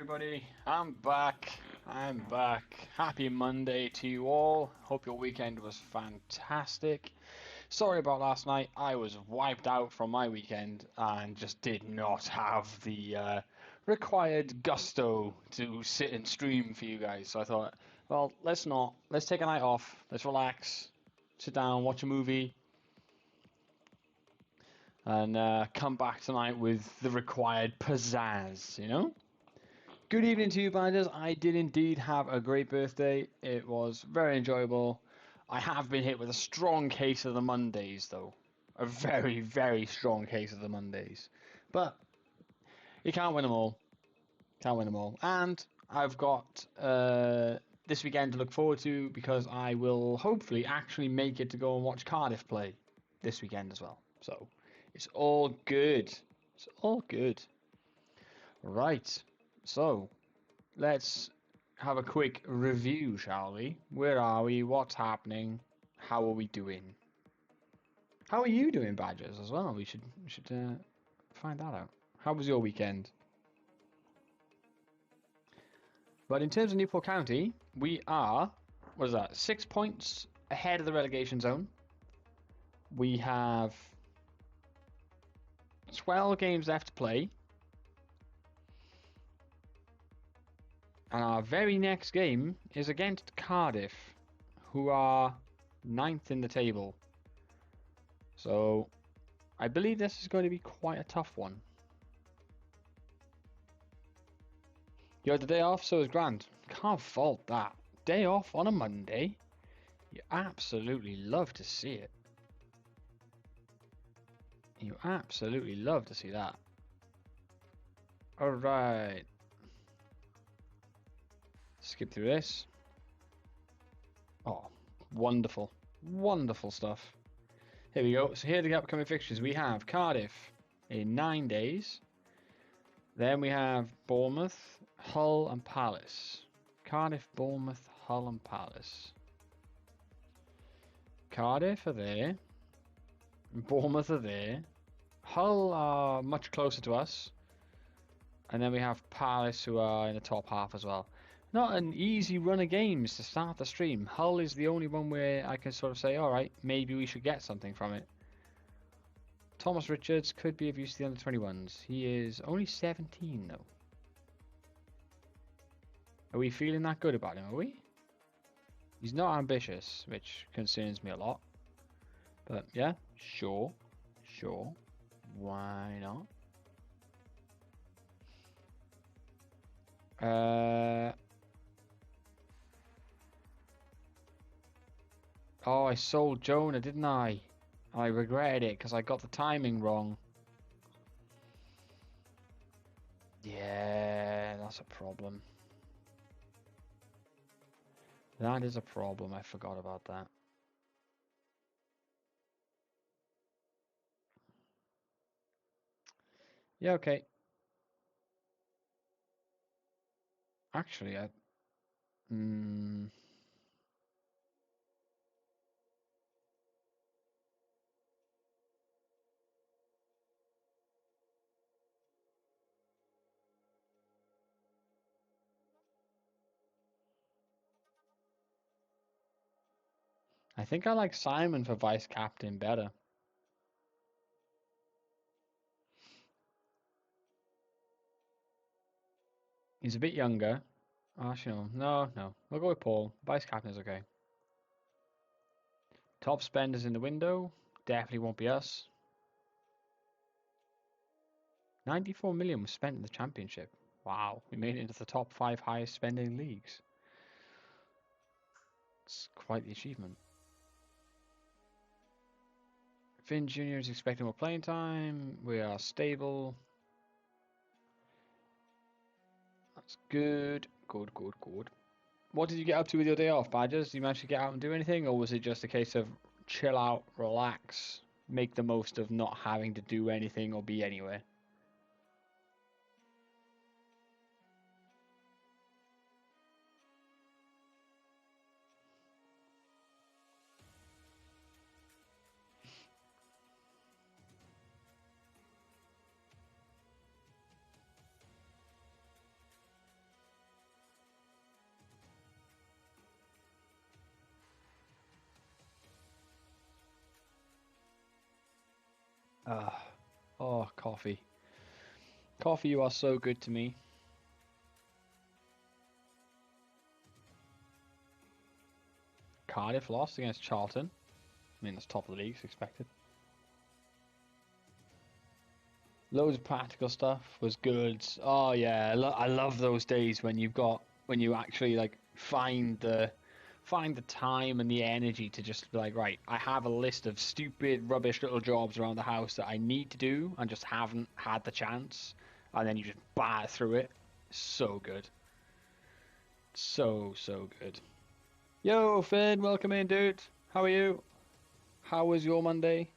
Everybody, I'm back. I'm back. Happy Monday to you all. Hope your weekend was fantastic. Sorry about last night. I was wiped out from my weekend and just did not have the required gusto to sit and stream for you guys. So I thought, well, let's not. Let's take a night off. Let's relax. Sit down, watch a movie, and come back tonight with the required pizzazz, you know? Good evening to you, bandits. I did indeed have a great birthday. It was very enjoyable. I have been hit with a strong case of the Mondays, though. A very, very strong case of the Mondays. But you can't win them all. Can't win them all. And I've got this weekend to look forward to because I will hopefully actually make it to go and watch Cardiff play this weekend as well. So it's all good. It's all good. Right. So, let's have a quick review, shall we? Where are we? What's happening? How are we doing? How are you doing, Badgers, as well? We should find that out. How was your weekend? But in terms of Newport County, we are, what is that, 6 points ahead of the relegation zone. We have 12 games left to play. And our very next game is against Cardiff, who are 9th in the table. So, I believe this is going to be quite a tough one. You had the day off, so is Grant. Can't fault that. Day off on a Monday. You absolutely love to see it. You absolutely love to see that. Alright. Skip through this. Oh, wonderful. Wonderful stuff. Here we go. So here are the upcoming fixtures. We have Cardiff in 9 days. Then we have Bournemouth, Hull and Palace. Cardiff, Bournemouth, Hull and Palace. Cardiff are there. Bournemouth are there. Hull are much closer to us. And then we have Palace, who are in the top half as well. Not an easy run of games to start the stream. Hull is the only one where I can sort of say, alright, maybe we should get something from it. Thomas Richards could be of use to the under-21s. He is only 17 though. Are we feeling that good about him, are we? He's not ambitious, which concerns me a lot. But yeah, sure. Sure. Why not? Oh, I sold Jonah, didn't I? I regretted it because I got the timing wrong. Yeah, that's a problem. That is a problem. I forgot about that. Yeah, okay. Actually, I think I like Simon for vice captain better. He's a bit younger. Actually, no. We'll go with Paul. Vice captain is okay. Top spenders in the window. Definitely won't be us. 94 million was spent in the championship. Wow, we made it into the top 5 highest spending leagues. It's quite the achievement. Finn Jr. is expecting more playing time. We are stable. That's good. Good. What did you get up to with your day off, Badgers? Did you manage to get out and do anything? Or was it just a case of chill out, relax, make the most of not having to do anything or be anywhere? Oh, coffee. Coffee, you are so good to me. Cardiff lost against Charlton. I mean, that's top of the league, as expected. Loads of practical stuff was good. Oh yeah, I love those days when you actually like find the time and the energy to just be like, right, I have a list of stupid, rubbish little jobs around the house that I need to do and just haven't had the chance, and then you just bar through it. So good. So good. Yo, Finn, welcome in, dude. How are you? How was your Monday?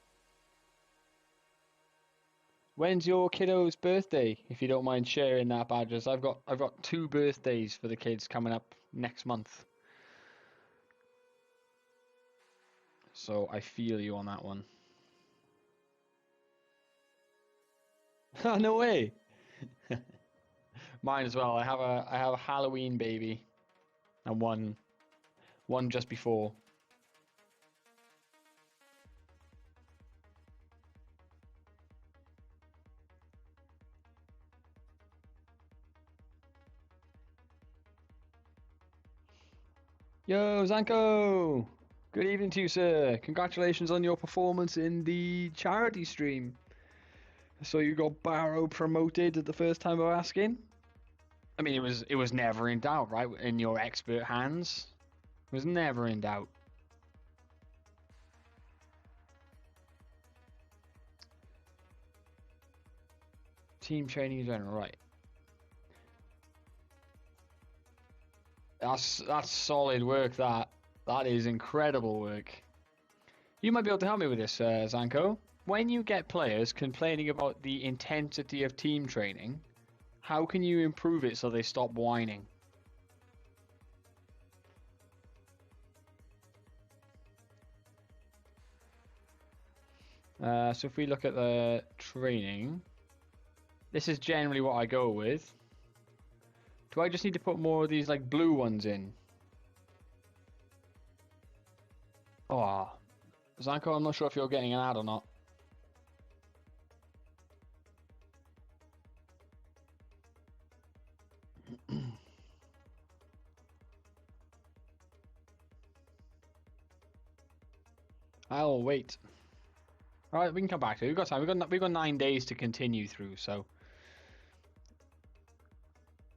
When's your kiddo's birthday? If you don't mind sharing that, Badgers. I've got 2 birthdays for the kids coming up next month. So I feel you on that one. No way. Mine as well. I have a Halloween baby and one just before. Yo, Zanko! Good evening to you, sir. Congratulations on your performance in the charity stream. So you got Barrow promoted at the first time of asking. I mean, it was never in doubt, right? In your expert hands, it was never in doubt. Team training in general, right? That's solid work. That is incredible work. You might be able to help me with this, Zanko. When you get players complaining about the intensity of team training, how can you improve it so they stop whining? So if we look at the training, this is generally what I go with. Do I just need to put more of these like blue ones in? Oh, Zanko, I'm not sure if you're getting an ad or not. I'll wait. All right, we can come back to it. We've got time. We've got 9 days to continue through, so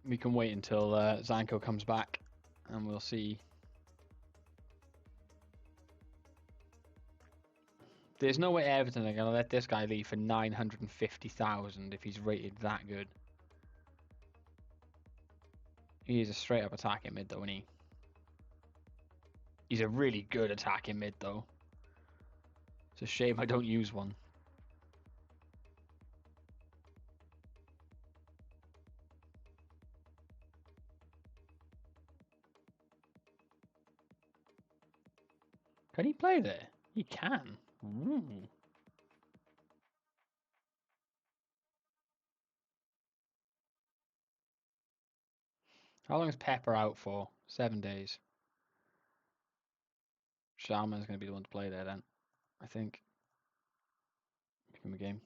we can wait until Zanko comes back, and we'll see. There's no way Everton are gonna let this guy leave for 950,000 if he's rated that good. He's a straight up attacking mid, though, isn't he? He's a really good attacking mid, though. It's a shame I don't use one. Can he play there? He can. Ooh. How long is Pepper out for? 7 days. Sharman's going to be the one to play there then, I think. Give him a game.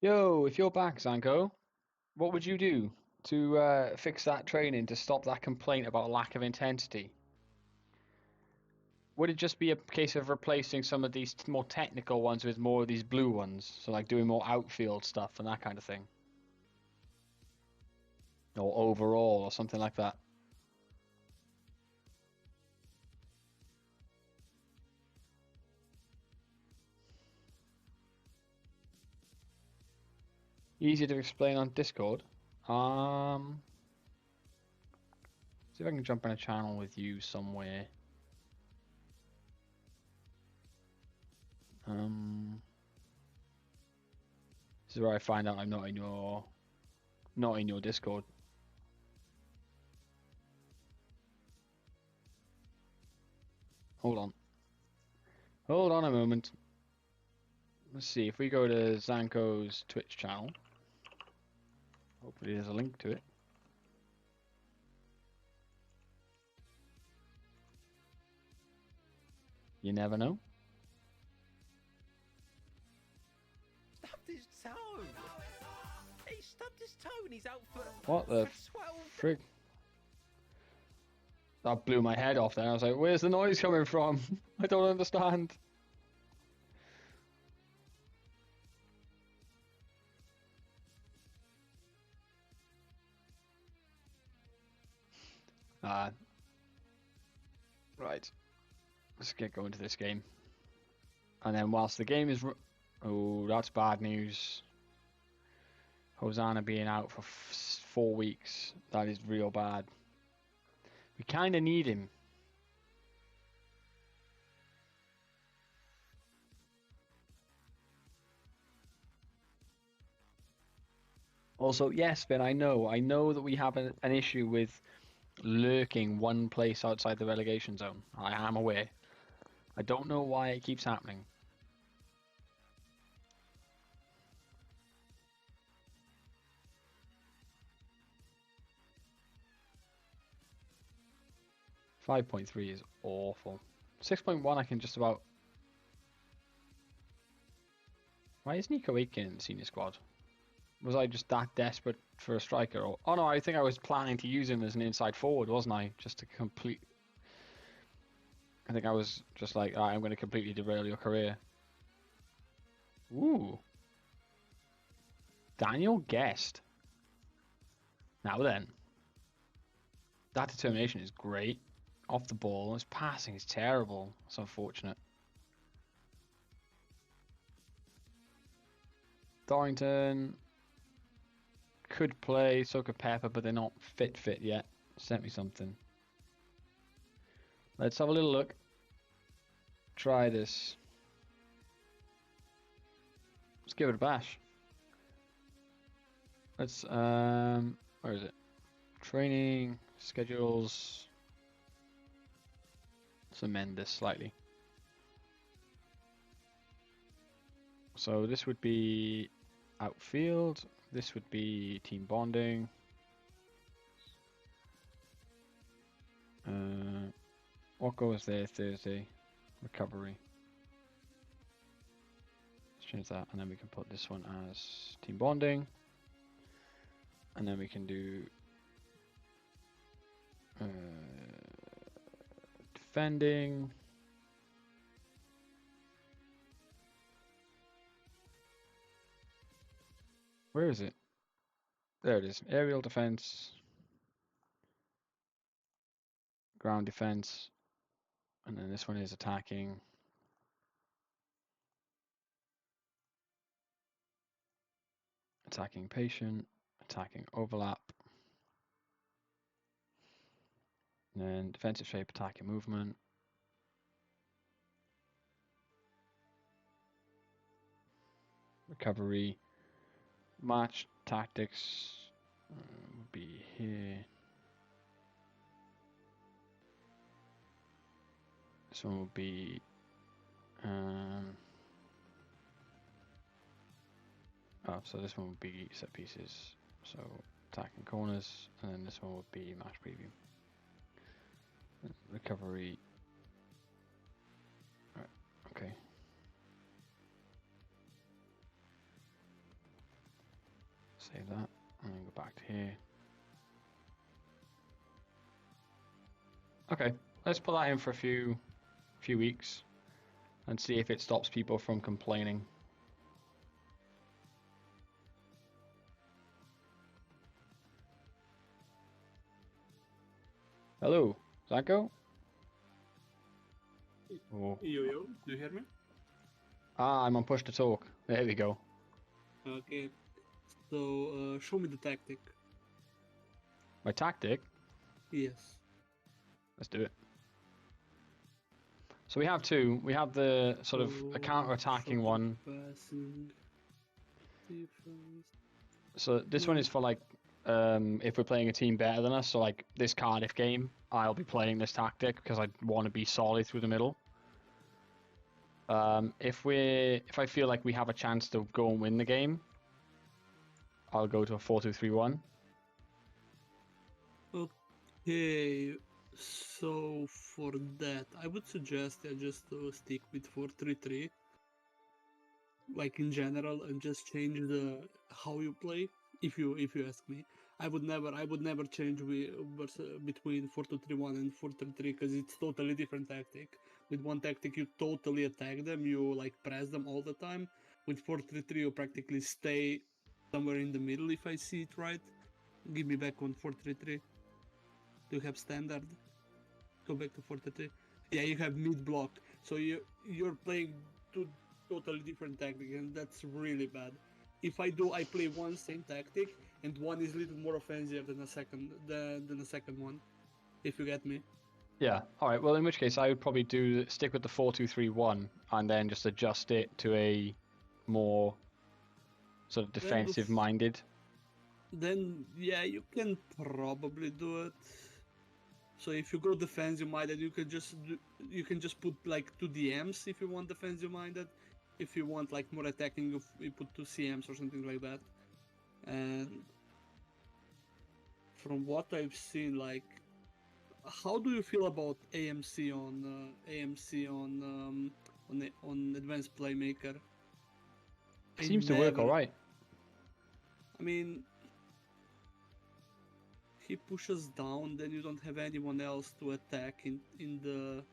Yo, if you're back, Zanko, what would you do to fix that training, to stop that complaint about lack of intensity? Would it just be a case of replacing some of these more technical ones with more of these blue ones? So like doing more outfield stuff and that kind of thing? Or overall or something like that? Easy to explain on Discord. See if I can jump in a channel with you somewhere. This is where I find out I'm not in your Discord. Hold on. Hold on a moment. Let's see if we go to Zanko's Twitch channel. Hopefully there's a link to it. You never know. stubbed his toe and he's out for What the 12 frig? That blew my head off then. I was like, where's the noise coming from? I don't understand. Right. Let's get going to this game. And then whilst the game is... Oh, that's bad news. Hosanna being out for 4 weeks. That is real bad. We kind of need him. Also, yes, Ben, I know that we have an issue with lurking one place outside the relegation zone. I am aware. I don't know why it keeps happening. .3 is awful. 6.1 I can just about... Why is Nico Aiken in the senior squad? Was I just that desperate for a striker? Or... Oh no, I think I was planning to use him as an inside forward, wasn't I? Just to complete... I think I was just like, right, I'm going to completely derail your career. Ooh. Daniel Guest. Now then. That determination is great. Off the ball. His passing is terrible. It's unfortunate. Dorrington could play, so could Pepper, but they're not fit yet. Sent me something. Let's have a little look. Try this. Let's give it a bash. Let's where is it? Training schedules. Let's amend this slightly. So this would be outfield. This would be team bonding. What goes there Thursday? Recovery. Let's change that, and then we can put this one as team bonding. And then we can do defending. Where is it? There it is. Aerial defense. Ground defense. And then this one is attacking. Attacking patient. Attacking overlap. And then defensive shape, attacking movement. Recovery. Match tactics would be here. This one will be so this one would be set pieces. So attacking corners, and then this one would be match preview. Recovery. Right, okay. Save that, and then go back to here. Okay, let's put that in for a few weeks and see if it stops people from complaining. Hello, Zanko? Oh. Yo, do you hear me? Ah, I'm on push to talk. There we go. Okay, so show me the tactic. My tactic? Yes. Let's do it. So we have two. We have the sort of a counter-attacking one. Passing. Defense. So this one is for like if we're playing a team better than us. So like this Cardiff game, I'll be playing this tactic because I want to be solid through the middle. If I feel like we have a chance to go and win the game, I'll go to a 4-2-3-1. Okay, so for that, I would suggest just stick with 4-3-3, like in general, and just change the how you play. if you ask me. I would never change between 4-2-3-1 and 4-3-3 because it's totally different tactic. With one tactic you totally attack them, you like press them all the time. With 4-3-3 you practically stay somewhere in the middle, if I see it right. Give me back on 4-3-3. Do you have standard? Go back to 4-3-3. Yeah, you have mid block. So you're playing two totally different tactics, and that's really bad. If I play one same tactic, and one is a little more offensive than the second one. If you get me. Yeah. All right. Well, in which case, I would probably stick with the 4-2-3-1 and then just adjust it to a more sort of Then defensive-minded. then yeah, you can probably do it. So if you go defensive minded, you can just put like two DMs if you want defensive minded. If you want like more attacking, you put two CMs or something like that. And from what I've seen, like, how do you feel about AMC on Advanced Playmaker? Seems to work all right. I mean, he pushes down, then you don't have anyone else to attack in the.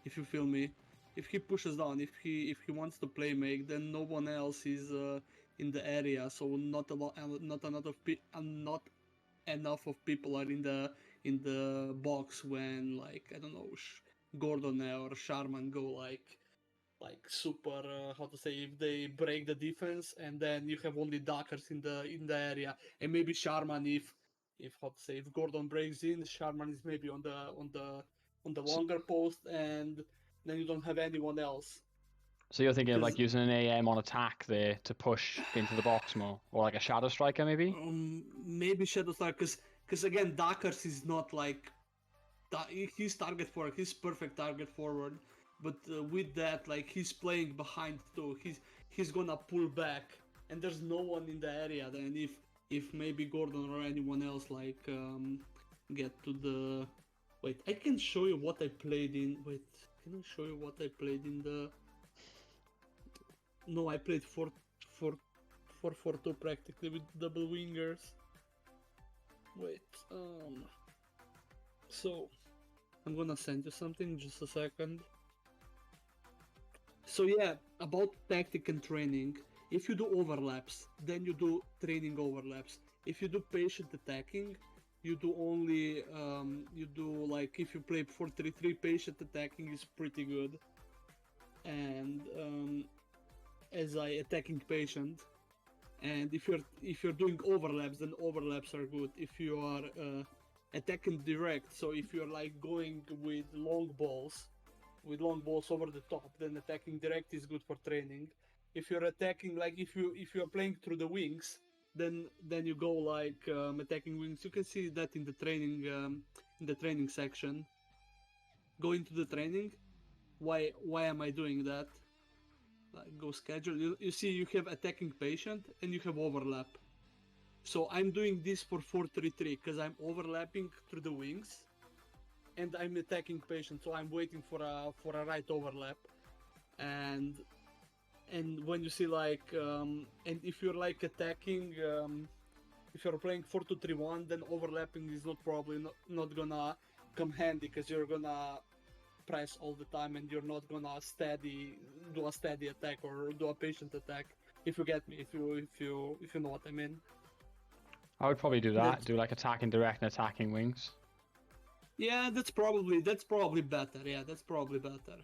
If you feel me, if he pushes down, if he wants to play make, then no one else is in the area, so not a lot, not not enough of people are in the box when, like, I don't know, Gordon or Sharman go like super, how to say, if they break the defense, and then you have only Dockers in the area, and maybe Sharman, if how to say, if Gordon breaks in, Sharman is maybe on the longer post, and then you don't have anyone else. So you're thinking of like Because using an AM on attack there to push into the box more, or like a Shadow Striker maybe? maybe Shadow Star, because again, Dockers is not like he's target forward, he's perfect target forward, but with that, like, he's playing behind too. He's gonna pull back, and there's no one in the area. Then if maybe Gordon or anyone else like get to the. Wait, I can show you what I played in. Wait, can I show you what I played in the? No, I played 4-4-2 practically with double wingers. Wait, so I'm gonna send you something, just a second. So yeah, about tactic and training. If you do overlaps, then you do training overlaps. If you do patient attacking, you do only you do, like, if you play 4-3-3, patient attacking is pretty good. And as I attacking patient, and if you're doing overlaps, then overlaps are good. If you are attacking direct, so if you're like going with long balls over the top, then attacking direct is good for training. If you're attacking, like, if you're playing through the wings, then you go like attacking wings. You can see that in the training section. Go into the training. Why am I doing that? Like, go schedule. You see, you have attacking patient and you have overlap. So I'm doing this for 4-3-3 because I'm overlapping through the wings, and I'm attacking patient, so I'm waiting for a right overlap. And when you see, like, and if you're like attacking, if you're playing 4-2-3-1, then overlapping is probably not gonna come handy, because you're gonna press all the time, and you're not gonna do a steady attack or do a patient attack. If you get me, if you know what I mean. I would probably do that. That's, Do like attacking direct and attacking wings. yeah, that's probably better. Yeah, that's probably better.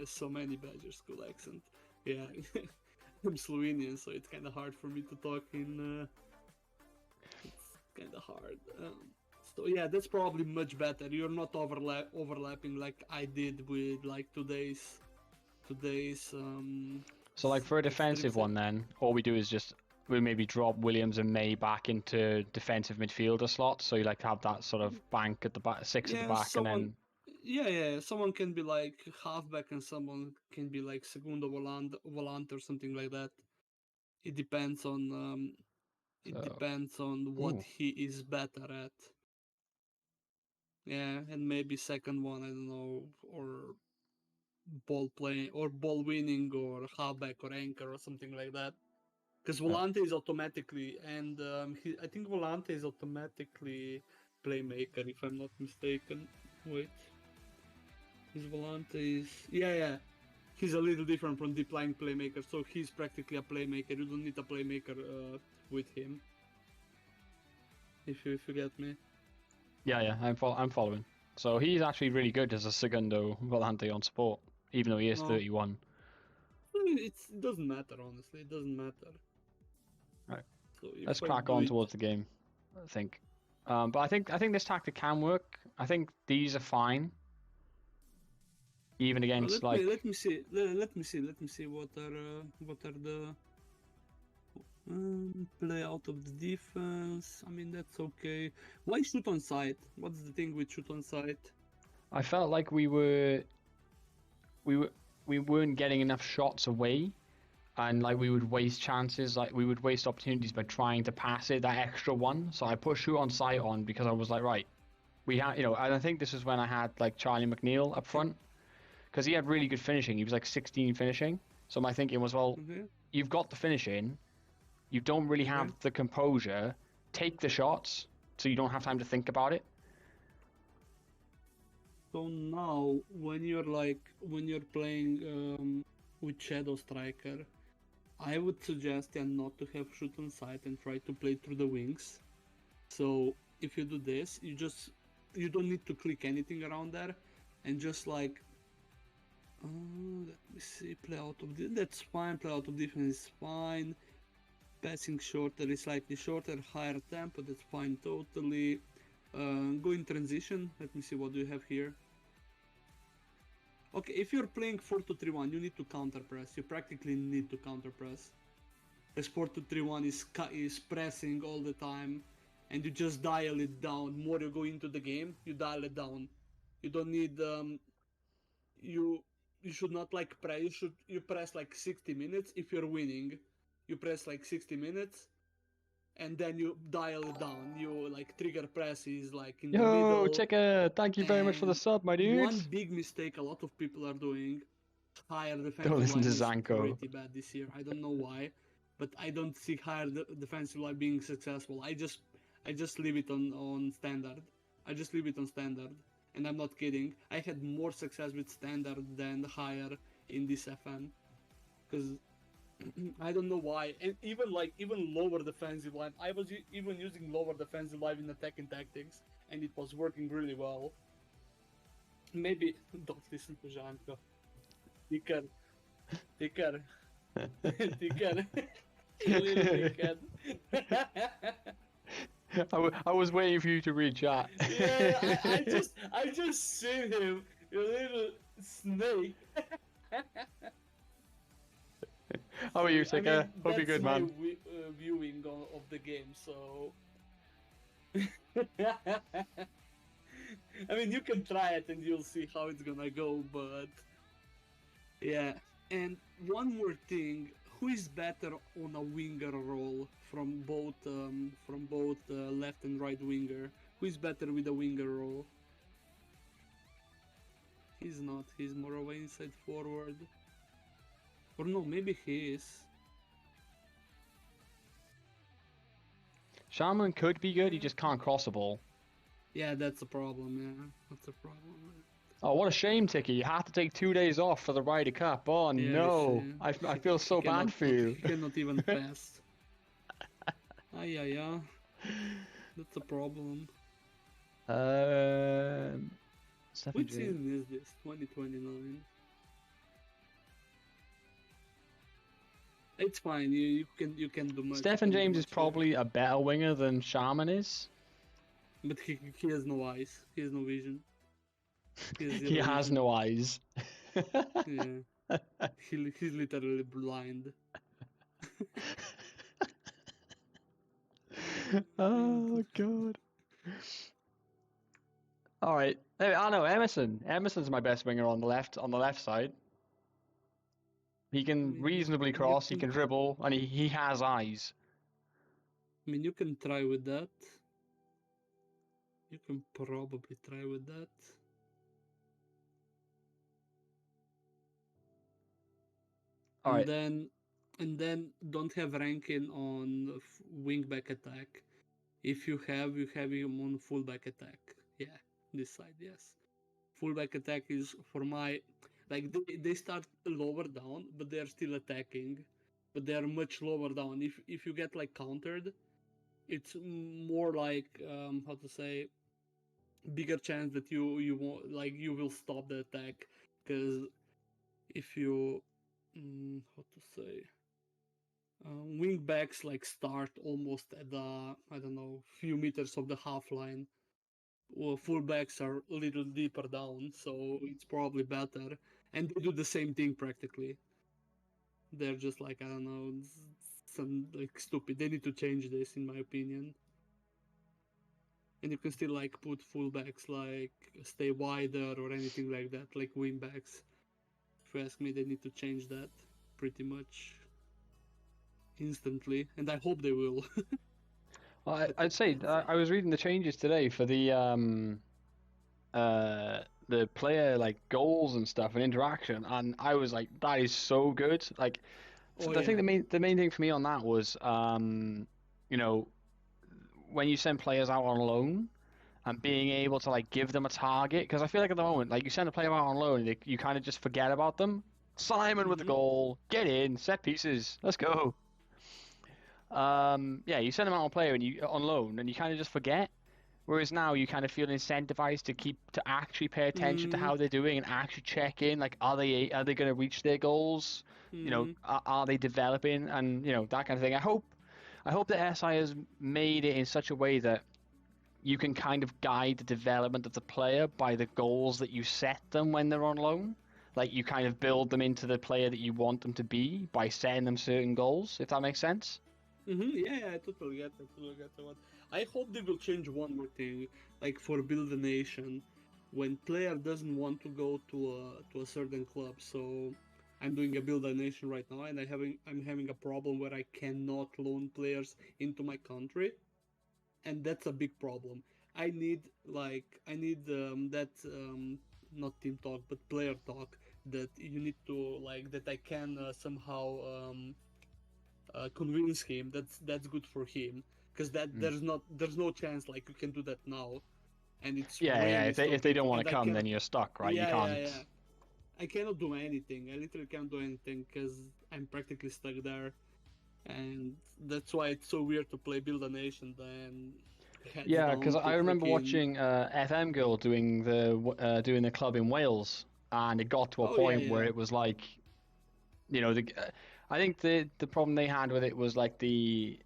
So many Badger School accent. Yeah, I'm Slovenian, so it's kind of hard for me to talk in. It's kind of hard. So yeah, that's probably much better. You're not overlapping like I did with like today's. So like for a defensive one, then all we do is just we maybe drop Williams and May back into defensive midfielder slots. So you like to have that sort of bank at the back, six at the Yeah, back, and then yeah. Someone can be like halfback, and someone can be like segundo volante or something like that. It depends on what ooh. he is better at. Yeah, and maybe second one, I don't know, or ball playing or ball winning or halfback or anchor or something like that. Because Volante is automatically, and I think Volante is automatically playmaker, if I'm not mistaken. Wait, his Volante is yeah. He's a little different from deep lying playmaker, so he's practically a playmaker. You don't need a playmaker with him. If you get me. Yeah, I'm following. So he's actually really good as a segundo volante on support, even though he is No, 31. it doesn't matter, honestly. It doesn't matter. Right. So if Let's I crack do on it, towards the game, I think. But I think this tactic can work. I think these are fine, even against like. let me see. Let me see what are the play out of the defense. I mean, that's okay. Why shoot on sight? What's the thing with shoot on sight? I felt like we weren't getting enough shots away, and like we would waste chances, like we would waste opportunities by trying to pass it that extra one. So I put shoot on sight on because I was like, right, we had, and I think this was when I had like Charlie McNeil up front, because he had really good finishing. He was like 16 finishing. So my thinking was, well, you've got the finishing, you don't really have the composure. Take the shots so you don't have time to think about it. So now, when you're playing with Shadow Striker, I would suggest not to have shoot on sight and try to play through the wings. So if you do this, you don't need to click anything around there, and just like let me see, play out of that's fine. Play out of defense is fine. Passing shorter is slightly shorter, higher tempo. That's fine totally. Go in transition. Let me see what do you have here. Okay, if you're playing 4-2-3-1, you need to counter press. You practically need to counter press. As 4-2-3-1 is pressing all the time, and you just dial it down. More you go into the game, you dial it down. You don't need you should not like press. You press like 60 minutes if you're winning. You press like 60 minutes, and then you dial it down. You like trigger press is like in the Yo, middle. Checker, thank you very much for the And sub, my dude. one big mistake a lot of people are doing, higher Don't defensive listen line to is Zanko. pretty bad this year. I don't know why, but I don't see higher defensive line being successful. I just leave it on standard. I just leave it on standard, and I'm not kidding. I had more success with standard than higher in this FN, because I don't know why. And even lower defensive line, I was even using lower defensive line in attacking tactics, and it was working really well. Maybe don't listen to Janko. Ticker. Ticker. You little dickhead. I was waiting for you to read chat. Yeah, I just seen him, you little snake. How are you, Ticker? Hope you're good, man. That's my viewing of the game, so... I mean, you can try it and you'll see how it's gonna go, but... Yeah, and one more thing, who is better on a winger role from both left and right winger? Who is better with a winger role? He's not. He's more of an inside forward. Or no, maybe he is. Shaman could be good, he just can't cross the ball. Yeah, that's a problem, yeah. That's a problem. Oh, what a shame, Ticky. You have to take 2 days off for the Ryder Cup. Oh, Yeah, no. I feel so bad for you. He cannot even pass. Yeah. That's a problem. Which season is this? 2029. It's fine. You can do much. Stephen James is probably a better winger than Shaman is. But he has no eyes. He has no vision. He has no eyes. Yeah. He's literally blind. Oh, God. All right. I know Emerson. Emerson's my best winger on the left side. He can reasonably cross, he can dribble, and he has eyes. I mean, you can try with that. You can probably try with that. All and right. then and then don't have ranking on wingback attack. If you have him on fullback attack. Yeah, this side, yes. Fullback attack is for my like they start lower down, but they are still attacking, but they are much lower down. If you get like countered, it's more like how to say, bigger chance that you won't, like, you will stop the attack, because if you how to say, wing backs like start almost at the, I don't know, few meters of the half line. Well, fullbacks are a little deeper down, so it's probably better. And they do the same thing practically. They're just like, I don't know, some like stupid. They need to change this, in my opinion. And you can still like put fullbacks like stay wider or anything like that, like wingbacks. If you ask me, they need to change that pretty much instantly, and I hope they will. Well, I'd say I was reading the changes today for the player like goals and stuff and interaction, and I was like, that is so good. Like, Oh I think yeah. the main thing for me on that was you know, when you send players out on loan and being able to like give them a target, because I feel like at the moment, like, you send a player out on loan, you kind of just forget about them. Simon with the Mm-hmm. goal, get in, set pieces, let's go. Yeah, you send them out on player and you on loan, and you kind of just forget. Whereas now you kind of feel incentivized to actually pay attention to Mm-hmm. how they're doing and actually check in. Like, are they going to reach their goals? You know, Mm-hmm. are they developing, and that kind of thing. I hope that SI has made it in such a way that you can kind of guide the development of the player by the goals that you set them when they're on loan. Like, you kind of build them into the player that you want them to be by setting them certain goals, if that makes sense. Mm-hmm. Yeah, yeah, I totally get it. Totally get it. I hope they will change one more thing, like for Build a Nation, when player doesn't want to go to a certain club. So I'm doing a Build a Nation right now, and I'm having a problem where I cannot loan players into my country, and that's a big problem. I need that not team talk but player talk, that you need to like that I can somehow convince him that's good for him, because that Mm. there's no chance like you can do that now, and it's Yeah, yeah. really If they stupid, don't want and to I come, cannot. then you're stuck, right? You Yeah, yeah, can't. yeah. I cannot do anything. I literally can't do anything because I'm practically stuck there, and that's why it's so weird to play Build a Nation then heads Yeah, because down to I remember freaking. watching FM Girl doing the club in Wales, and it got to a Oh yeah, point where yeah. it was like, I think the problem they had with it was like the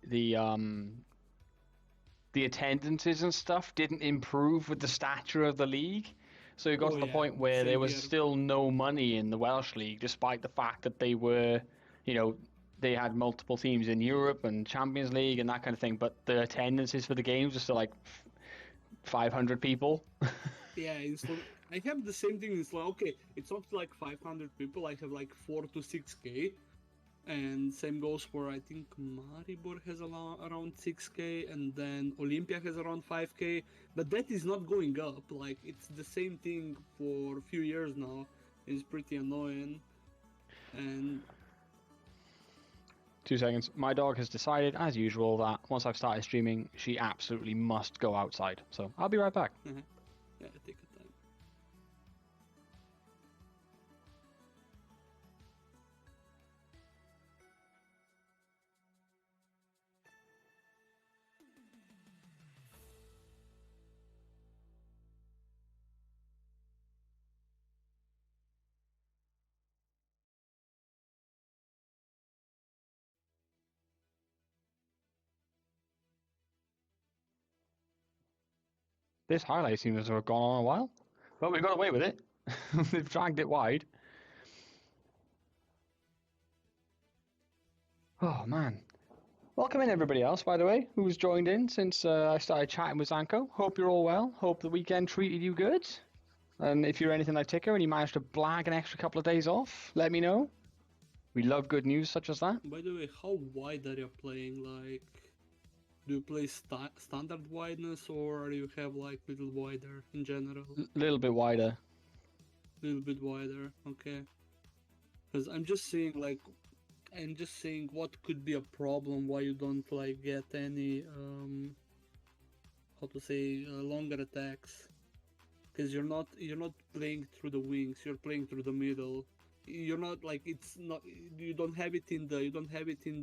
attendances and stuff didn't improve with the stature of the league. So it got Oh to the yeah. point where there Same was here. still no money in the Welsh league, despite the fact that they were, you know, they had multiple teams in Europe and Champions League and that kind of thing. But the attendances for the games were still like 500 people. Yeah, I have the same thing in Slovakia. Okay, it's not like 500 people. I have like 4 to 6K, and same goes for, I think, Maribor has around 6K, and then Olympia has around 5K. But that is not going up. Like, it's the same thing for a few years now. It's pretty annoying. And 2 seconds. My dog has decided, as usual, that once I've started streaming, she absolutely must go outside. So I'll be right back. yeah, take your time. This highlight seems to have gone on a while, but we got away with it. We've dragged it wide. Oh man. Welcome in everybody else, by the way, who's joined in since I started chatting with Zanko. Hope you're all well. Hope the weekend treated you good. And if you're anything like Ticker and you managed to blag an extra couple of days off, let me know. We love good news such as that. By the way, how wide are you playing? Like, do you play standard wideness, or do you have like little wider in general? A little bit wider. Little bit wider, okay. Because I'm just seeing like and just saying what could be a problem, why you don't like get any how to say longer attacks, because you're not playing through the wings, you're playing through the middle. You're not like, it's not, you don't have it in the, you don't have it in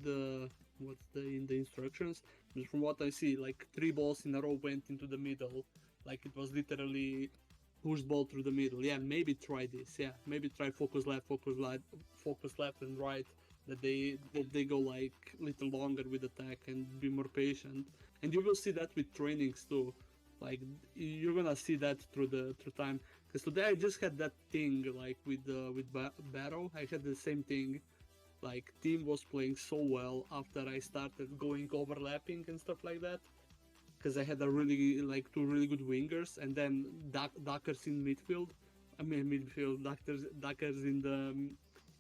the, what's the, in the instructions. But from what I see, like 3 balls in a row went into the middle, like it was literally push ball through the middle. Yeah, maybe try this. Yeah, maybe try focus left and right. That they go like little longer with attack and be more patient. And you will see that with trainings too. Like you're gonna see that through time. Because today I just had that thing like with Barrow. I had the same thing. Like team was playing so well after I started going overlapping and stuff like that, because I had a really like two really good wingers, and then Duckers in midfield. I mean midfield, Duckers in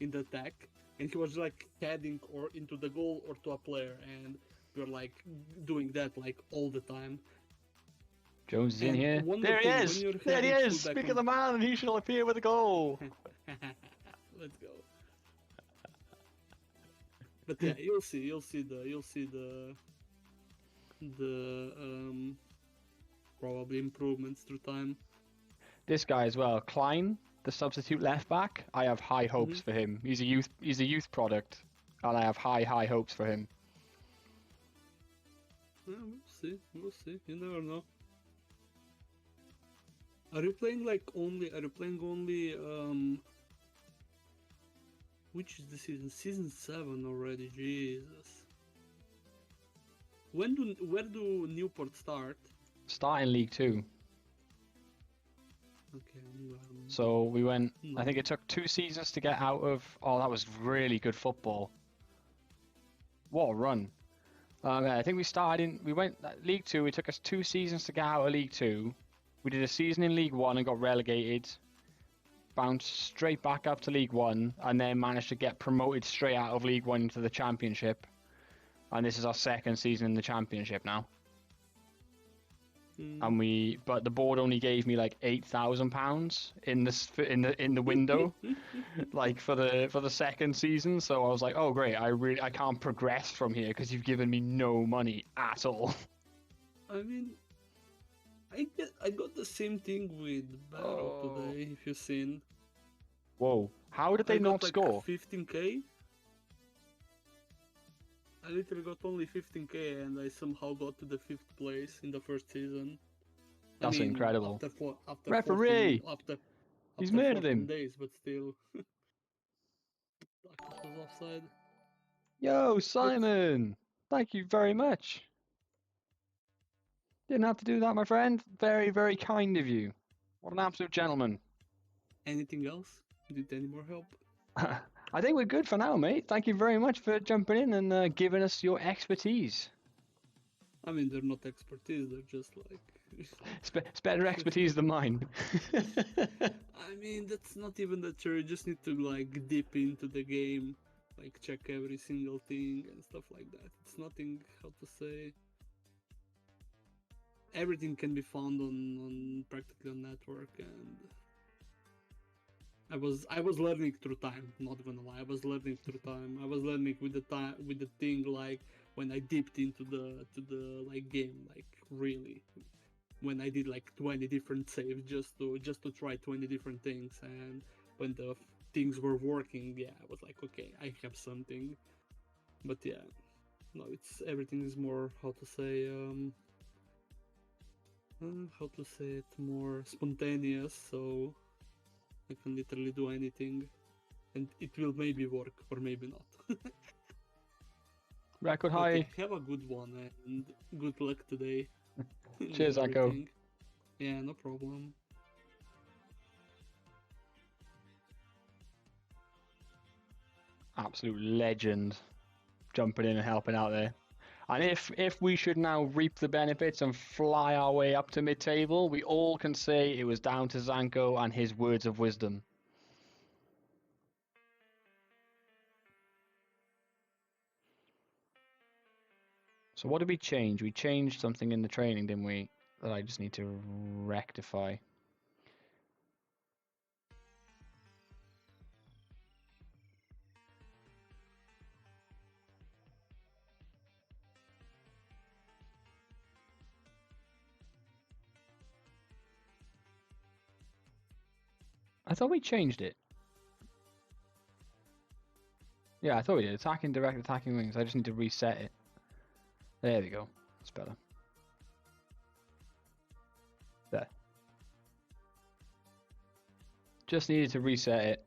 the attack, and he was like heading or into the goal or to a player, and we were like doing that like all the time. Jones is in And here. one more There he thing, when is. you're There he having is. fullback Speak of on, the man, and he shall appear with a goal. let's go. But yeah, you'll see the probably improvements through time. This guy as well, Klein, the substitute left back. I have high hopes for him. He's a youth product, and I have high hopes for him. Yeah, we'll see. You never know. Are you playing only which is the season? Season 7 already, Jesus. Where do Newport start? Start in League 2. Okay, So we went, I think it took 2 seasons to get out of, oh, that was really good football. What a run. I think we went League 2, it took us 2 seasons to get out of League 2. We did a season in League 1 and got relegated. Bounced straight back up to League 1 and then managed to get promoted straight out of League 1 into the Championship. And this is our second season in the Championship now. And but the board only gave me like £8,000 in the window, like for the second season. So I was like, oh great, I can't progress from here because you've given me no money at all. I mean, I got the same thing with Barrow today. If you've seen. Whoa! How did they I got not like score? 15k. I literally got only 15k, and I somehow got to the 5th place in the first season. That's incredible. After Referee! 14, He's after murdered 14 him. days, but still. That was offside. Yo, Simon! Thank you very much. Didn't have to do that, my friend. Very, very kind of you. What an absolute gentleman. Anything else? Did any more help? I think we're good for now, mate. Thank you very much for jumping in and giving us your expertise. I mean, they're not expertise, they're just like... It's better expertise than mine. I mean, that's not even that true. You just need to like dip into the game, like check every single thing and stuff like that. It's nothing, how to say... Everything can be found on practically on network, and I was learning through time. Not gonna lie, I was learning through time. I was learning with the thing, like when I dipped into the like game, like really, when I did like 20 different saves just to try 20 different things, and when the things were working, yeah, I was like, okay, I have something. But yeah, no, it's everything is more, how to say it, more spontaneous, so I can literally do anything, and it will maybe work or maybe not. Record But high. yeah, have a good one and good luck today. Cheers, Echo. Yeah, no problem. Absolute legend. Jumping in and helping out there. And if we should now reap the benefits and fly our way up to mid-table, we all can say it was down to Zanko and his words of wisdom. So what did we change? We changed something in the training, didn't we? That I just need to rectify. I thought we changed it. Yeah, I thought we did. Attacking, direct attacking wings. I just need to reset it. There we go. It's better. There. Just needed to reset it.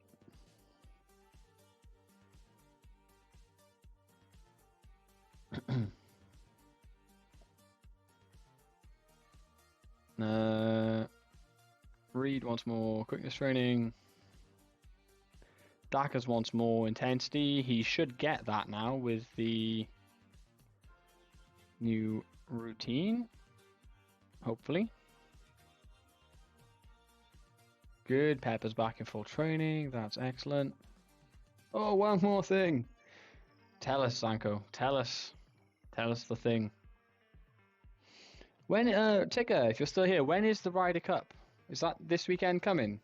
Reed wants more quickness training. Daka's wants more intensity. He should get that now with the new routine. Hopefully. Good. Pepper's back in full training. That's excellent. Oh, one more thing. Tell us, Sanko. Tell us. Tell us the thing. When, Tika, if you're still here, when is the Ryder Cup? Is that this weekend coming?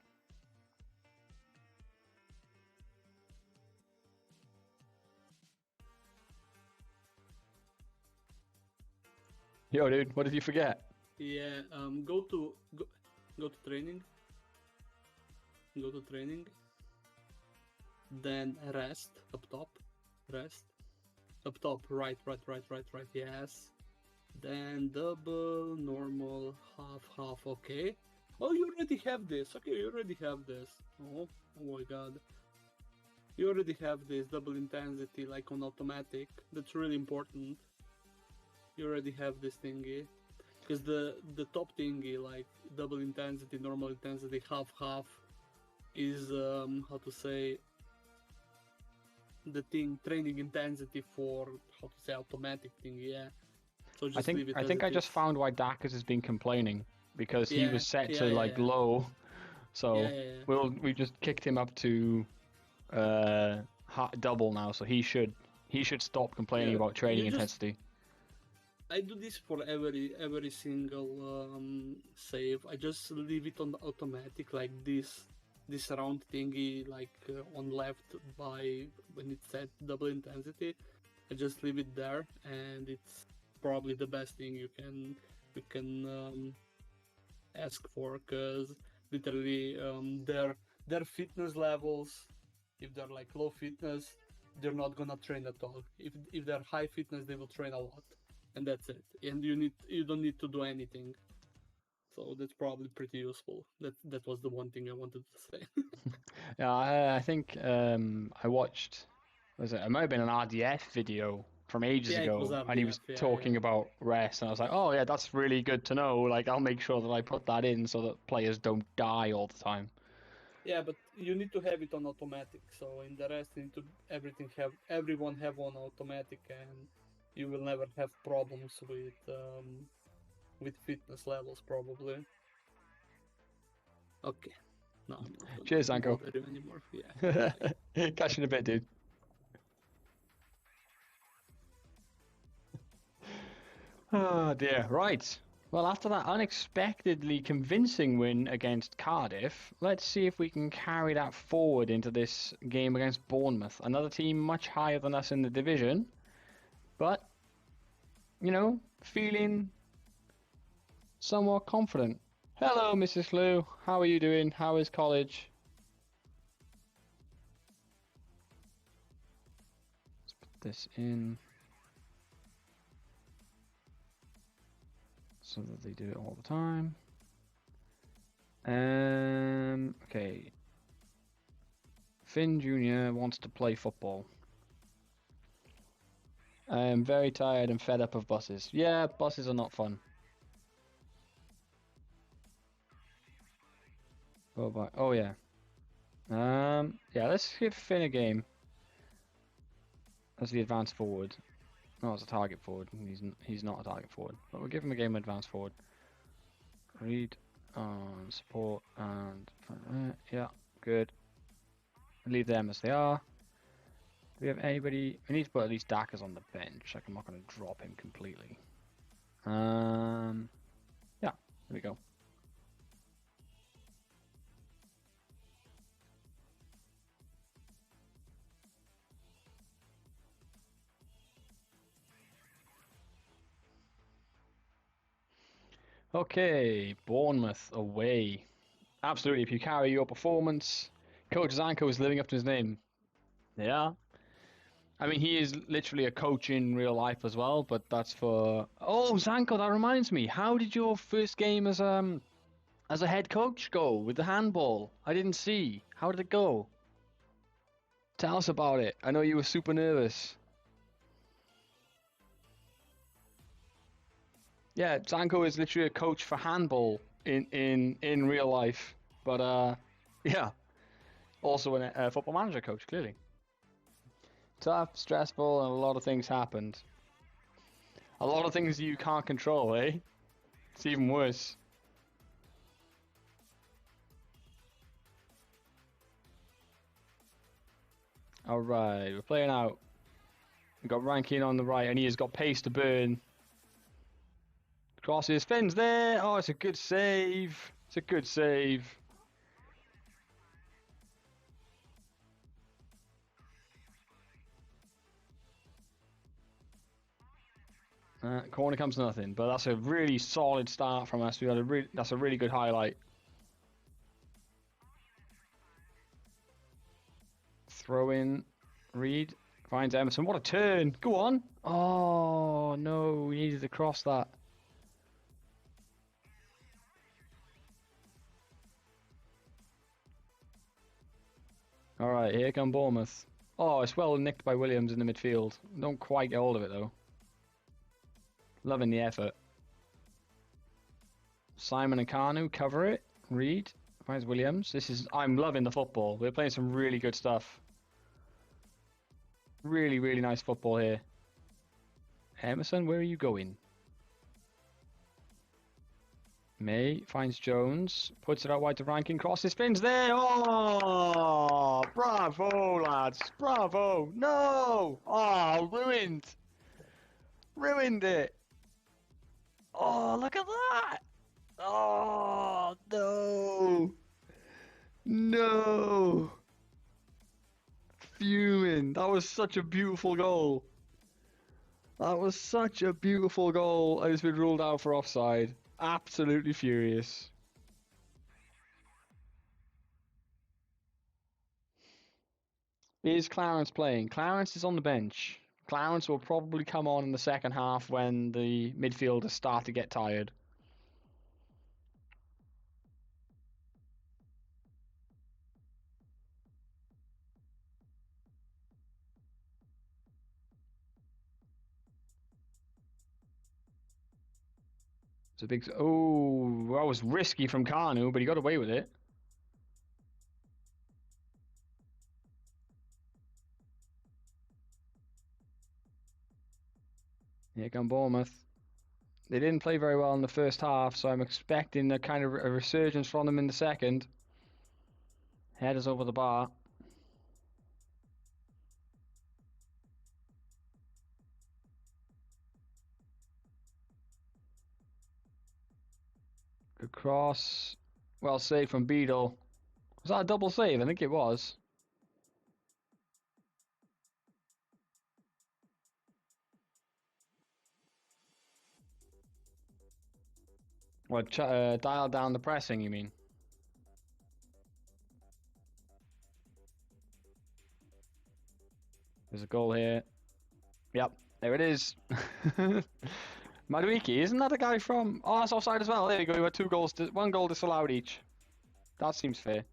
Yo, dude, what did you forget? Yeah, go to training. Go to training. Then rest up top. Rest. Up top, right, yes. Then double, normal, half, okay. Oh, you already have this. Okay, you already have this. Oh my god. You already have this double intensity like on automatic. That's really important. You already have this thingy. Because the top thingy, like double intensity, normal intensity, half, is, how to say, the thing, training intensity for, how to say, automatic thing, yeah. So just leave it I as think it I just is. found why Dakas has been complaining, because he was set to like yeah. low, so Yeah. we just kicked him up to double now, so he should stop complaining about training intensity. I do this for every single save. I just leave it on automatic, like this round thingy, like on left by when it's set double intensity. I just leave it there, and it's probably the best thing you can ask for, because literally their fitness levels, if they're like low fitness, they're not gonna train at all. If they're high fitness, they will train a lot, and that's it. And you don't need to do anything. So that's probably pretty useful. That was the one thing I wanted to say. Yeah, I think I watched, it might have been an RDF video from ages Yeah, it was ago, and he was RDF. talking Yeah. about rest, and I was like, oh yeah, that's really good to know. Like, I'll make sure that I put that in so that players don't die all the time. Yeah, but you need to have it on automatic. So in the rest, you need to everyone have on automatic, and you will never have problems with fitness levels probably. Okay, no, I'm not gonna Cheers, Sanko. bother you anymore. Yeah. Catch you in a bit, dude. Oh dear. Right. Well, after that unexpectedly convincing win against Cardiff, let's see if we can carry that forward into this game against Bournemouth. Another team much higher than us in the division, but, you know, feeling somewhat confident. Hello, Mrs. Lou. How are you doing? How is college? Let's put this in so that they do it all the time. Okay. Finn Jr. wants to play football. I am very tired and fed up of buses. Yeah, buses are not fun. Oh yeah. Yeah, let's give Finn a game as the advanced forward. No, as a target forward. He's not a target forward, but we'll give him a game advanced forward. Read on support and yeah, good. Leave them as they are. Do we have anybody? We need to put at least Dakas on the bench. Like, I'm not going to drop him completely. Yeah, there we go. Okay, Bournemouth away. Absolutely. If you carry your performance, Coach Zanko is living up to his name. Yeah. I mean, he is literally a coach in real life as well, but that's for... Oh, Zanko, that reminds me. How did your first game as a head coach go with the handball? I didn't see. How did it go? Tell us about it. I know you were super nervous. Yeah, Zanko is literally a coach for handball in real life. But yeah, also a football manager coach, clearly. Tough, stressful, and a lot of things happened. A lot of things you can't control, eh? It's even worse. Alright, we're playing out. We've got Rankin on the right, and he has got pace to burn. Crosses, Finn's there! Oh, it's a good save. It's a good save. Corner comes nothing, but that's a really solid start from us. We had that's a really good highlight. Throw in, Reed finds Emerson. What a turn! Go on! Oh no, we needed to cross that. All right, here come Bournemouth. Oh, it's well nicked by Williams in the midfield. Don't quite get hold of it though. Loving the effort. Simon and Kanu cover it. Reed finds Williams. I'm loving the football. We're playing some really good stuff. Really, really nice football here. Emerson, where are you going? May finds Jones, puts it out wide to Rankin, crosses, spins there. Oh, bravo, lads, bravo. No, oh, ruined it. Oh, look at that. Oh, no, no. Fuming. That was such a beautiful goal. That was such a beautiful goal. And it's been ruled out for offside. Absolutely furious. Is Clarence playing? Clarence is on the bench. Clarence will probably come on in the second half when the midfielders start to get tired. It's a big... Oh, that was risky from Kanu, but he got away with it. Here come Bournemouth. They didn't play very well in the first half, so I'm expecting a kind of a resurgence from them in the second. Headers over the bar. Good cross. Well saved from Beadle. Was that a double save? I think it was. Well, dial down the pressing, you mean? There's a goal here. Yep, there it is. Maduiki, isn't that a guy from... Oh, that's offside as well. There you go, we had two goals, one goal disallowed each. That seems fair.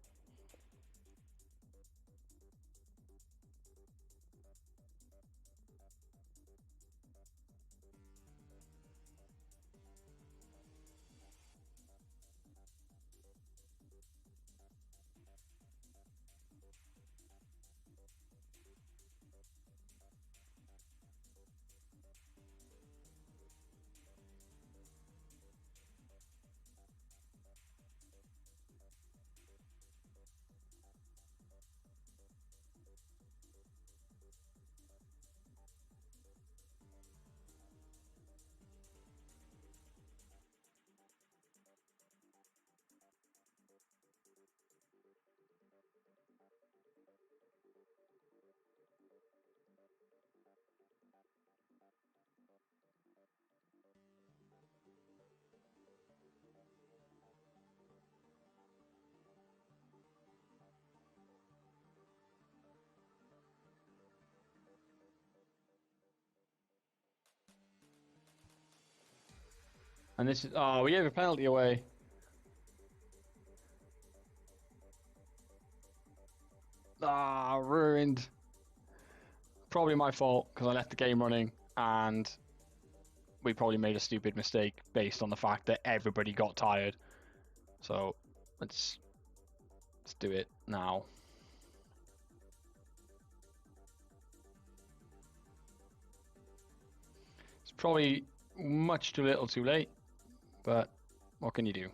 And this is... Oh, we gave a penalty away. Ah, ruined. Probably my fault, because I left the game running, and we probably made a stupid mistake based on the fact that everybody got tired. So, let's do it now. It's probably much too little too late, but what can you do?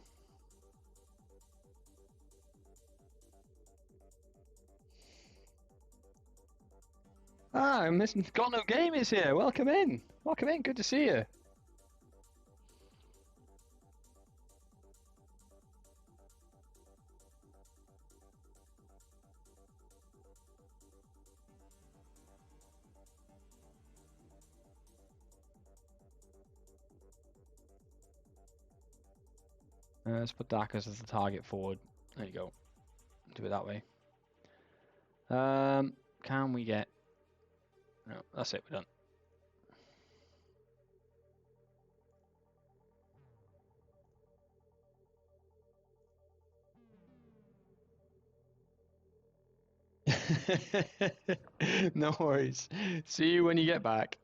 Ah, Got No Game is here. Welcome in. Welcome in. Good to see you. Let's put Dakas as the target forward. There you go. Do it that way. Can we get... No, that's it. We're done. No worries. See you when you get back.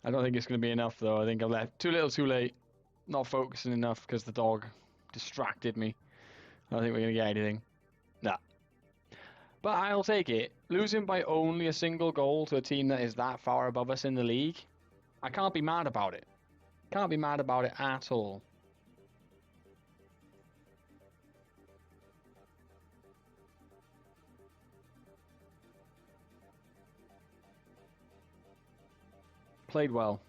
I don't think it's going to be enough, though. I think I left too little too late. Not focusing enough because the dog distracted me. I don't think we're going to get anything. Nah. But I'll take it. Losing by only a single goal to a team that is that far above us in the league, I can't be mad about it. Can't be mad about it at all. Played well.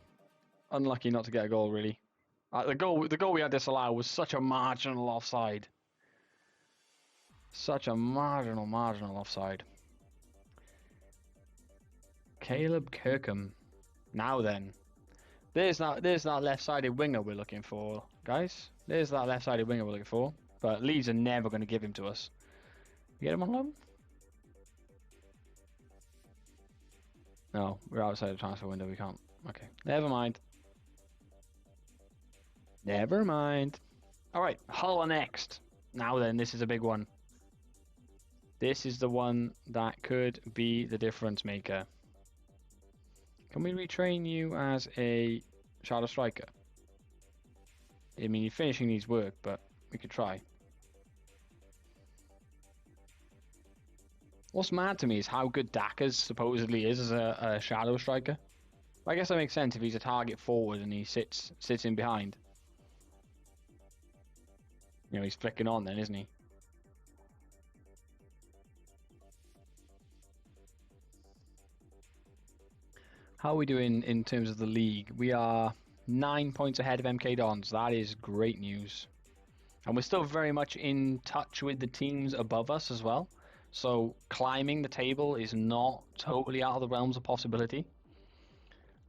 Unlucky not to get a goal, really. The goal we had disallowed was such a marginal offside. Such a marginal offside. Caleb Kirkham. Now then. There's that left-sided winger we're looking for, guys. There's that left-sided winger we're looking for. But Leeds are never going to give him to us. You get him on loan? No, we're outside the transfer window. We can't. Okay, never mind. Never mind. All right, Hull are next. Now then, this is a big one. This is the one that could be the difference maker. Can we retrain you as a shadow striker? I mean, your finishing needs work, but we could try. What's mad to me is how good Dakas supposedly is as a shadow striker. I guess that makes sense if he's a target forward and he sits in behind. You know, he's flicking on then, isn't he? How are we doing in terms of the league? We are 9 points ahead of MK Dons. That is great news. And we're still very much in touch with the teams above us as well. So climbing the table is not totally out of the realms of possibility.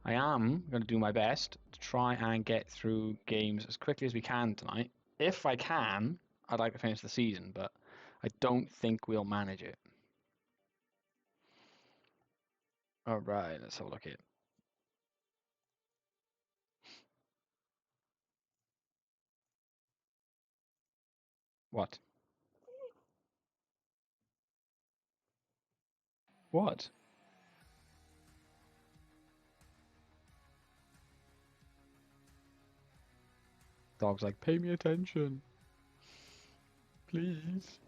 I am going to do my best to try and get through games as quickly as we can tonight. If I can, I'd like to finish the season, but I don't think we'll manage it. All right, let's have a look at it. What? What? Dog's like, pay me attention. Please.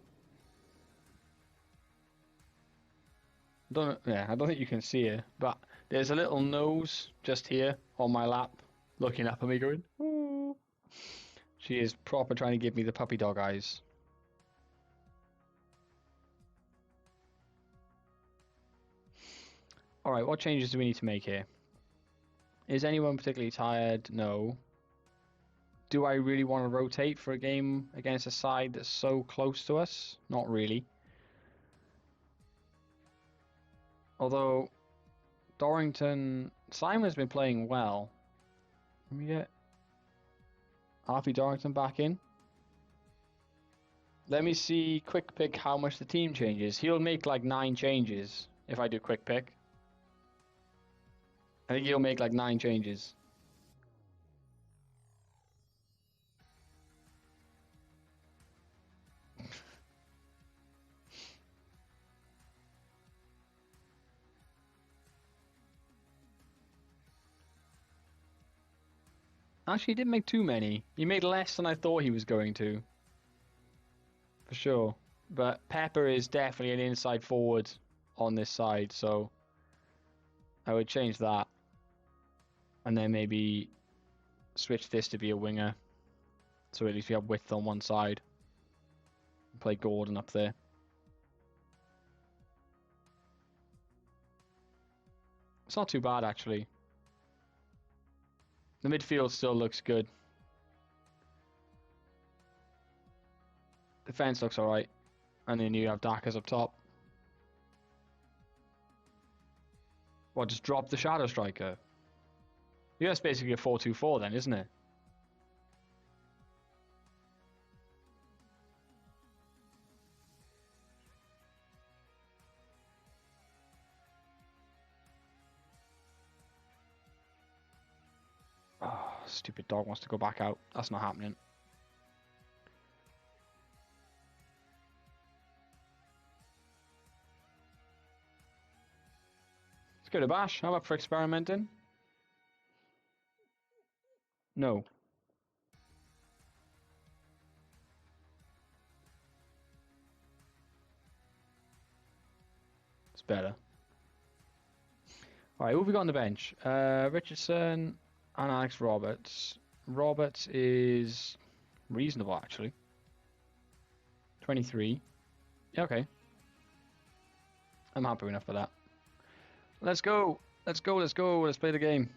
I don't think you can see her, but there's a little nose just here on my lap, looking up at me going, oh. She is proper trying to give me the puppy dog eyes. Alright, what changes do we need to make here? Is anyone particularly tired? No. Do I really want to rotate for a game against a side that's so close to us? Not really. Although, Simon's been playing well. Let me get Harvey Dorrington back in. Let me see quick pick how much the team changes. He'll make like 9 changes if I do quick pick. I think he'll make like 9 changes. Actually, he didn't make too many. He made less than I thought he was going to. For sure. But Pepper is definitely an inside forward on this side, so I would change that. And then maybe switch this to be a winger. So at least we have width on one side. Play Gordon up there. It's not too bad, actually. The midfield still looks good. Defense looks alright. And then you have Dakas up top. Well, just drop the Shadow Striker. Yeah, that's basically a 4-2-4 then, isn't it? Oh, stupid dog wants to go back out. That's not happening. Let's go to Bash. How about for experimenting? No. It's better. Alright, who have we got on the bench? Richardson and Alex Roberts. Roberts is reasonable, actually. 23. Yeah, okay. I'm happy enough with that. Let's go. Let's go. Let's go. Let's play the game.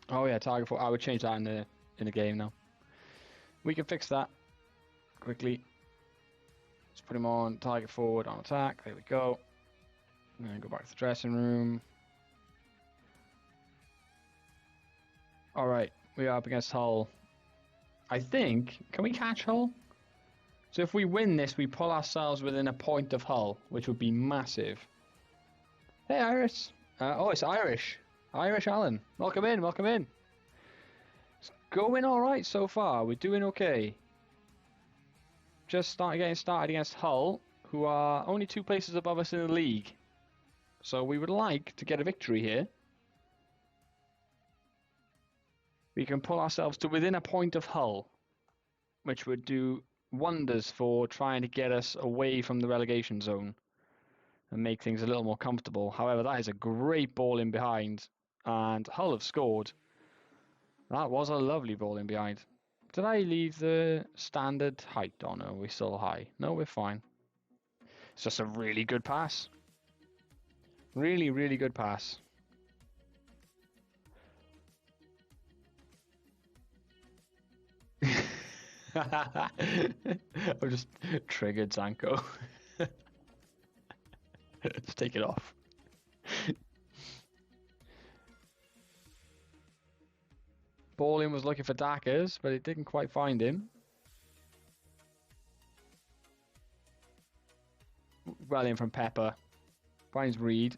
Oh yeah, target for. I would change that in the game now. We can fix that quickly. Let's put him on target forward on attack. There we go. And then go back to the dressing room. All right, we are up against Hull. I think. Can we catch Hull? So if we win this, we pull ourselves within a point of Hull, which would be massive. Hey, Iris. Oh, it's Irish. Irish Alan. Welcome in, welcome in. It's going alright so far. We're doing okay. Just getting started against Hull, who are only 2 places above us in the league. So we would like to get a victory here. We can pull ourselves to within a point of Hull, which would do wonders for trying to get us away from the relegation zone and make things a little more comfortable. However, that is a great ball in behind, and Hull have scored. That was a lovely ball in behind. Did I leave the standard height on, or are we still high? No, we're fine. It's just a really good pass. Really, really good pass. I've just triggered Zanko. Let's take it off. Ballin was looking for Dackers, but it didn't quite find him. Well in from Pepper. Finds Reed.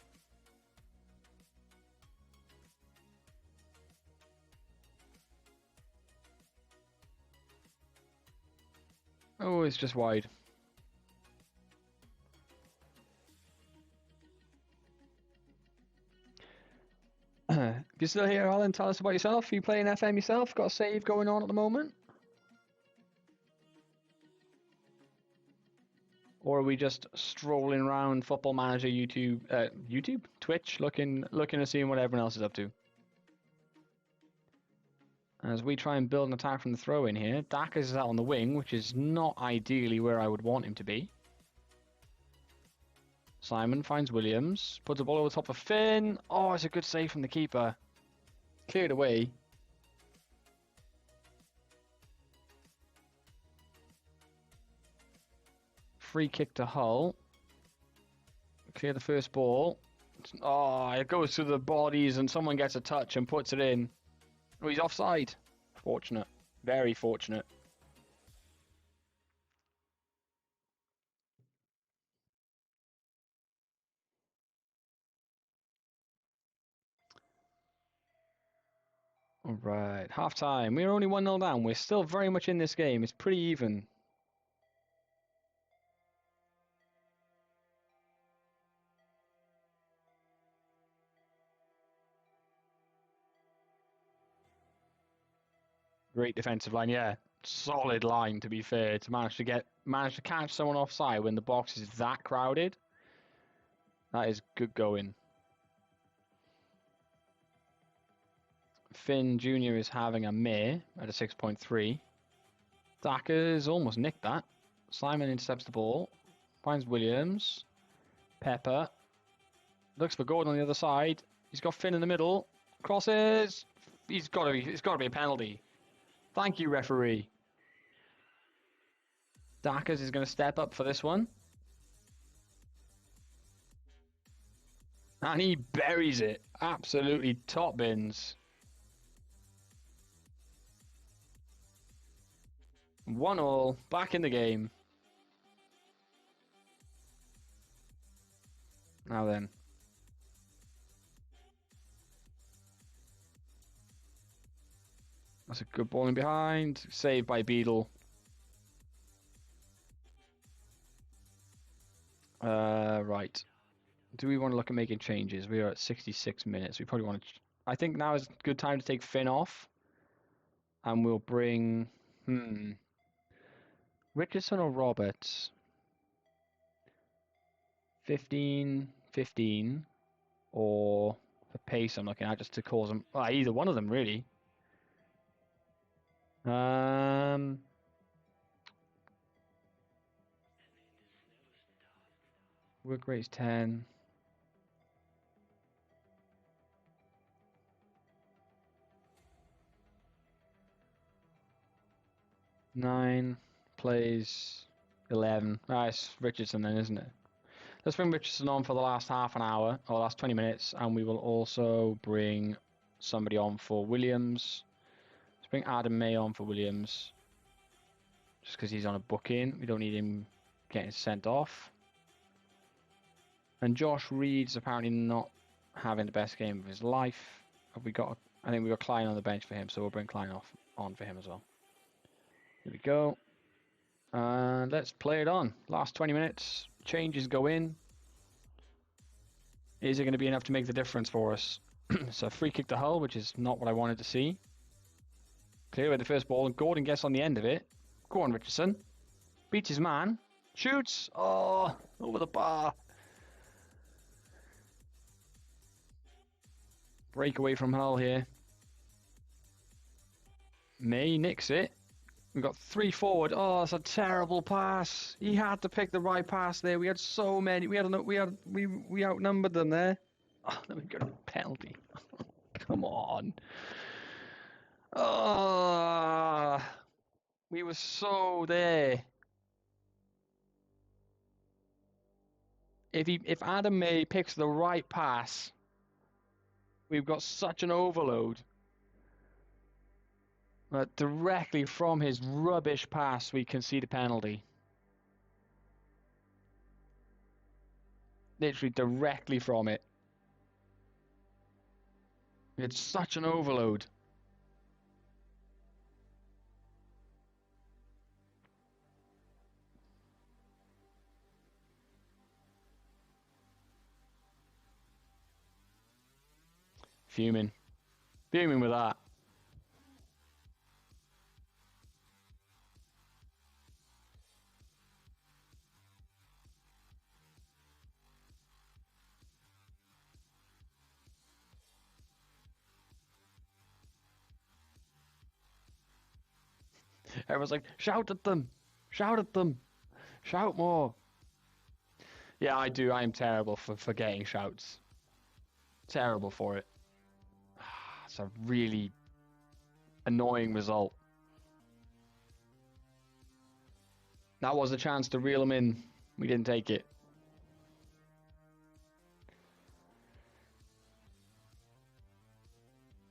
Oh, it's just wide. If you're still here, Alan, tell us about yourself. Are you playing FM yourself? Got a save going on at the moment? Or are we just strolling around Football Manager YouTube, Twitch, looking and seeing what everyone else is up to? As we try and build an attack from the throw-in here, Dackers is out on the wing, which is not ideally where I would want him to be. Simon finds Williams, puts the ball over the top of Finn. Oh, it's a good save from the keeper. Cleared away. Free kick to Hull. Clear the first ball. Oh, it goes through the bodies and someone gets a touch and puts it in. Oh, he's offside. Fortunate. Very fortunate. All right, half time. We're only 1-0 down. We're still very much in this game. It's pretty even. Great defensive line, yeah. Solid line, to be fair, to manage to catch someone offside when the box is that crowded. That is good going. Finn Jr. is having a mare at a 6.3. Dakers almost nicked that. Simon intercepts the ball. Finds Williams. Pepper. Looks for Gordon on the other side. He's got Finn in the middle. Crosses. It's got to be a penalty. Thank you, referee. Dakers is going to step up for this one. And he buries it. Absolutely top bins. 1-1, back in the game. Now then. That's a good ball in behind. Saved by Beadle. Right. Do we want to look at making changes? We are at 66 minutes. We probably want to... I think now is a good time to take Finn off. And we'll bring... Richardson or Roberts? 15, or for pace I'm looking at, just to cause them... Well, either one of them, really. Work rate's 10. Nine plays 11. It's Richardson then, isn't it? Let's bring Richardson on for the last half an hour, or last 20 minutes, and we will also bring somebody on for Williams. Let's bring Adam May on for Williams. Just because he's on a booking. We don't need him getting sent off. And Josh Reed's apparently not having the best game of his life. Have we got? I think we got Klein on the bench for him, so we'll bring Klein on for him as well. Here we go. And let's play it on. Last 20 minutes. Changes go in. Is it going to be enough to make the difference for us? So free kick to Hull, which is not what I wanted to see. Clear with the first ball, and Gordon gets on the end of it. Go on, Richardson. Beats his man. Shoots. Oh, over the bar. Breakaway from Hull here. May nicks it. We've got 3 forward. Oh, that's a terrible pass. He had to pick the right pass there. We had so many. We outnumbered them there. Oh, then we got a penalty. Come on. Oh, we were so there. If Adam May picks the right pass, we've got such an overload. But directly from his rubbish pass, we concede a penalty. Literally directly from it. It's such an overload. Fuming. Fuming with that. Everyone's like, shout at them! Shout at them! Shout more! Yeah, I do. I am terrible for getting shouts. Terrible for it. It's a really annoying result. That was a chance to reel them in. We didn't take it.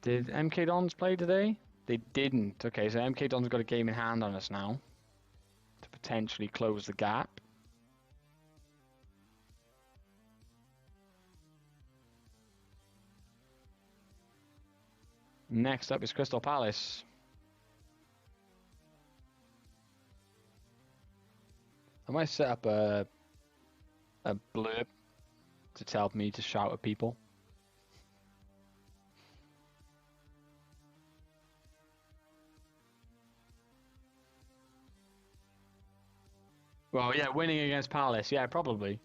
Did MK Dons play today? They didn't. Okay, so MK Dons got a game in hand on us now to potentially close the gap. Next up is Crystal Palace. I might set up a blurb to tell me to shout at people. Well, yeah, winning against Palace. Yeah, probably.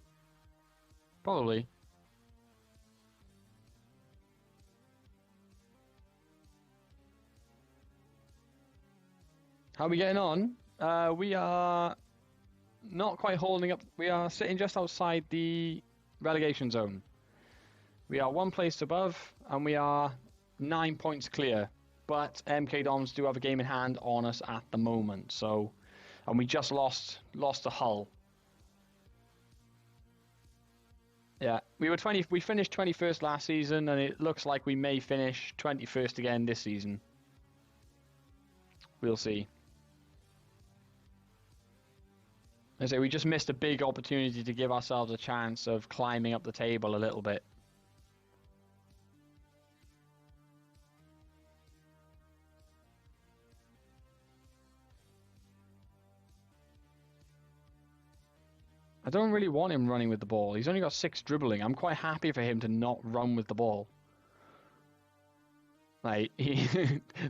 Probably. How are we getting on? We are not quite holding up. We are sitting just outside the relegation zone. We are one place above, and we are 9 points clear. But MK Dons do have a game in hand on us at the moment. So, and we just lost to Hull. Yeah, we finished 21st last season, and it looks like we may finish 21st again this season. We'll see. I say we just missed a big opportunity to give ourselves a chance of climbing up the table a little bit. I don't really want him running with the ball. He's only got 6 dribbling. I'm quite happy for him to not run with the ball. Like,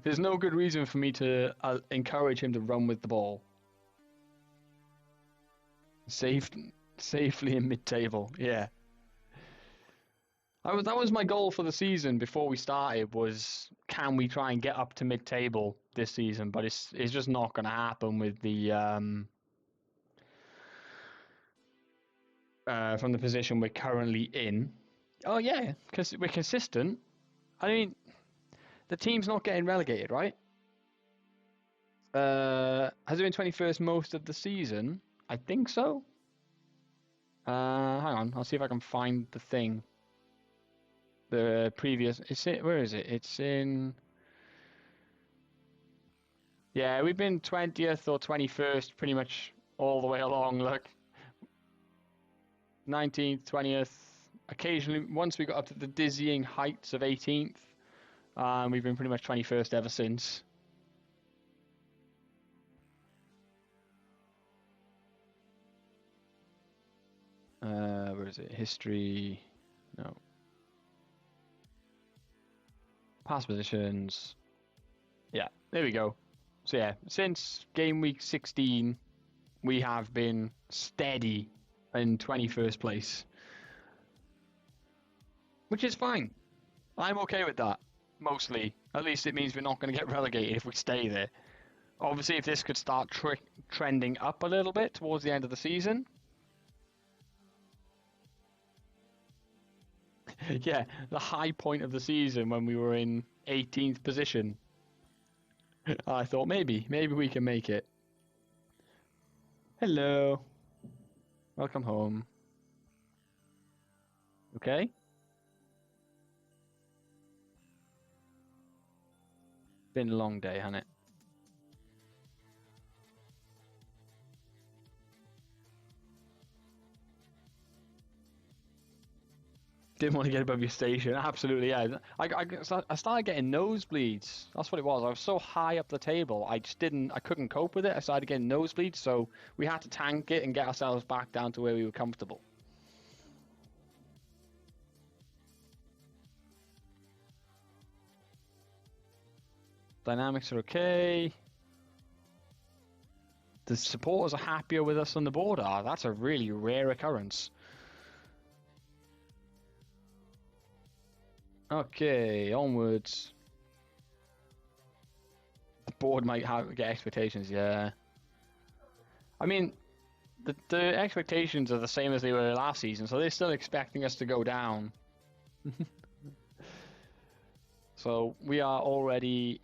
there's no good reason for me to encourage him to run with the ball. Safely in mid-table, yeah. That was my goal for the season before we started, was can we try and get up to mid-table this season? But it's just not going to happen with the from the position we're currently in. Oh yeah, because we're consistent. I mean, the team's not getting relegated, right? Has it been 21st most of the season? I think so. Hang on, I'll see if I can find the thing. The previous, where is it? It's in. Yeah, we've been 20th or 21st pretty much all the way along. Look, 19th, 20th. Occasionally, once we got up to the dizzying heights of 18th, we've been pretty much 21st ever since. Where is it? History. No. Past positions. Yeah, there we go. So yeah, since game week 16, we have been steady in 21st place. Which is fine. I'm okay with that, mostly. At least it means we're not going to get relegated if we stay there. Obviously, if this could start trending up a little bit towards the end of the season. Yeah, the high point of the season when we were in 18th position. I thought maybe we can make it. Hello. Welcome home. Okay. Been a long day, hasn't it? Didn't want to get above your station. Absolutely, yeah. I started getting nosebleeds. That's what it was. I was so high up the table, I couldn't cope with it. I started getting nosebleeds, so we had to tank it and get ourselves back down to where we were comfortable. Dynamics are okay. The supporters are happier with us than the board are. That's a really rare occurrence. Okay, onwards. The board might get expectations, yeah. I mean, the expectations are the same as they were last season, so they're still expecting us to go down. So we are already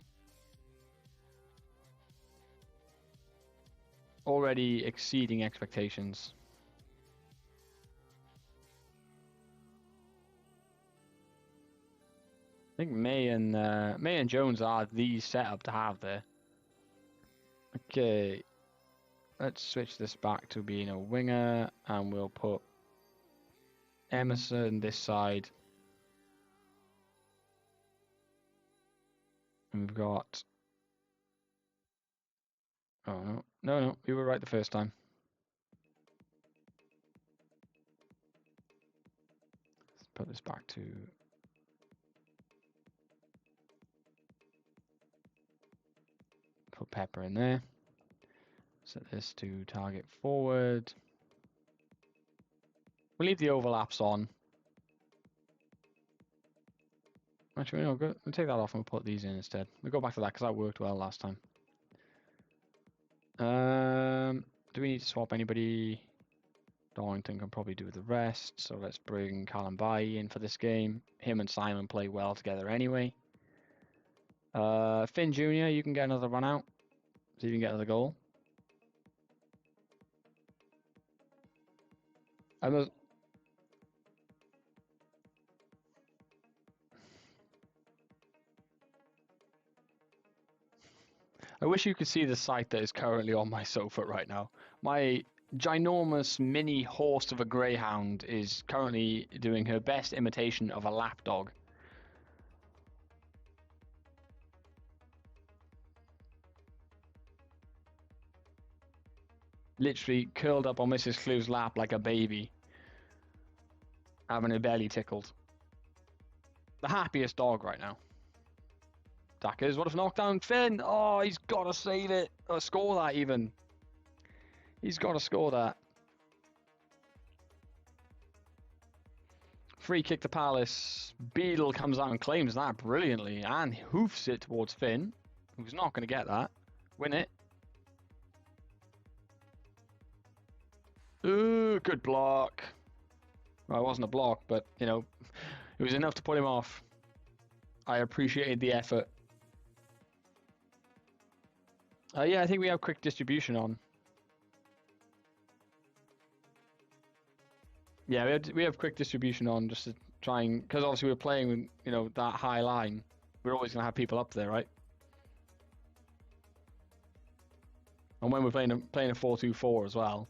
exceeding expectations. I think May and Jones are the setup to have there. Okay, let's switch this back to being a winger, and we'll put Emerson this side. And we've got... Oh, no. No, we were right the first time. Let's put this back to... Put Pepper in there. Set this to target forward. We'll leave the overlaps on. Actually, no, we'll take that off and we'll put these in instead. We'll go back to that because that worked well last time. Do we need to swap anybody? Darlington can probably do the rest, so let's bring Callum Bailly in for this game. Him and Simon play well together anyway. Finn Jr., you can get another run out. See if you can get another goal. I wish you could see the sight that is currently on my sofa right now. My ginormous mini horse of a greyhound is currently doing her best imitation of a lapdog. Literally curled up on Mrs. Clue's lap like a baby, having her belly tickled. The happiest dog right now. Dackers, what if knocked down Finn? Oh, he's got to save it. Or score that even. He's got to score that. Free kick to Palace. Beadle comes out and claims that brilliantly and hoofs it towards Finn, who's not going to get that. Win it. Ooh, good block. Well, it wasn't a block, but, you know, it was enough to put him off. I appreciated the effort. Yeah, I think we have quick distribution on. Yeah, we have quick distribution on just to try and... Because obviously we're playing with, you know, that high line. We're always going to have people up there, right? And when we're playing a 4-2-4 as well.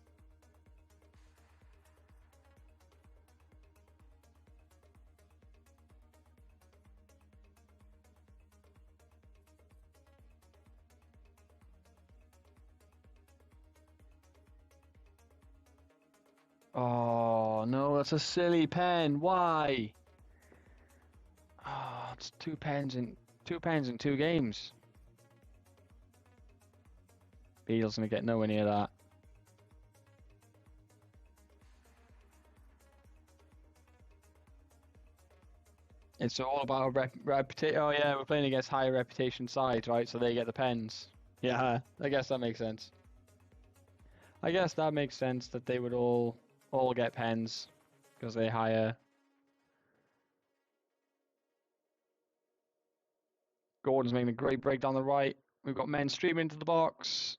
Oh, no, that's a silly pen. Why? Oh, it's two pens in 2 games. Beale's going to get nowhere near that. It's all about reputation. Oh, yeah, we're playing against higher reputation sides, right? So they get the pens. Yeah, I guess that makes sense. I guess that makes sense that they would all get pens because they hire. Gordon's making a great break down the right. We've got men streaming into the box.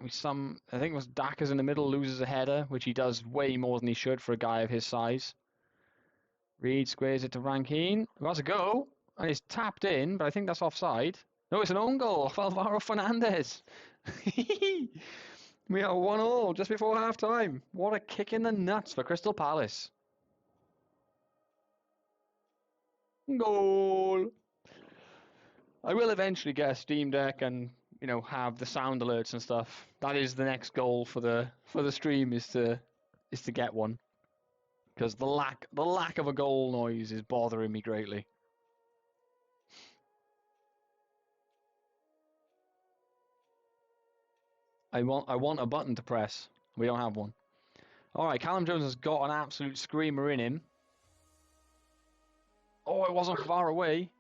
I think it was Dacker's in the middle, loses a header, which he does way more than he should for a guy of his size. Reed squares it to Rankine, who has a go, and it's tapped in, but I think that's offside. No, it's an own goal of Alvaro Fernandez. We are 1-1 just before half time. What a kick in the nuts for Crystal Palace. Goal. I will eventually get a Steam Deck and, you know, have the sound alerts and stuff. That is the next goal for the stream is to get one. Because the lack of a goal noise is bothering me greatly. I want a button to press. We don't have one. Alright, Callum Jones has got an absolute screamer in him. Oh, it wasn't far away.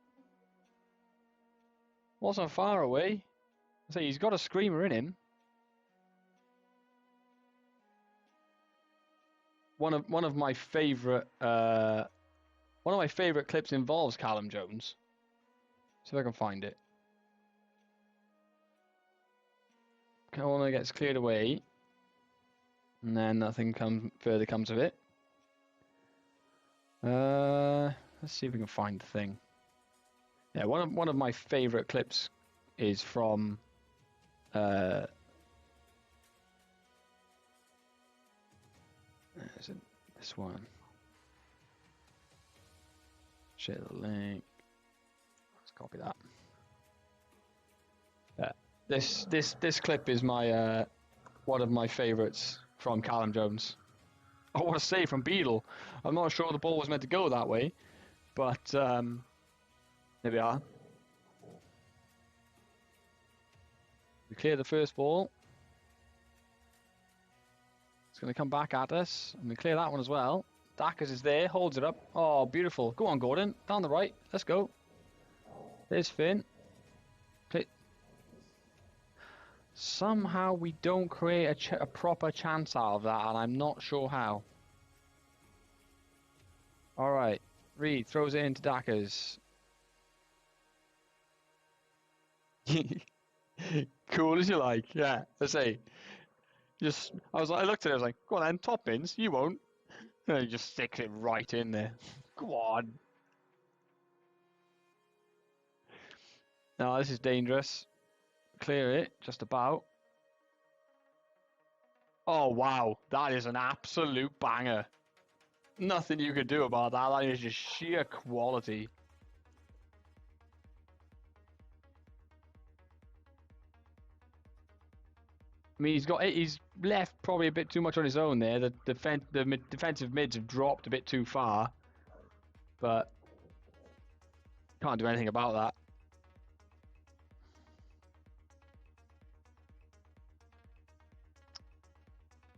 Wasn't far away. I say he's got a screamer in him. One of my favorite clips involves Callum Jones. See if I can find it. Corner gets cleared away, and then nothing further comes of it. Let's see if we can find the thing. Yeah, one of my favorite clips is from is it this one? Share the link. Let's copy that. This clip is my one of my favourites from Callum Jones. I want to say from Beadle. I'm not sure the ball was meant to go that way, but there we are. We clear the first ball. It's going to come back at us, and we clear that one as well. Dackers is there, holds it up. Oh, beautiful. Go on, Gordon. Down the right. Let's go. There's Finn. Somehow we don't create a proper chance out of that, and I'm not sure how. Alright. Reed throws it into Dackers. Cool as you like. Yeah, let's say. I looked at it, I was like, go on then, Toppins, you won't. And he just sticks it right in there. Go on. No, this is dangerous. Clear it, just about. Oh, wow. That is an absolute banger. Nothing you can do about that. That is just sheer quality. I mean, he's left probably a bit too much on his own there. The defensive mids have dropped a bit too far, but can't do anything about that.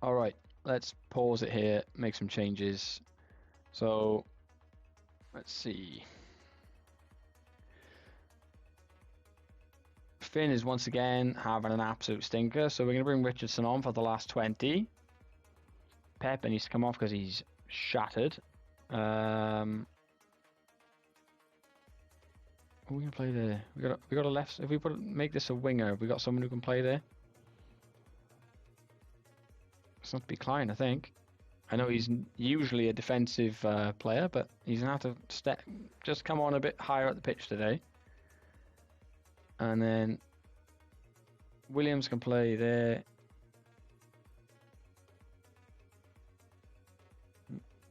All right, let's pause it here, make some changes. So, let's see. Finn is once again having an absolute stinker, so we're going to bring Richardson on for the last 20. Pepper needs to come off because he's shattered. Who are we going to play there? We got a left. If we make this a winger, have we got someone who can play there? It's not to be Klein, I think. I know he's usually a defensive player, but he's going to have to just come on a bit higher up the pitch today. And then Williams can play there.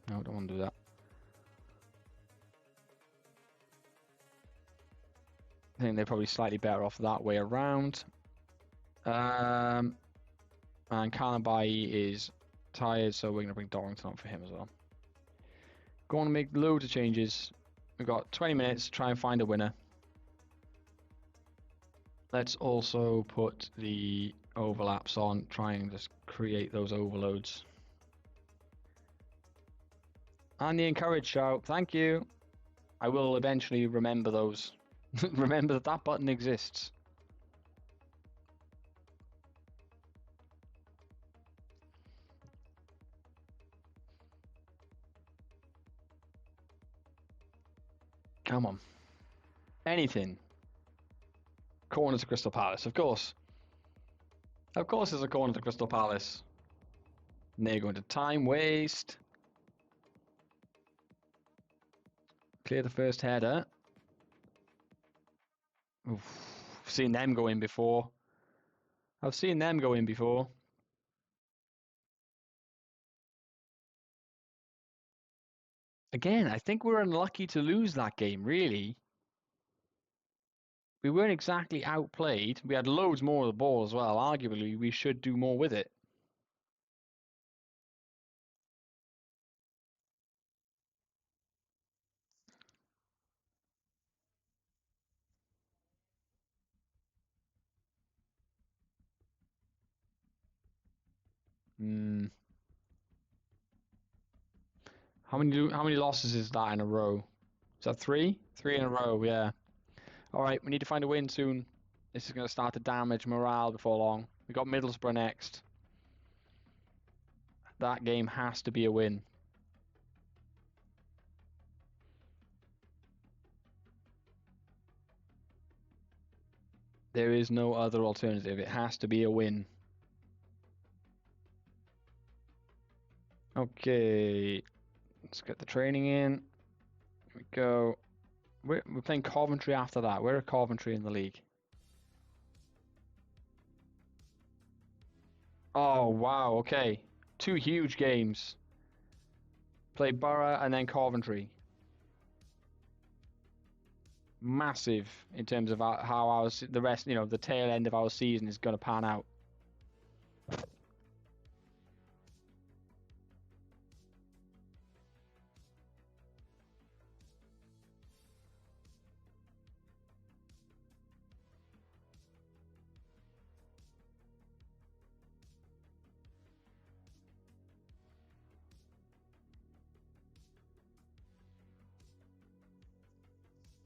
No, I don't want to do that. I think they're probably slightly better off that way around. And Kanabai is tired, so we're going to bring Dorrington on for him as well. Go on and make loads of changes. We've got 20 minutes to try and find a winner. Let's also put the overlaps on, try and just create those overloads. And the encourage shout, thank you. I will eventually remember those. Remember that button exists. Come on. Anything. Corner to Crystal Palace, of course. Of course there's a corner to Crystal Palace. And they're going to time waste. Clear the first header. Oof. I've seen them go in before. Again, I think we're unlucky to lose that game, really. We weren't exactly outplayed. We had loads more of the ball as well. Arguably, we should do more with it. How many losses is that in a row? Is that 3? 3 in a row, yeah. Alright, we need to find a win soon. This is going to start to damage morale before long. We got Middlesbrough next. That game has to be a win. There is no other alternative. It has to be a win. Okay. Let's get the training in. Here we go. We're playing Coventry after that. Where are Coventry in the league? Oh, wow. Okay. 2 huge games. Play Borough and then Coventry. massive in terms of how the rest, the tail end of our season is going to pan out.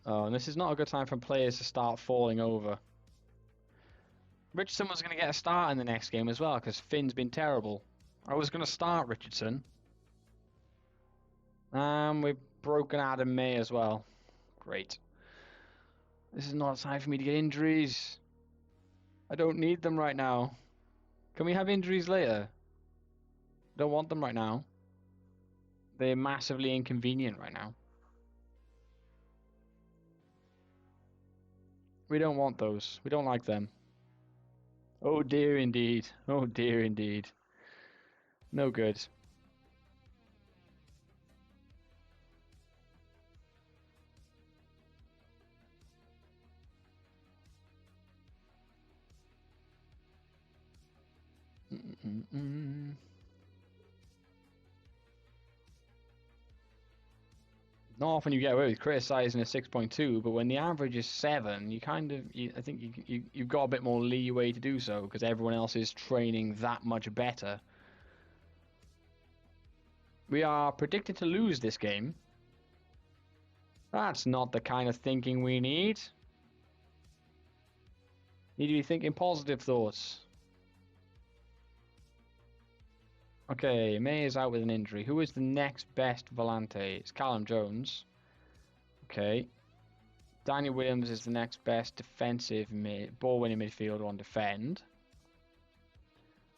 Oh, and this is not a good time for players to start falling over. Richardson was going to get a start in the next game as well, because Finn's been terrible. I was going to start Richardson. We've broken Adam May as well. Great. This is not a time for me to get injuries. I don't need them right now. Can we have injuries later? Don't want them right now. They're massively inconvenient right now. We don't want those. We don't like them. Oh dear indeed. Oh dear indeed. No good. Not often you get away with criticizing a 6.2, but when the average is 7, I think you've got a bit more leeway to do so because everyone else is training that much better. We are predicted to lose this game. That's not the kind of thinking we need. Need to be thinking positive thoughts. Okay, May is out with an injury. Who is the next best volante? It's Callum Jones. Okay. Daniel Williams is the next best defensive ball-winning midfielder on defend.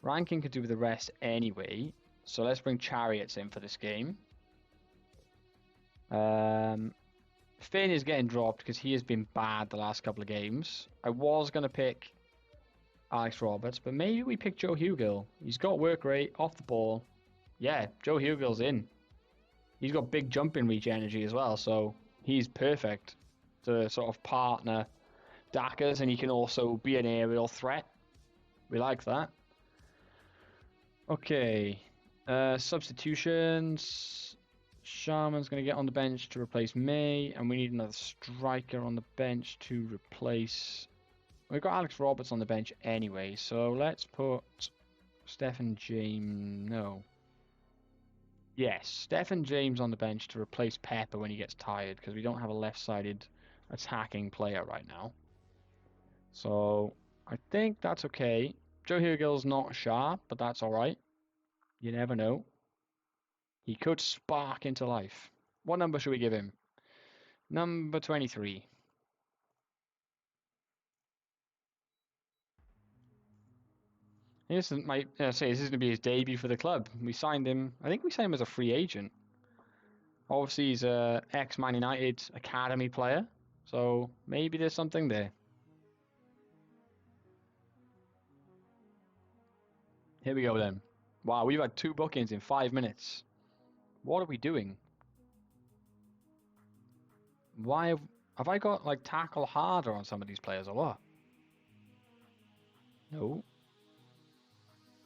Rankin could do with the rest anyway, so let's bring Chariots in for this game. Finn is getting dropped because he has been bad the last couple of games. I was going to pick Alex Roberts, but maybe we pick Joe Hugill. He's got work rate, off the ball. Yeah, Joe Hugill's in. He's got big jumping reach energy as well, so he's perfect to sort of partner Dackers, and he can also be an aerial threat. We like that. Okay, substitutions. Sharman's going to get on the bench to replace May, and we need another striker on the bench to replace... We've got Alex Roberts on the bench anyway, so let's put Stephen James... No. Yes, Stephen James on the bench to replace Pepper when he gets tired, because we don't have a left-sided attacking player right now. So, I think that's okay. Joe Hugill's not sharp, but that's alright. You never know. He could spark into life. What number should we give him? Number 23. This is this is going to be his debut for the club. We signed him. I think we signed him as a free agent. Obviously, he's a ex-Man United academy player, so maybe there's something there. Here we go then. Wow, we've had 2 bookings in 5 minutes. What are we doing? Why have I got like tackle harder on some of these players or what? No.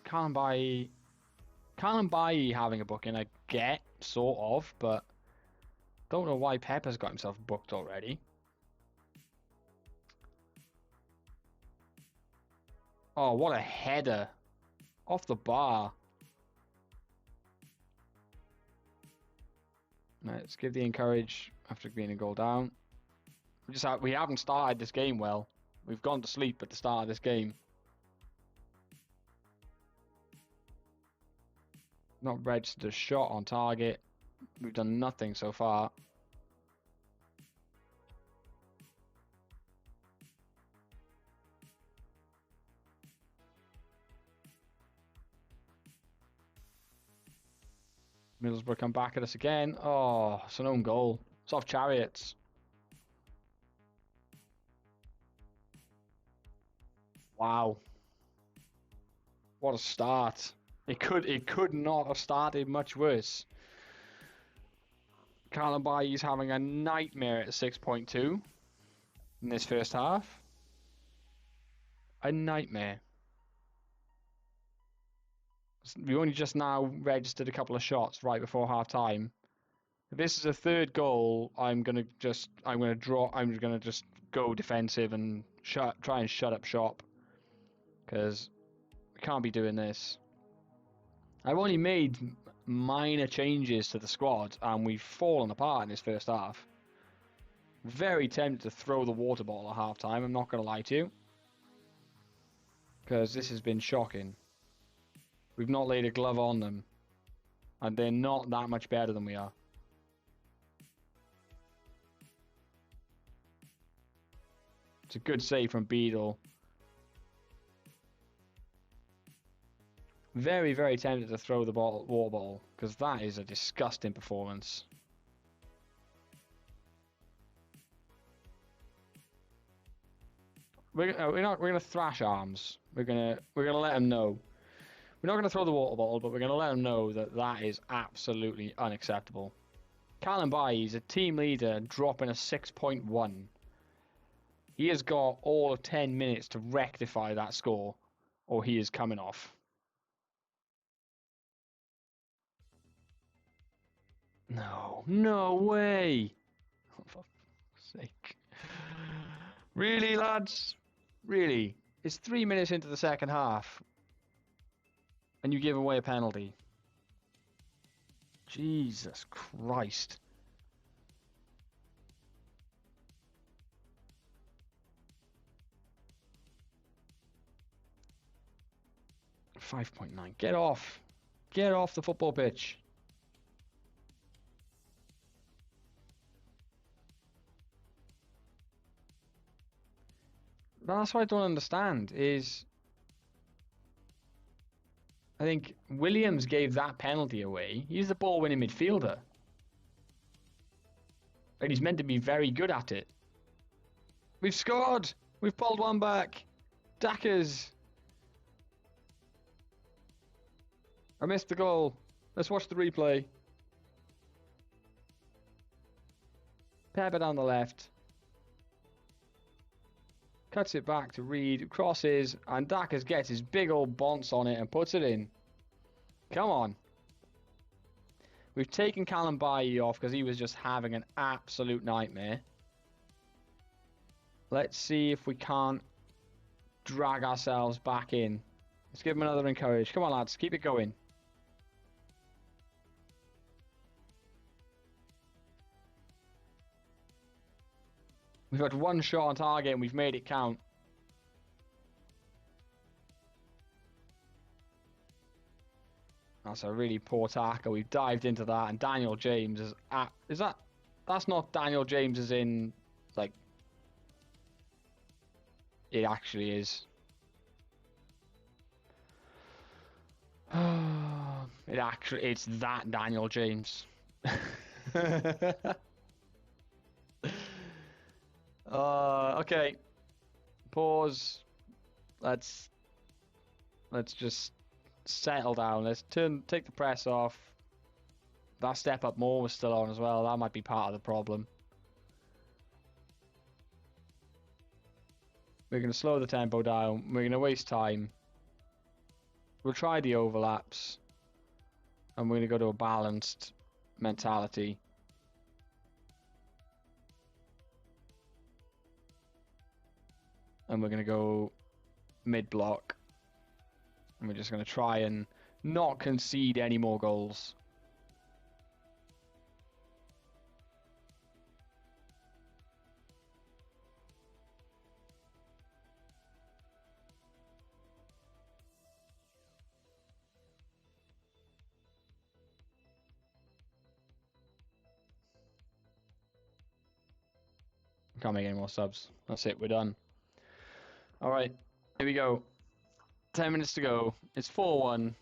Callum Bailly having a booking, I get, sort of, but don't know why Pepper's got himself booked already. Oh, what a header. Off the bar. Let's give the encourage after being a goal down. We haven't started this game well. We've gone to sleep at the start of this game. Not registered a shot on target. We've done nothing so far. Middlesbrough come back at us again. Oh, it's an own goal. It's off Chariots. Wow. What a start. It could not have started much worse. Callum Bailly's having a nightmare at 6.2. in this first half. A nightmare. We only just now registered a couple of shots right before half time. If this is a third goal, I'm gonna just go defensive and try and shut up shop, because we can't be doing this. I've only made minor changes to the squad, and we've fallen apart in this first half. Very tempted to throw the water bottle at half time, I'm not gonna lie to you, because this has been shocking. We've not laid a glove on them, and they're not that much better than we are. It's a good save from Beadle. Very, very tempted to throw the water bottle, because that is a disgusting performance. We're gonna thrash Arms. We're gonna let them know. We're not gonna throw the water bottle, but we're gonna let them know that that is absolutely unacceptable. Callum Bailly is a team leader, dropping a 6.1. He has got all of 10 minutes to rectify that score, or he is coming off. No way! Oh, for fuck's sake. Really, lads? Really? It's 3 minutes into the second half, and you give away a penalty. Jesus Christ. .9. Get off. Get off the football pitch. That's what I don't understand is I think Williams gave that penalty away. He's the ball-winning midfielder. And he's meant to be very good at it. We've scored! We've pulled one back. Dackers. I missed the goal. Let's watch the replay. Pepper down the left. Cuts it back to Reed, crosses, and Dackers gets his big old bounce on it and puts it in. Come on. We've taken Callum Bailly off because he was just having an absolute nightmare. Let's see if we can't drag ourselves back in. Let's give him another encourage. Come on, lads, keep it going. We've had one shot on target and we've made it count. That's a really poor tackle. We've dived into that, and Daniel James is at... That's not Daniel James as in, like... It actually is. It's that Daniel James. Okay. Pause. Let's just settle down. Let's take the press off. That step up more was still on as well. That might be part of the problem. We're going to slow the tempo down. We're going to waste time. We'll try the overlaps. And we're going to go to a balanced mentality. And we're going to go mid-block. And we're just going to try and not concede any more goals. Can't make any more subs. That's it, we're done. Alright, here we go. 10 minutes to go. It's 4-1.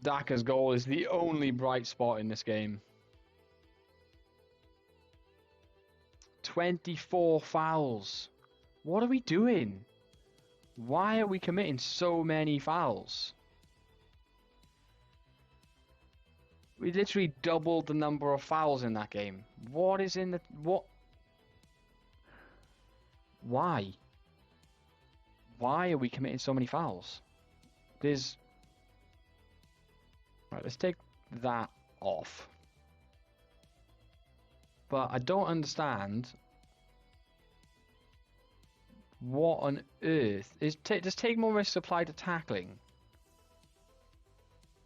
Daka's goal is the only bright spot in this game. 24 fouls. What are we doing? Why are we committing so many fouls? We literally doubled the number of fouls in that game. What is in the... What? Why? Why are we committing so many fouls? There's... Right, let's take that off. But I don't understand... What on earth is... Does take more risks apply to tackling?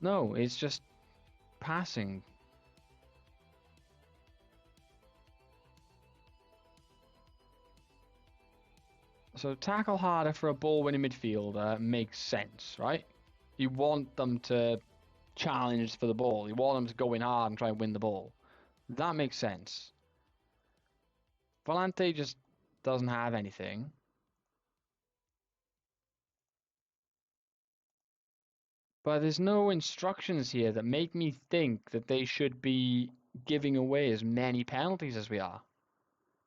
No, it's just passing. So tackle harder for a ball-winning midfielder makes sense, right? You want them to challenge for the ball. You want them to go in hard and try and win the ball. That makes sense. Volante just doesn't have anything. But there's no instructions here that make me think that they should be giving away as many penalties as we are.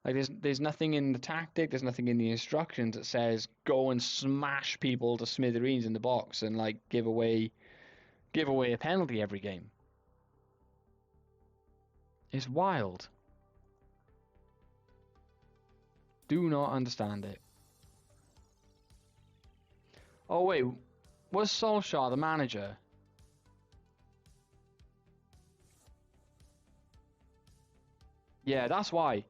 Like there's nothing in the tactic, there's nothing in the instructions that says go and smash people to smithereens in the box and like give away a penalty every game. It's wild. Do not understand it. Oh wait, was Solskjaer the manager? Yeah, that's why.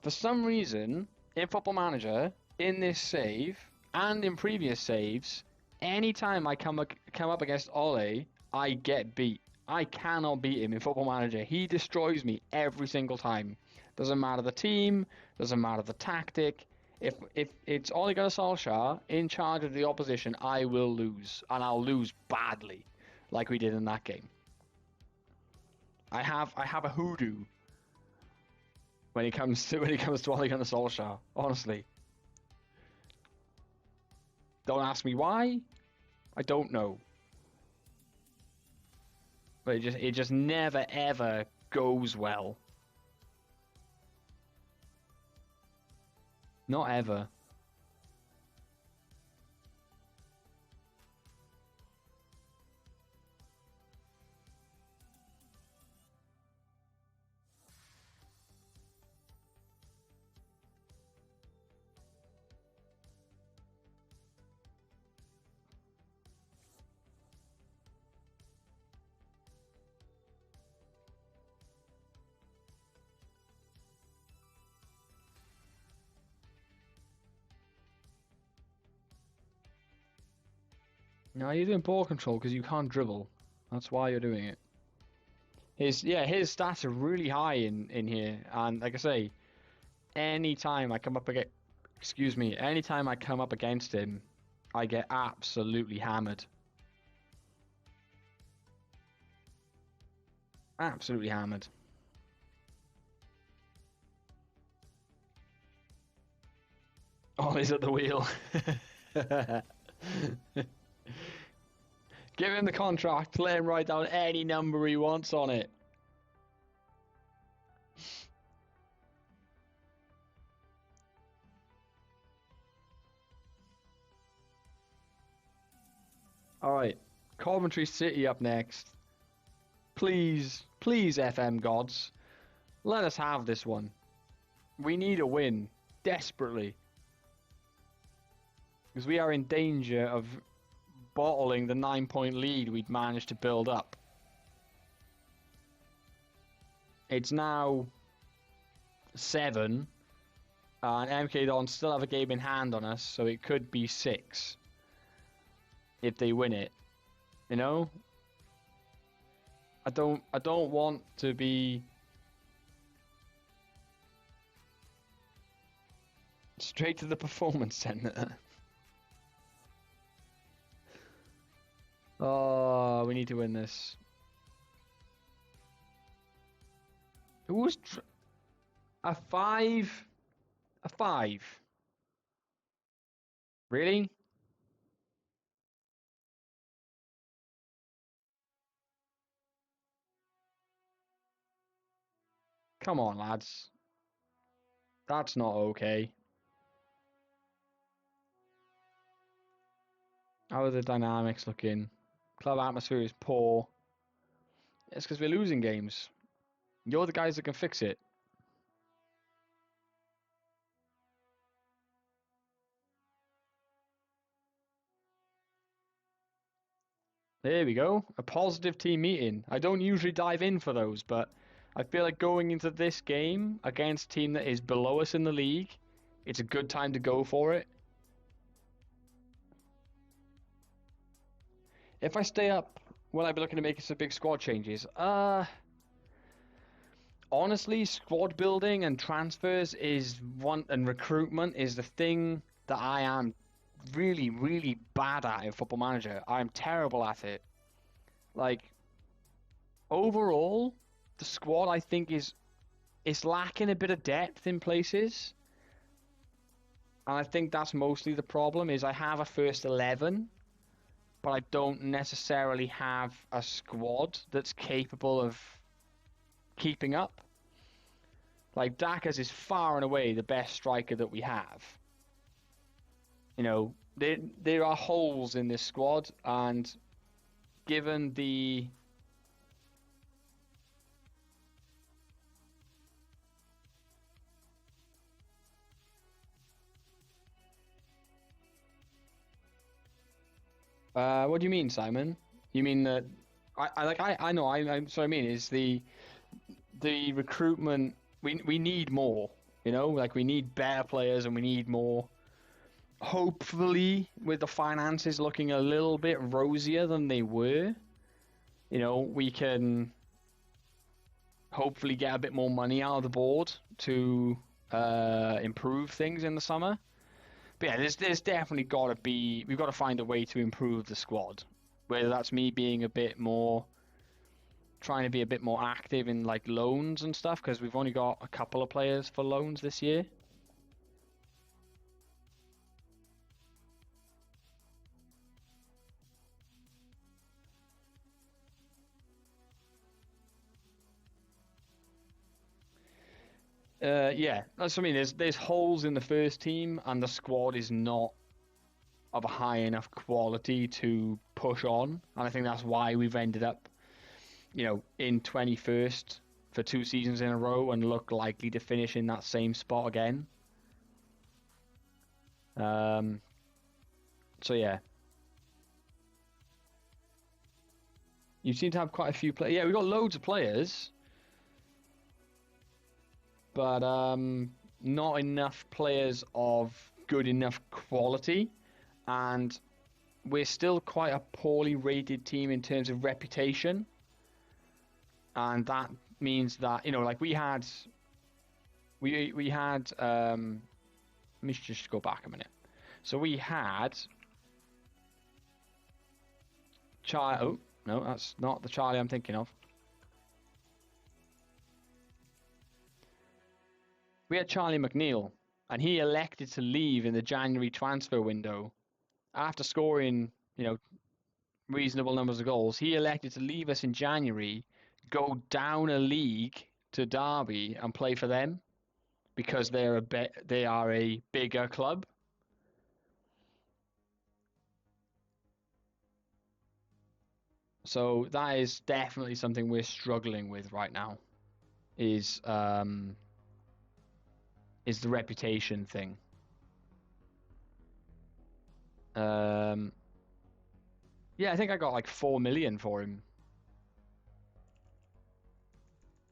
For some reason, in Football Manager, in this save, and in previous saves, anytime I come up against Ole, I get beat. I cannot beat him in Football Manager. He destroys me every single time. Doesn't matter the team, doesn't matter the tactic. If it's Ole Gunnar Solskjaer in charge of the opposition, I will lose, and I'll lose badly, like we did in that game. I have a hoodoo when it comes to Ole Gunnar Solskjaer, honestly. Don't ask me why. I don't know. But it just never ever goes well. Not ever. No, you're doing ball control because you can't dribble. That's why you're doing it. His stats are really high in here, and like I say, anytime I come up against him, I get absolutely hammered. Absolutely hammered. Oh, he's at the wheel. Give him the contract, let him write down any number he wants on it. Alright, Coventry City up next. Please, please, FM gods, let us have this one. We need a win, desperately. Because we are in danger of bottling the 9-point lead we'd managed to build up. It's now 7, and MK Dons still have a game in hand on us, so it could be 6 if they win it. You know, I don't want to be straight to the performance center. Oh, we need to win this. Who's a 5? A 5? Really? Come on, lads. That's not okay. How are the dynamics looking? Club atmosphere is poor. It's because we're losing games. You're the guys that can fix it. There we go. A positive team meeting. I don't usually dive in for those, but I feel like going into this game against a team that is below us in the league, it's a good time to go for it. If I stay up, will I be looking to make some big squad changes? Honestly, squad building and transfers and recruitment is the thing that I am really, really bad at in Football Manager. I'm terrible at it. Like, overall, the squad I think it's lacking a bit of depth in places. And I think that's mostly the problem is I have a first 11, but I don't necessarily have a squad that's capable of keeping up. Like, Dakas is far and away the best striker that we have. You know, there are holes in this squad, and given the... what do you mean, Simon? You mean that... I know, so I mean, is the recruitment... We need more, you know? Like, we need better players and we need more... Hopefully, with the finances looking a little bit rosier than they were, you know, we can hopefully get a bit more money out of the board to improve things in the summer. But yeah, there's definitely got to be, we've got to find a way to improve the squad. Whether that's me being a bit more, trying to be a bit more active in like loans and stuff, because we've only got a couple of players for loans this year. Yeah, that's what I mean. There's holes in the first team, and the squad is not of a high enough quality to push on, and I think that's why we've ended up, you know, in 21st for 2 seasons in a row and look likely to finish in that same spot again. So yeah, you seem to have quite a few players. Yeah, we've got loads of players, but not enough players of good enough quality, and we're still quite a poorly rated team in terms of reputation, and that means that, you know, like we had let me just go back a minute. So we had oh no, that's not the Charlie I'm thinking of. We had Charlie McNeil, and he elected to leave in the January transfer window after scoring, you know, reasonable numbers of goals. He elected to leave us in January, go down a league to Derby and play for them because they are a bigger club. So that is definitely something we're struggling with right now. Is the reputation thing. Yeah, I think I got like 4 million for him.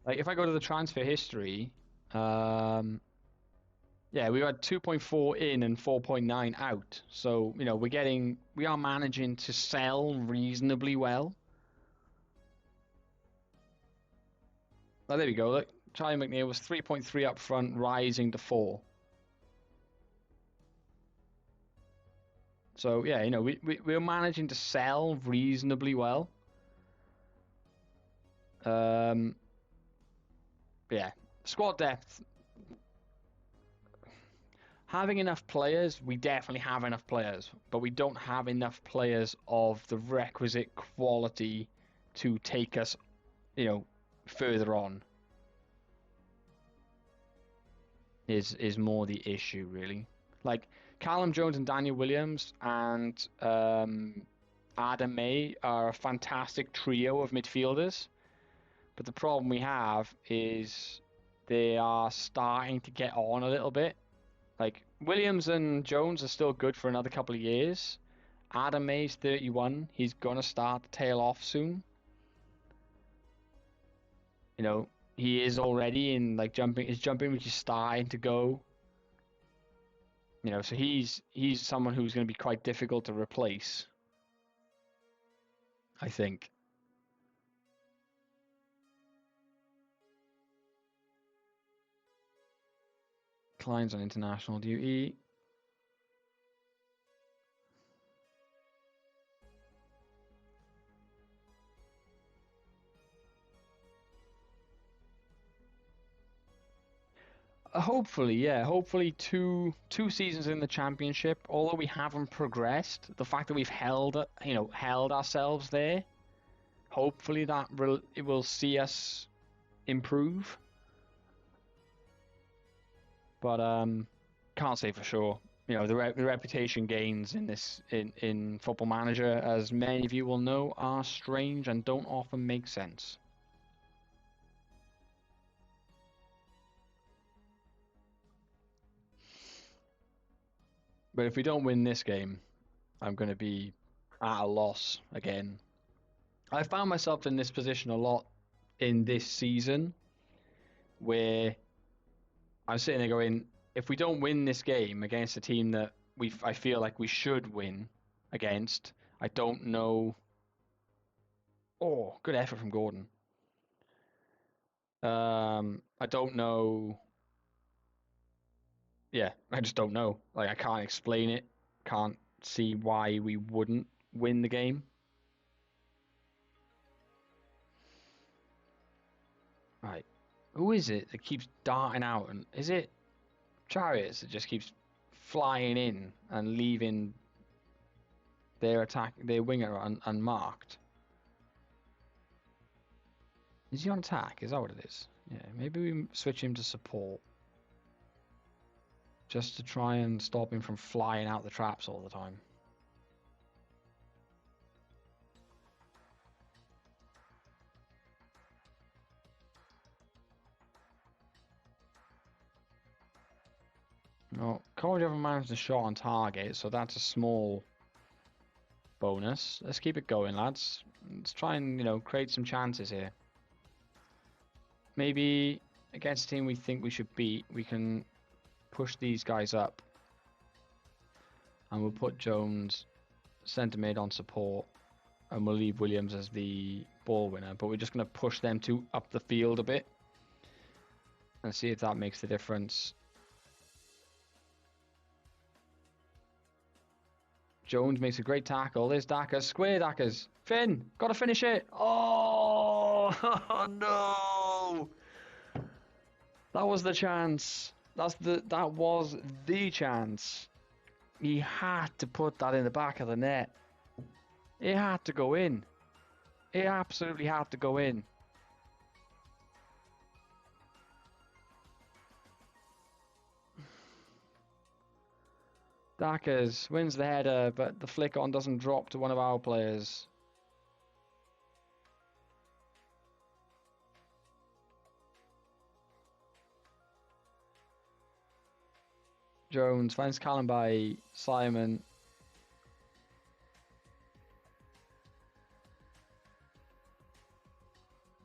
Like if I go to the transfer history, yeah, we had 2.4 in and 4.9 out. So, you know, we are managing to sell reasonably well. Oh, there we go. Look, Charlie McNeil was 3.3 up front, rising to 4. So yeah, you know, we're managing to sell reasonably well. Yeah, squad depth. Having enough players, we definitely have enough players, but we don't have enough players of the requisite quality to take us, you know, further on. Is more the issue, really. Like Callum Jones and Daniel Williams and Adam May are a fantastic trio of midfielders, But the problem we have is they are starting to get on a little bit. Like, Williams and Jones are still good for another couple of years. Adam May's 31. He's going to start to tail off soon. You know, he is already in, like, jumping. His jumping, which is starting to go. You know, so he's someone who's going to be quite difficult to replace, I think. Klein's on international duty. Hopefully, yeah. Hopefully, two seasons in the championship. Although we haven't progressed, the fact that we've held ourselves there, hopefully it will see us improve. But can't say for sure. You know, the reputation gains in Football Manager, as many of you will know, are strange and don't often make sense. But if we don't win this game, I'm going to be at a loss again. I found myself in this position a lot in this season, where I'm sitting there going, if we don't win this game against a team that I feel like we should win against, I don't know. Oh, good effort from Gordon. I don't know. Yeah, I just don't know. Like, I can't explain it. Can't see why we wouldn't win the game. Right. Who is it that keeps darting out? And is it Chariots that just keeps flying in and leaving their winger unmarked? Is he on attack? Is that what it is? Yeah, maybe we switch him to support. Just to try and stop him from flying out the traps all the time. No, College haven't managed a shot on target, so that's a small bonus. Let's keep it going, lads. Let's try and, you know, create some chances here. Maybe against a team we think we should beat, we can push these guys up. And we'll put Jones centre mid on support, and we'll leave Williams as the ball winner. But we're just going to push them up the field a bit and see if that makes the difference. Jones makes a great tackle. There's Dackers. Square Dackers. Finn, got to finish it. Oh, no. That was the chance. That was the chance. He had to put that in the back of the net. It had to go in. It absolutely had to go in. Dackers wins the header, but the flick on doesn't drop to one of our players. Jones finds Callum by Simon.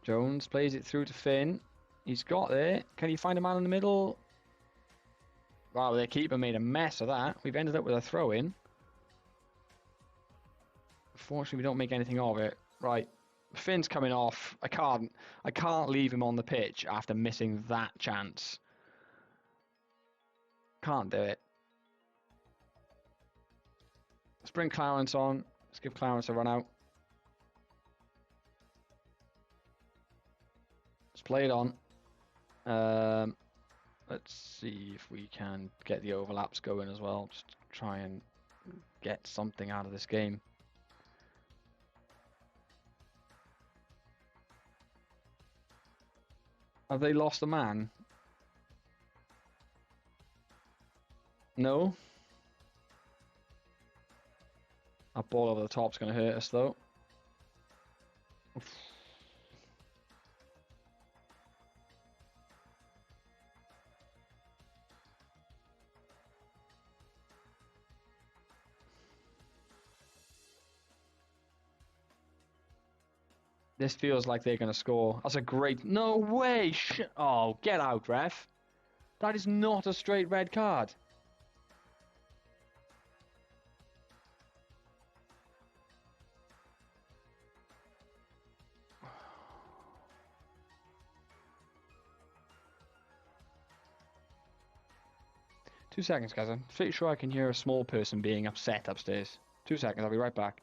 Jones plays it through to Finn. He's got there. Can he find a man in the middle? Wow, their keeper made a mess of that. We've ended up with a throw-in. Unfortunately, we don't make anything of it. Right, Finn's coming off. I can't leave him on the pitch after missing that chance. Can't do it. Let's bring Clarence on. Let's give Clarence a run out. Let's play it on. Let's see if we can get the overlaps going as well. Just try and get something out of this game. Have they lost a man? No. That ball over the top's going to hurt us though. This feels like they're going to score. That's a great... No way! Oh, get out, ref. That is not a straight red card. Two seconds, guys. I'm pretty sure I can hear a small person being upset upstairs. 2 seconds, I'll be right back.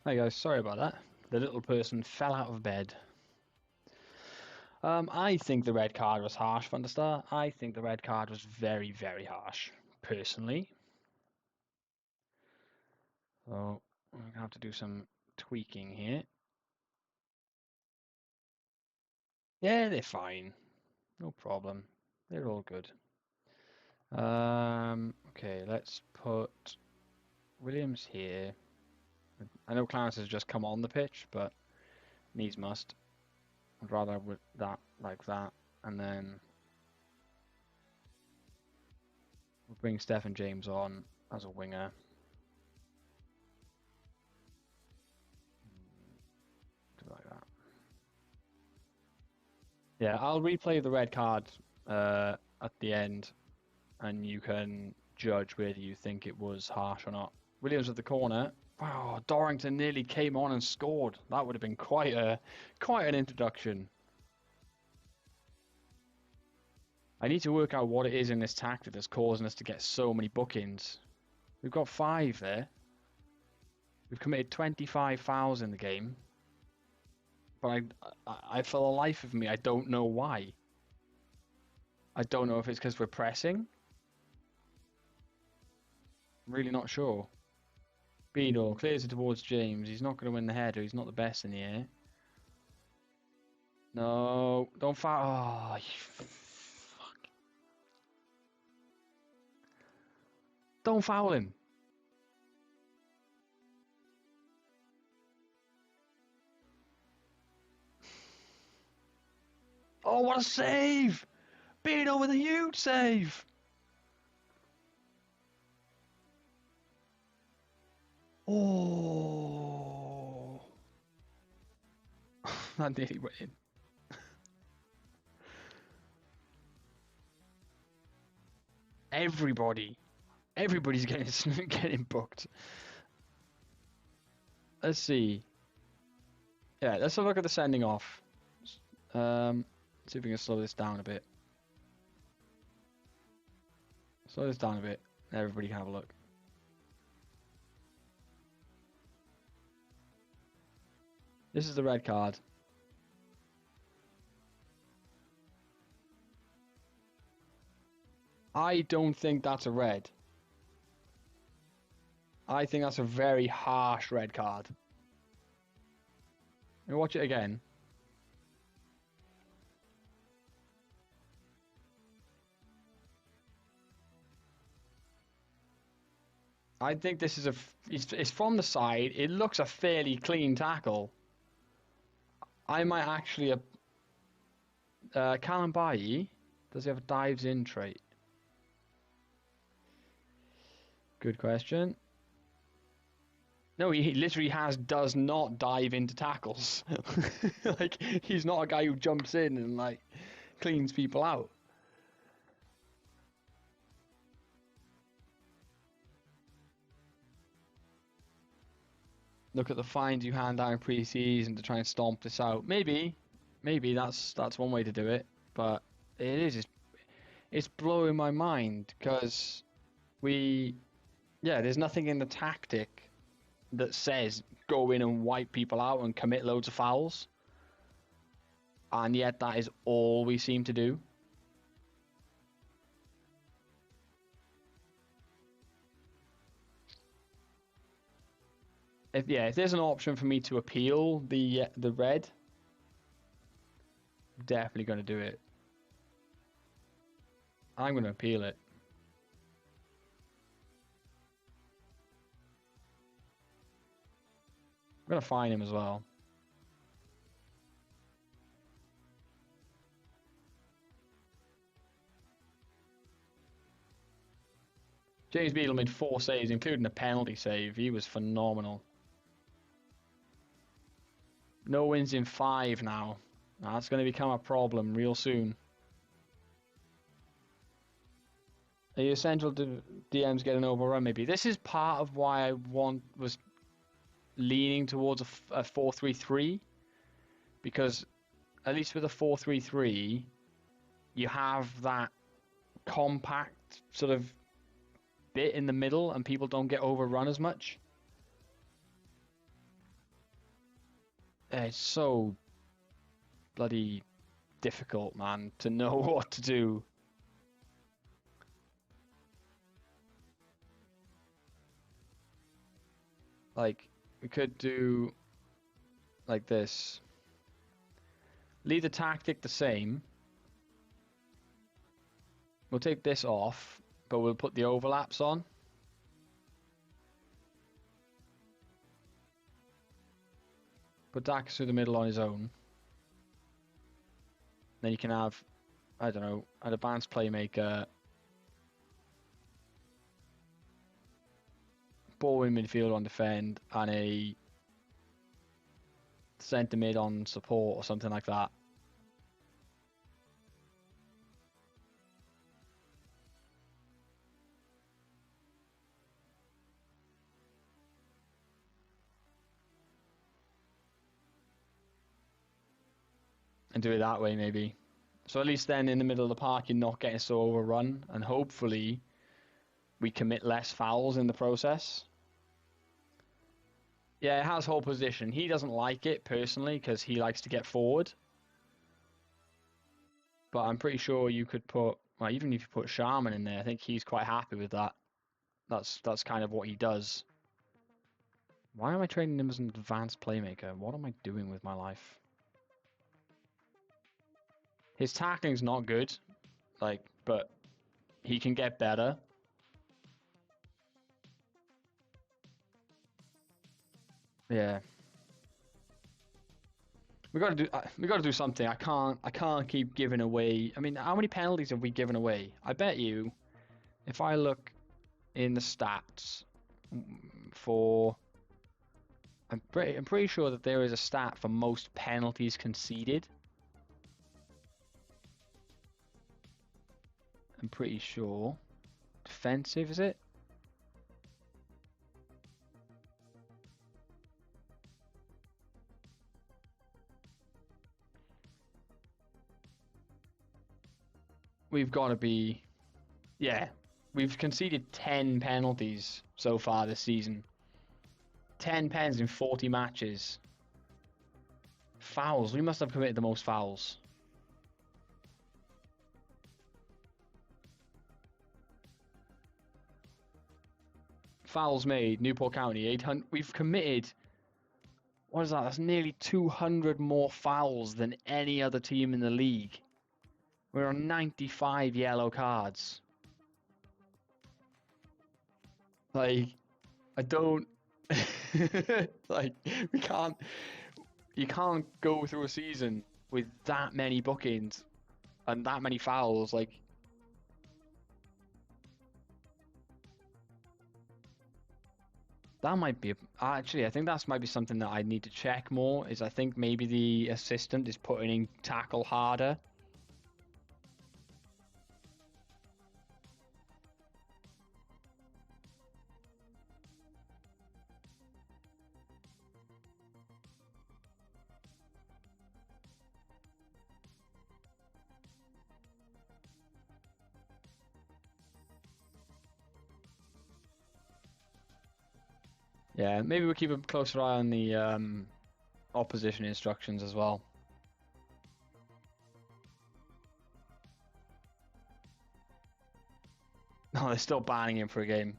Hey guys, sorry about that. The little person fell out of bed. I think the red card was harsh, Van der Star. I think the red card was very, very harsh, personally. So I'm going to have to do some tweaking here. Yeah, they're fine. No problem. They're all good. Okay, let's put Williams here. I know Clarence has just come on the pitch, but needs must. I'd rather with that like that, and then we'll bring Stephen James on as a winger. Do like that. Yeah, I'll replay the red card at the end, and you can judge whether you think it was harsh or not. Williams at the corner. Wow, Dorrington nearly came on and scored. That would have been quite an introduction. I need to work out what it is in this tactic that's causing us to get so many bookings. We've got 5 there. We've committed 25 fouls in the game. But I for the life of me, I don't know why. I don't know if it's because we're pressing. I'm really not sure. Beadle clears it towards James. He's not going to win the header. He's not the best in the air. No, don't foul. Oh, you fuck. Don't foul him. Oh, what a save! Beadle with a huge save. Oh, that nearly went in. Everybody's getting booked. Let's see. Yeah, let's have a look at the sending off. See if we can slow this down a bit. Slow this down a bit. Everybody can have a look. This is the red card. I don't think that's a red. I think that's a very harsh red card. Let me watch it again. I think this is it's from the side. It looks a fairly clean tackle. I might actually... Callum Bailly, does he have a dives in trait? Good question. No, he literally does not dive into tackles. Like, he's not a guy who jumps in and, like, cleans people out. Look at the fines you hand out in pre-season to try and stomp this out. Maybe that's one way to do it, but it's blowing my mind because there's nothing in the tactic that says go in and wipe people out and commit loads of fouls, and yet that is all we seem to do. If there's an option for me to appeal the red, I'm definitely going to do it. I'm going to appeal it. I'm going to fine him as well. James Beadle made 4 saves, including a penalty save. He was phenomenal. No wins in 5 now. That's going to become a problem real soon. Are you essential to DMs getting overrun? Maybe this is part of why I was leaning towards a 4-3-3, because at least with a 4-3-3, you have that compact sort of bit in the middle, and people don't get overrun as much. It's so bloody difficult, man, to know what to do. Like, we could do like this. Leave the tactic the same. We'll take this off, but we'll put the overlaps on. Put Dax through the middle on his own. Then you can have, I don't know, an advanced playmaker, ball in midfield on defend, and a centre mid on support or something like that. And do it that way, maybe. So at least then in the middle of the park, you're not getting so overrun, and hopefully we commit less fouls in the process. Yeah, it has whole position. He doesn't like it personally because he likes to get forward. But I'm pretty sure you could put, well, even if you put Sharman in there, I think he's quite happy with that. That's kind of what he does. Why am I training him as an advanced playmaker? What am I doing with my life? His tackling's not good, but he can get better. Yeah. We got to do something. I can't keep giving away. I mean, how many penalties have we given away? I bet you, if I look in the stats for, I'm pretty sure that there is a stat for most penalties conceded. I'm pretty sure. Defensive, is it? We've got to be, yeah. We've conceded 10 penalties so far this season. 10 pens in 40 matches. Fouls. We must have committed the most fouls. Fouls made, Newport County, 800. We've committed, what is that? That's nearly 200 more fouls than any other team in the league. We're on 95 yellow cards. Like, I don't... like, you can't go through a season with that many bookings and that many fouls. Like, that might be actually, I think that might be something that I need to check more. Is I think maybe the assistant is putting in tackle harder. Yeah, maybe we'll keep a closer eye on the opposition instructions as well. No, they're still banning him for a game.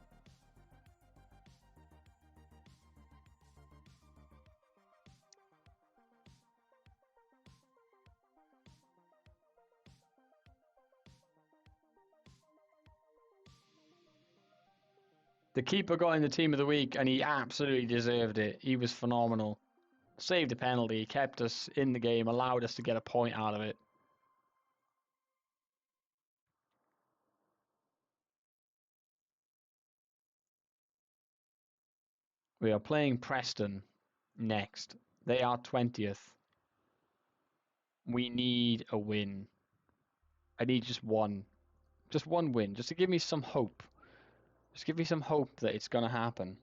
The keeper got in the team of the week, and he absolutely deserved it. He was phenomenal. Saved a penalty, kept us in the game, allowed us to get a point out of it. We are playing Preston next. They are 20th. We need a win. I need just one win, just to give me some hope. Just give me some hope that it's going to happen.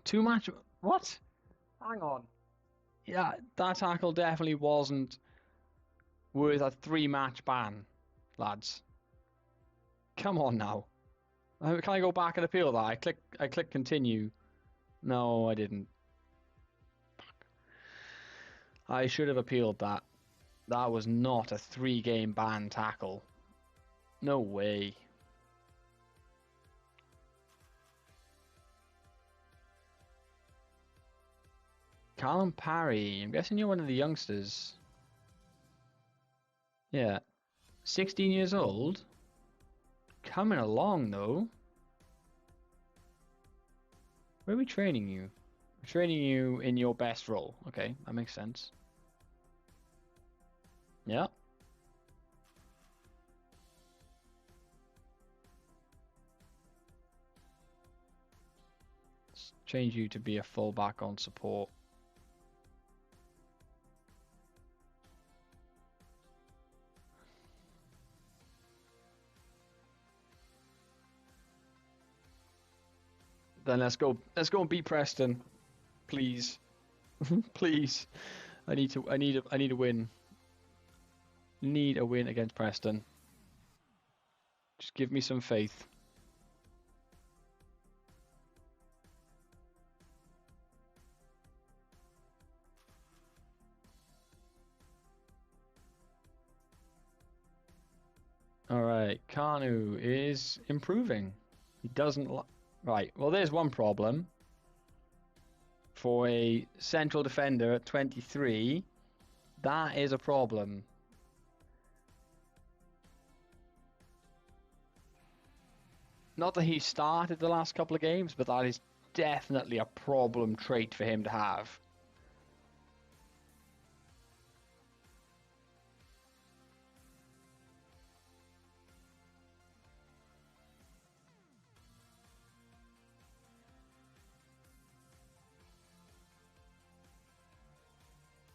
2 match. What? Hang on. Yeah, that tackle definitely wasn't worth a 3-match ban, lads. Come on now. Can I go back and appeal that? I click continue. No, I didn't. I should have appealed that. That was not a 3-game ban tackle. No way. Callum Parry. I'm guessing you're one of the youngsters. Yeah. 16 years old. Coming along, though. Where are we training you? We're training you in your best role. Okay, that makes sense. Yeah. Let's change you to be a fullback on support. Then let's go and beat Preston. Please. Please. I need a win. Need a win against Preston. Just give me some faith. Alright, Kanu is improving. He doesn't right, well there's one problem. For a central defender at 23, that is a problem. Not that he started the last couple of games, but that is definitely a problem trait for him to have.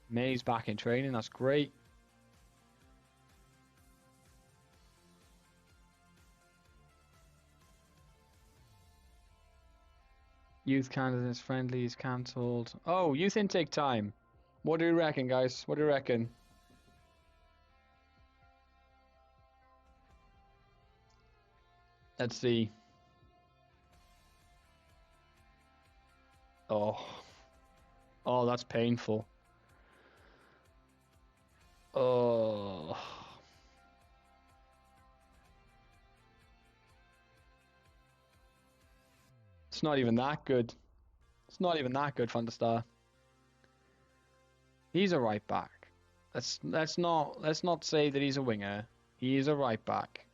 May's back in training, that's great. Youth candidates friendly is cancelled. Oh, youth intake time. What do you reckon, guys? What do you reckon? Let's see. Oh. Oh, that's painful. Oh. It's not even that good. It's not even that good, Van der Star. He's a right back. Let's not say that he's a winger. He is a right back.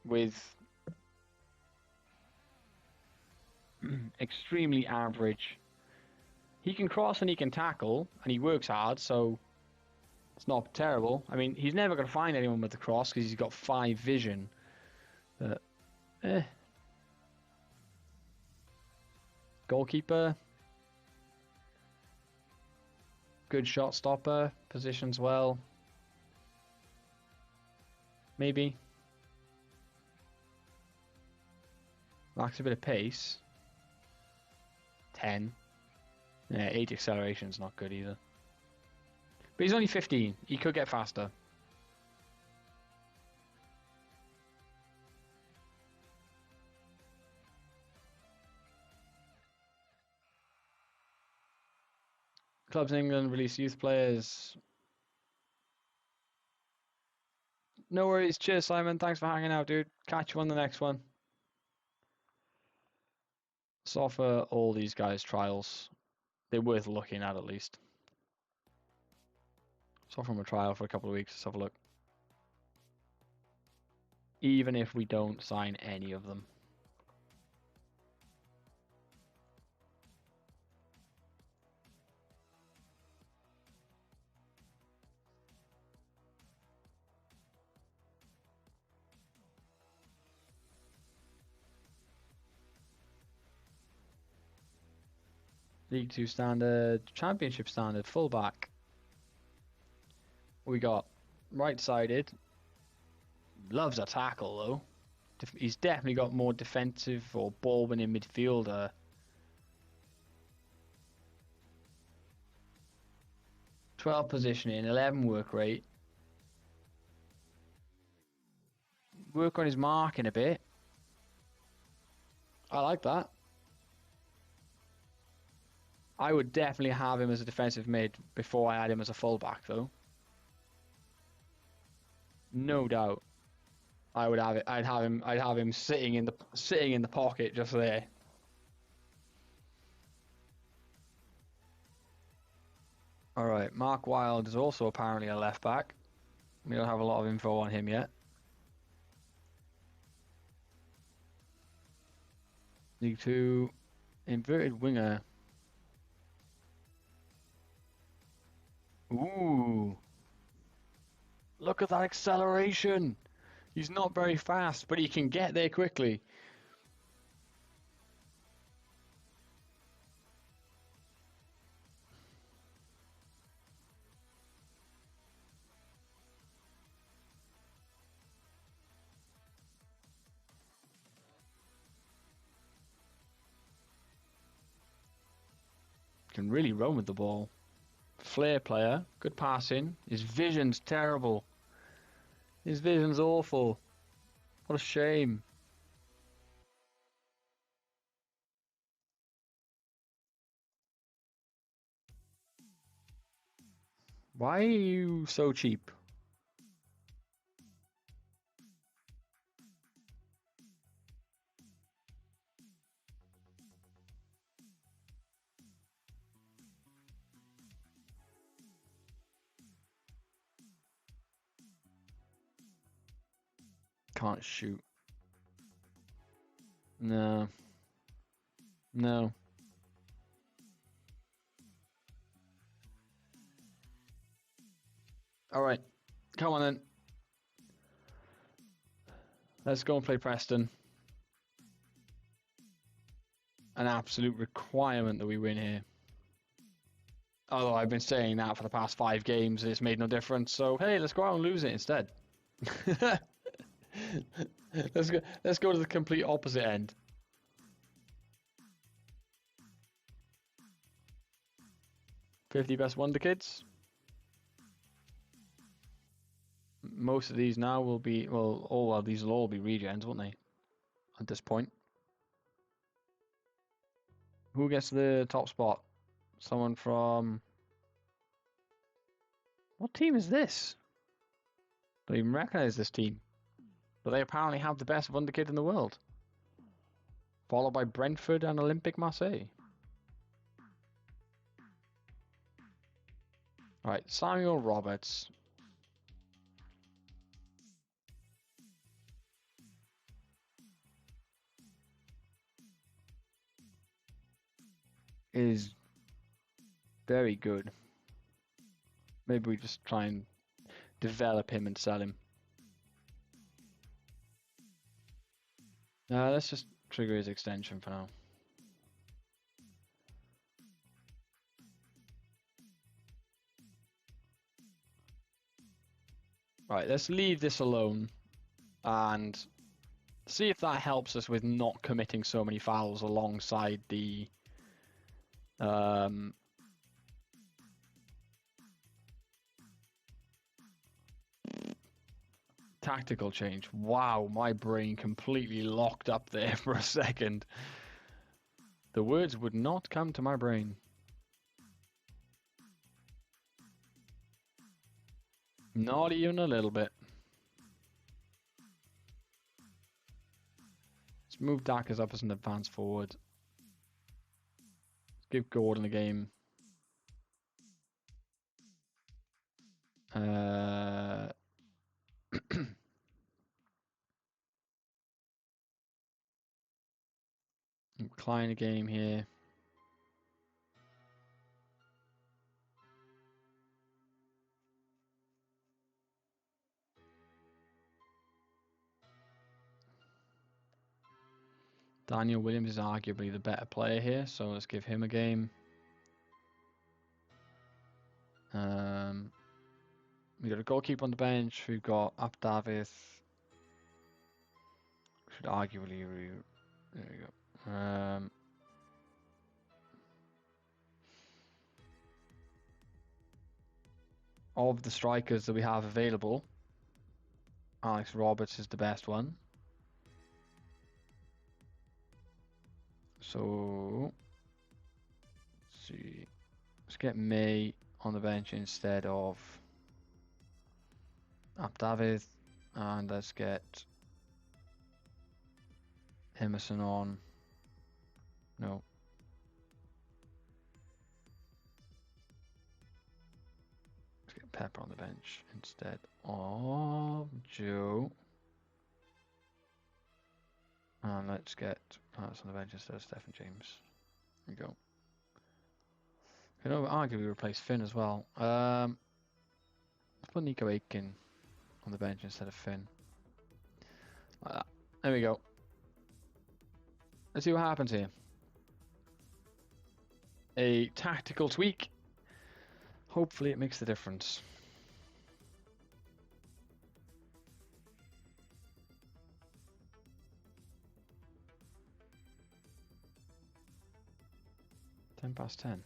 With extremely average. He can cross and he can tackle and he works hard, so it's not terrible. I mean, he's never going to find anyone with the cross because he's got 5 vision. But, Goalkeeper. Good shot stopper. Positions well. Maybe. Lacks a bit of pace. 10. Yeah, 8 acceleration's not good either. But he's only 15. He could get faster. Clubs in England release youth players. No worries. Cheers, Simon. Thanks for hanging out, dude. Catch you on the next one. Let's offer all these guys trials. They're worth looking at least. Let's offer them a trial for a couple of weeks. Let's have a look. Even if we don't sign any of them. League 2 standard, Championship standard, fullback. We got right-sided. Loves a tackle though. He's definitely got more defensive or ball-winning midfielder. "12 positioning, 11 work rate. Work on his marking a bit. I like that. I would definitely have him as a defensive mid before I had him as a fullback, though. No doubt. I would have it. I'd have him sitting in the pocket just there. All right. Mark Wilde is also apparently a left back. We don't have a lot of info on him yet. League 2, inverted winger. Ooh. Look at that acceleration. He's not very fast, but he can get there quickly. Can really run with the ball. Flair player, good passing. His vision's terrible. His vision's awful. What a shame. Why are you so cheap? Can't shoot. No. No. Alright. Come on then. Let's go and play Preston. An absolute requirement that we win here. Although I've been saying that for the past 5 games and it's made no difference. So hey, let's go out and lose it instead. Let's go to the complete opposite end. "50 best Wonder Kids." Most of these now will be, well, all of these will all be regens, won't they? At this point. Who gets the top spot? Someone from... What team is this? Don't even recognize this team. But they apparently have the best Wonder Kid in the world. Followed by Brentford and Olympique Marseille. Alright, Samuel Roberts. Is very good. Maybe we just try and develop him and sell him. Let's just trigger his extension for now. Right, let's leave this alone and see if that helps us with not committing so many fouls alongside the tactical change. Wow, my brain completely locked up there for a second. The words would not come to my brain. Not even a little bit. Let's move Dackers up as an advance forward. Let's give Gordon a game. Klein a game here. Daniel Williams is arguably the better player here, so let's give him a game. We've got a goalkeeper on the bench. We've got Up Davis, Should arguably there we go. Of the strikers that we have available, Alex Roberts is the best one. So let's see. Let's get May on the bench instead of Abdavid, and let's get Emerson on. No. Let's get Pepper on the bench instead of Joe. And let's get Palace on the bench instead of Stephen James. There we go. Can arguably replace Finn as well. Let's put Nico Aiken on the bench instead of Finn. Like that. There we go. Let's see what happens here. A tactical tweak. Hopefully it makes the difference. Past 10.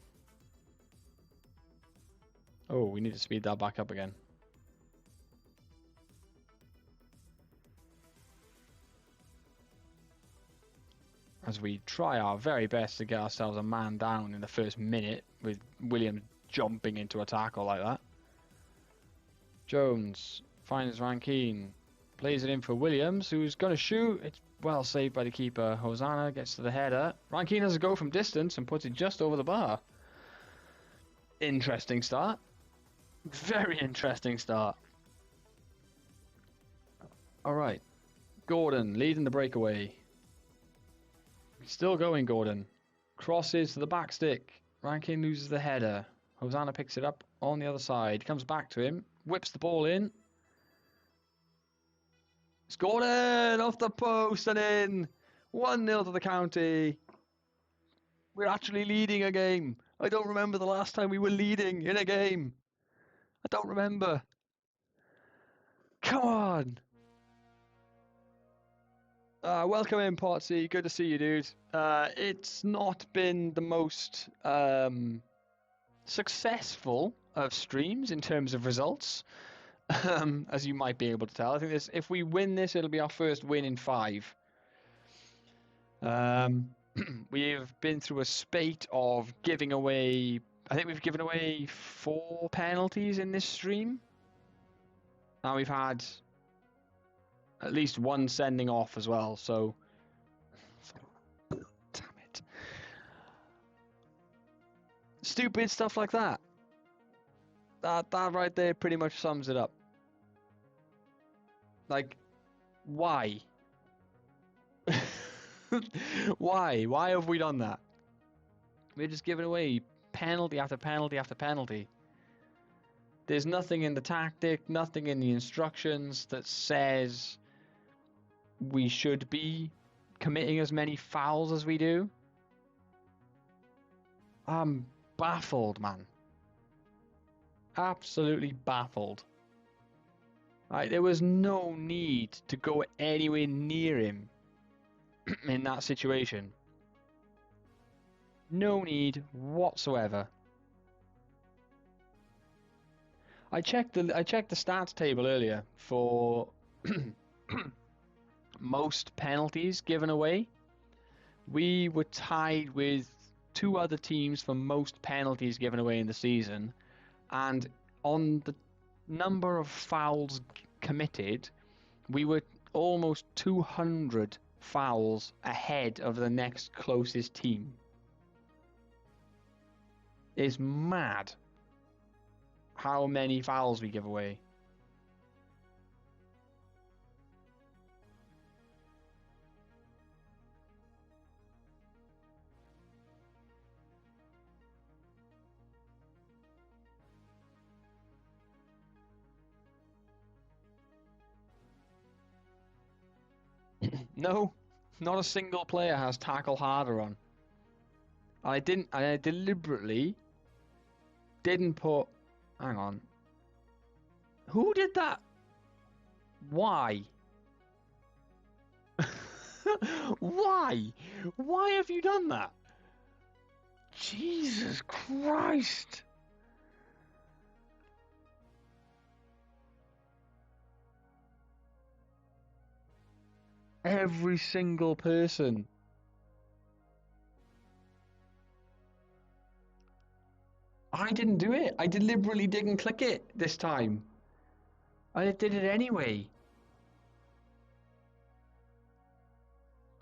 Oh, we need to speed that back up again. As we try our very best to get ourselves a man down in the first minute with Williams jumping into a tackle like that. Jones finds Rankine, plays it in for Williams, who's going to shoot. It's well saved by the keeper. Hosanna gets to the header. Rankine has a go from distance and puts it just over the bar. Interesting start. Very interesting start. Alright. Gordon leading the breakaway. Still going, Gordon. Crosses to the back stick. Rankine loses the header. Hosanna picks it up on the other side. Comes back to him. Whips the ball in. It's Gordon off the post and in. 1-0 to the county. We're actually leading a game. I don't remember the last time we were leading in a game. I don't remember. Come on. Welcome in, Potsy. Good to see you, dude. It's not been the most successful of streams in terms of results, as you might be able to tell. I think if we win this, it'll be our first win in 5. We've been through a spate of giving away. I think we've given away 4 penalties in this stream. Now we've had at least 1 sending off as well, so damn it. Stupid stuff like that. That right there pretty much sums it up. Like, why? Why have we done that? We're just giving away penalty after penalty after penalty. There's nothing in the tactic, nothing in the instructions that says we should be committing as many fouls as we do. I'm baffled, man. Absolutely baffled. Right, there was no need to go anywhere near him in that situation. No need whatsoever. I checked the stats table earlier for most penalties given away. We were tied with 2 other teams for most penalties given away in the season, and on the number of fouls committed, we were almost 200 fouls ahead of the next closest team. It's mad how many fouls we give away. No, not a single player has tackle harder on. I deliberately didn't put. Hang on. Who did that? Why? Why? Why have you done that? Jesus Christ! Every single person. I didn't do it. I deliberately didn't click it this time. I did it anyway.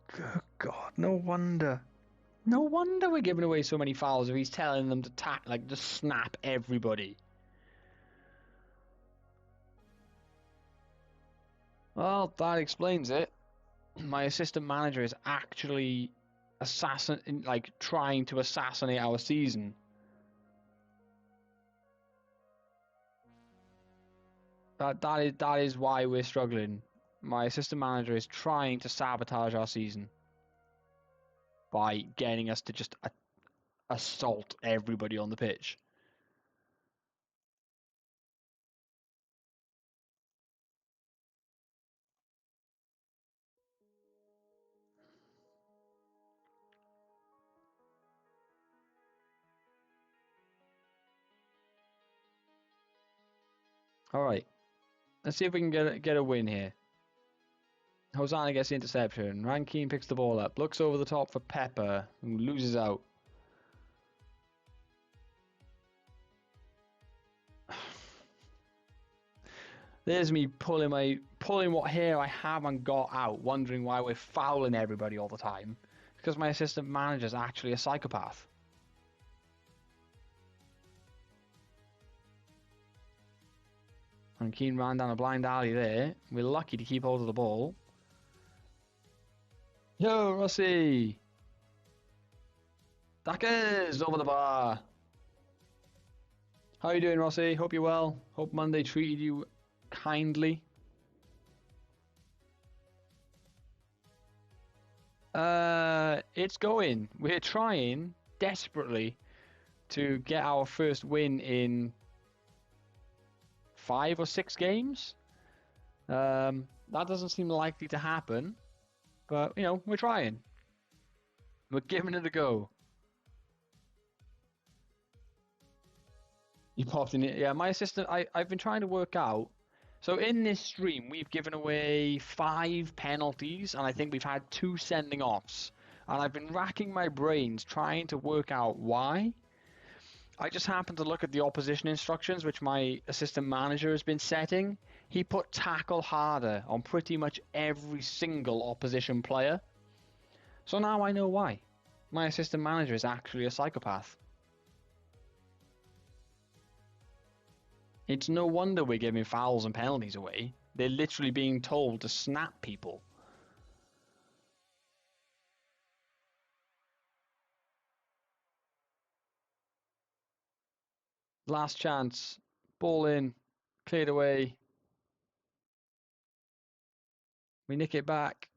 Good God, no wonder. No wonder we're giving away so many fouls if he's telling them to just snap everybody. Well, that explains it. My assistant manager is actually trying to assassinate our season. That is why we're struggling. My assistant manager is trying to sabotage our season by getting us to just assault everybody on the pitch. All right, let's see if we can get a win here. Hosanna gets the interception. Rankine picks the ball up, looks over the top for Pepper, who loses out. There's me pulling what hair I haven't got out, wondering why we're fouling everybody all the time. Because my assistant manager's actually a psychopath. And Keane ran down a blind alley there. We're lucky to keep hold of the ball. Yo, Rossi! Dackers over the bar. How are you doing, Rossi? Hope you're well. Hope Monday treated you kindly. It's going. We're trying desperately to get our first win in 5 or 6 games. That doesn't seem likely to happen, but you know, we're trying. We're giving it a go. You popped in it. Yeah, my assistant, I've been trying to work out. So in this stream, we've given away 5 penalties, and I think we've had 2 sending offs. And I've been racking my brains trying to work out why. I just happened to look at the opposition instructions, which my assistant manager has been setting. He put tackle harder on pretty much every single opposition player. So now I know why. My assistant manager is actually a psychopath. It's no wonder we're giving fouls and penalties away. They're literally being told to snap people. Last chance. Ball in. Cleared away. We nick it back.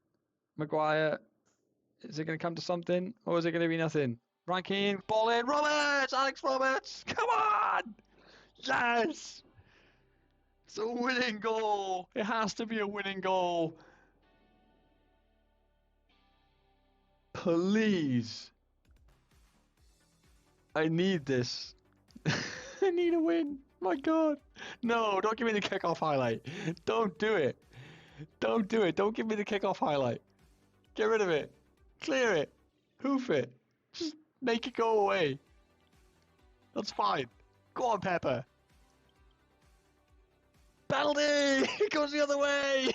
Maguire. Is it going to come to something? Or is it going to be nothing? Rankine. Ball in. Roberts! Alex Roberts! Come on! Yes! It's a winning goal. It has to be a winning goal. Please. I need this. I need a win. My God. No, don't give me the kickoff highlight. Don't do it. Don't do it. Don't give me the kickoff highlight. Get rid of it. Clear it. Hoof it. Just make it go away. That's fine. Go on, Pepper. Penalty! It goes the other way!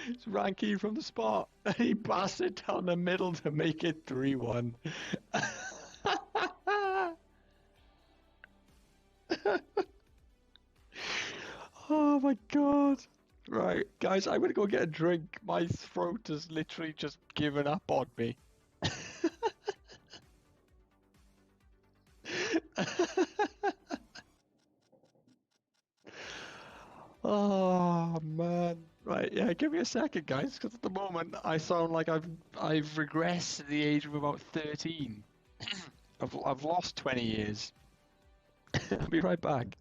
It's Rankine from the spot. And he passed it down the middle to make it 3-1. Oh my God. Right, guys, I'm gonna go get a drink. My throat has literally just given up on me. Oh man. Right, yeah, give me a second, guys, because at the moment I sound like I've regressed to the age of about 13. I've lost 20 years. I'll be right back.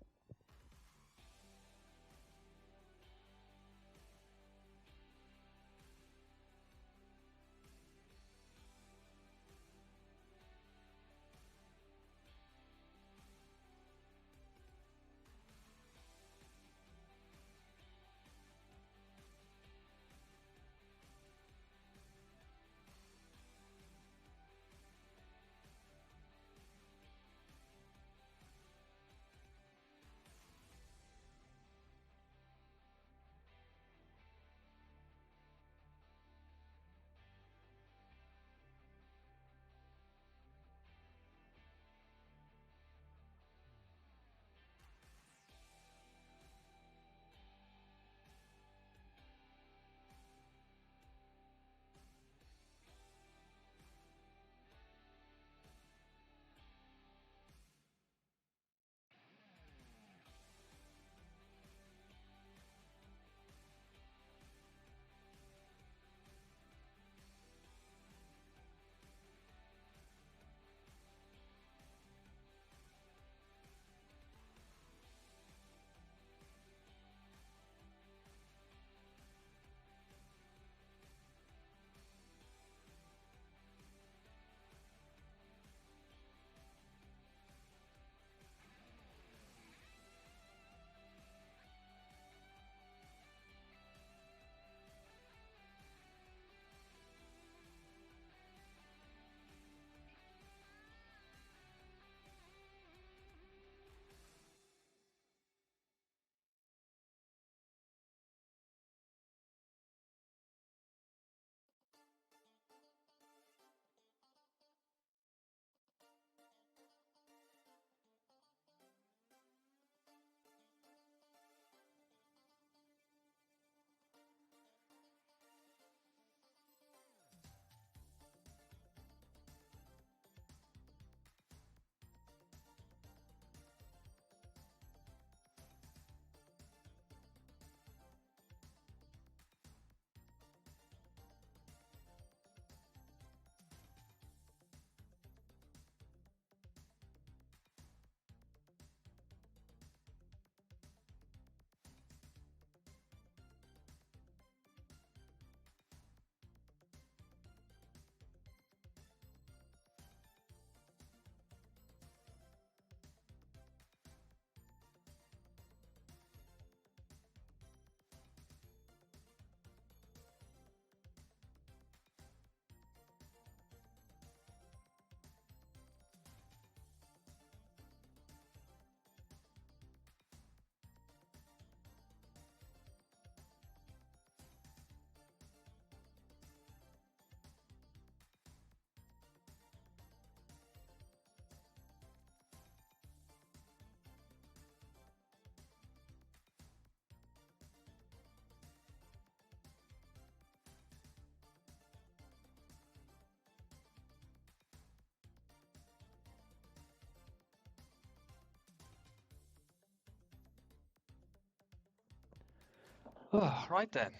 Oh, right then.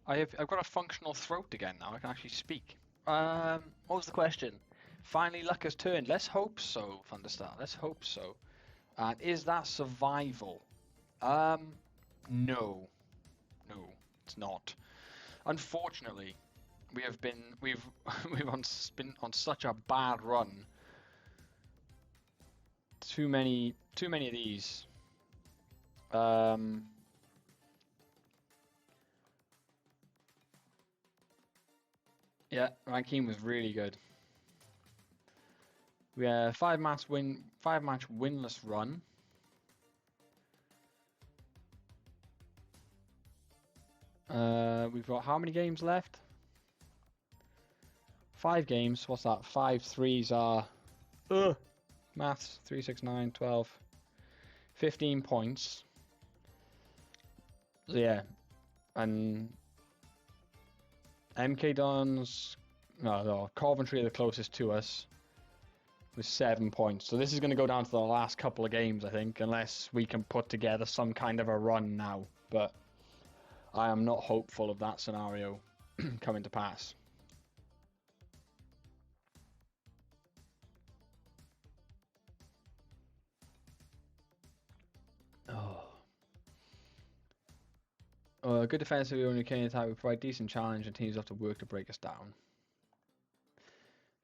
I've got a functional throat again now. I can actually speak. What was the question? Finally, luck has turned. Let's hope so, Thunderstar. Let's hope so. And is that survival? No, no, it's not. Unfortunately, we've been on such a bad run. Too many of these. Yeah, Rankine was really good. We had 5-match winless run. We've got how many games left? 5 games. What's that? 5 threes are maths 3, 6, 9, 12, 15 points. So yeah, and MK Dons, no, Coventry are the closest to us with 7 points. So this is going to go down to the last couple of games, I think, unless we can put together some kind of a run now. But I am not hopeful of that scenario coming to pass. Good defensively only can attack. We provide decent challenge, and teams have to work to break us down.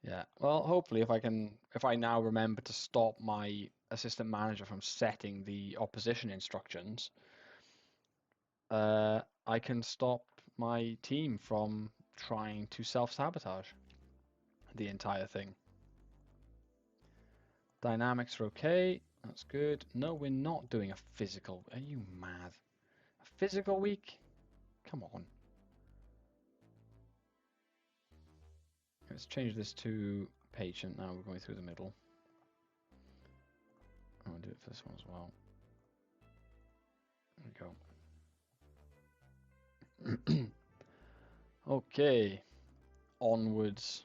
Yeah. Well, hopefully, if I now remember to stop my assistant manager from setting the opposition instructions, I can stop my team from trying to self-sabotage the entire thing. Dynamics are okay. That's good. No, we're not doing a physical. Are you mad? A physical week? Come on. Let's change this to patient. Now we're going through the middle. I'll do it for this one as well. There we go. Okay. Onwards.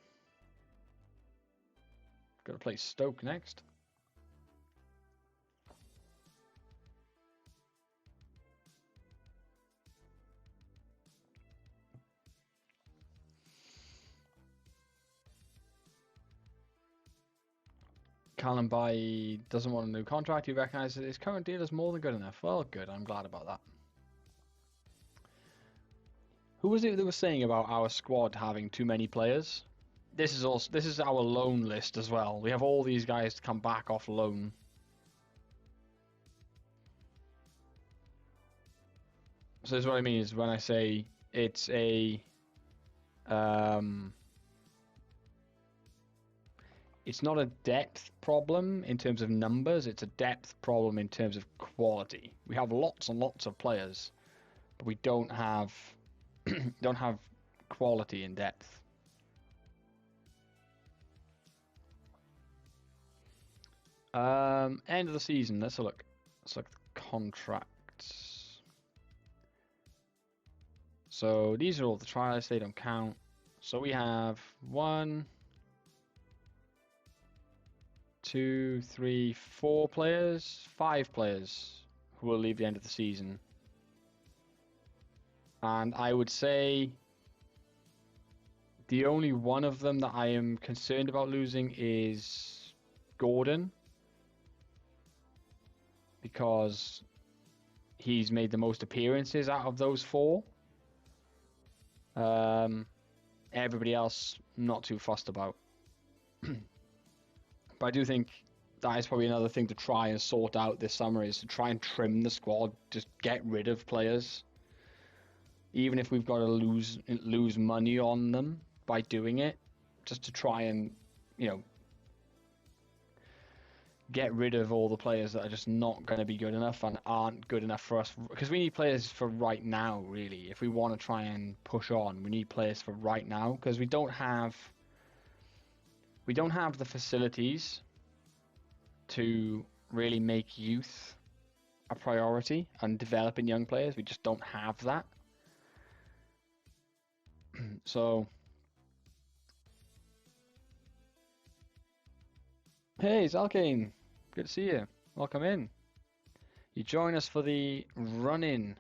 Got to play Stoke next. Callum Bay doesn't want a new contract. He recognises that his current deal is more than good enough. Well, good. I'm glad about that. Who was it that was saying about our squad having too many players? This is our loan list as well. We have all these guys to come back off loan. So this is what I mean is when I say it's a it's not a depth problem in terms of numbers, it's a depth problem in terms of quality. We have lots and lots of players, but we don't have quality in depth. End of the season. Let's look. Let's look at the contracts. So these are all the trials. They don't count. So we have 1, 2, 3, 4 players, 5 players who will leave the end of the season. And I would say the only one of them that I am concerned about losing is Gordon, because he's made the most appearances out of those 4. Everybody else, not too fussed about. But I do think that is probably another thing to try and sort out this summer, is to try and trim the squad, just get rid of players. Even if we've got to lose money on them by doing it, just to try and, get rid of all the players that are just not going to be good enough and aren't good enough for us. Because we need players for right now, really. If we want to try and push on, we need players for right now, because we don't have the facilities to really make youth a priority and developing young players. We just don't have that. So, hey, Zalkane, good to see you. Welcome in. You join us for the run-in.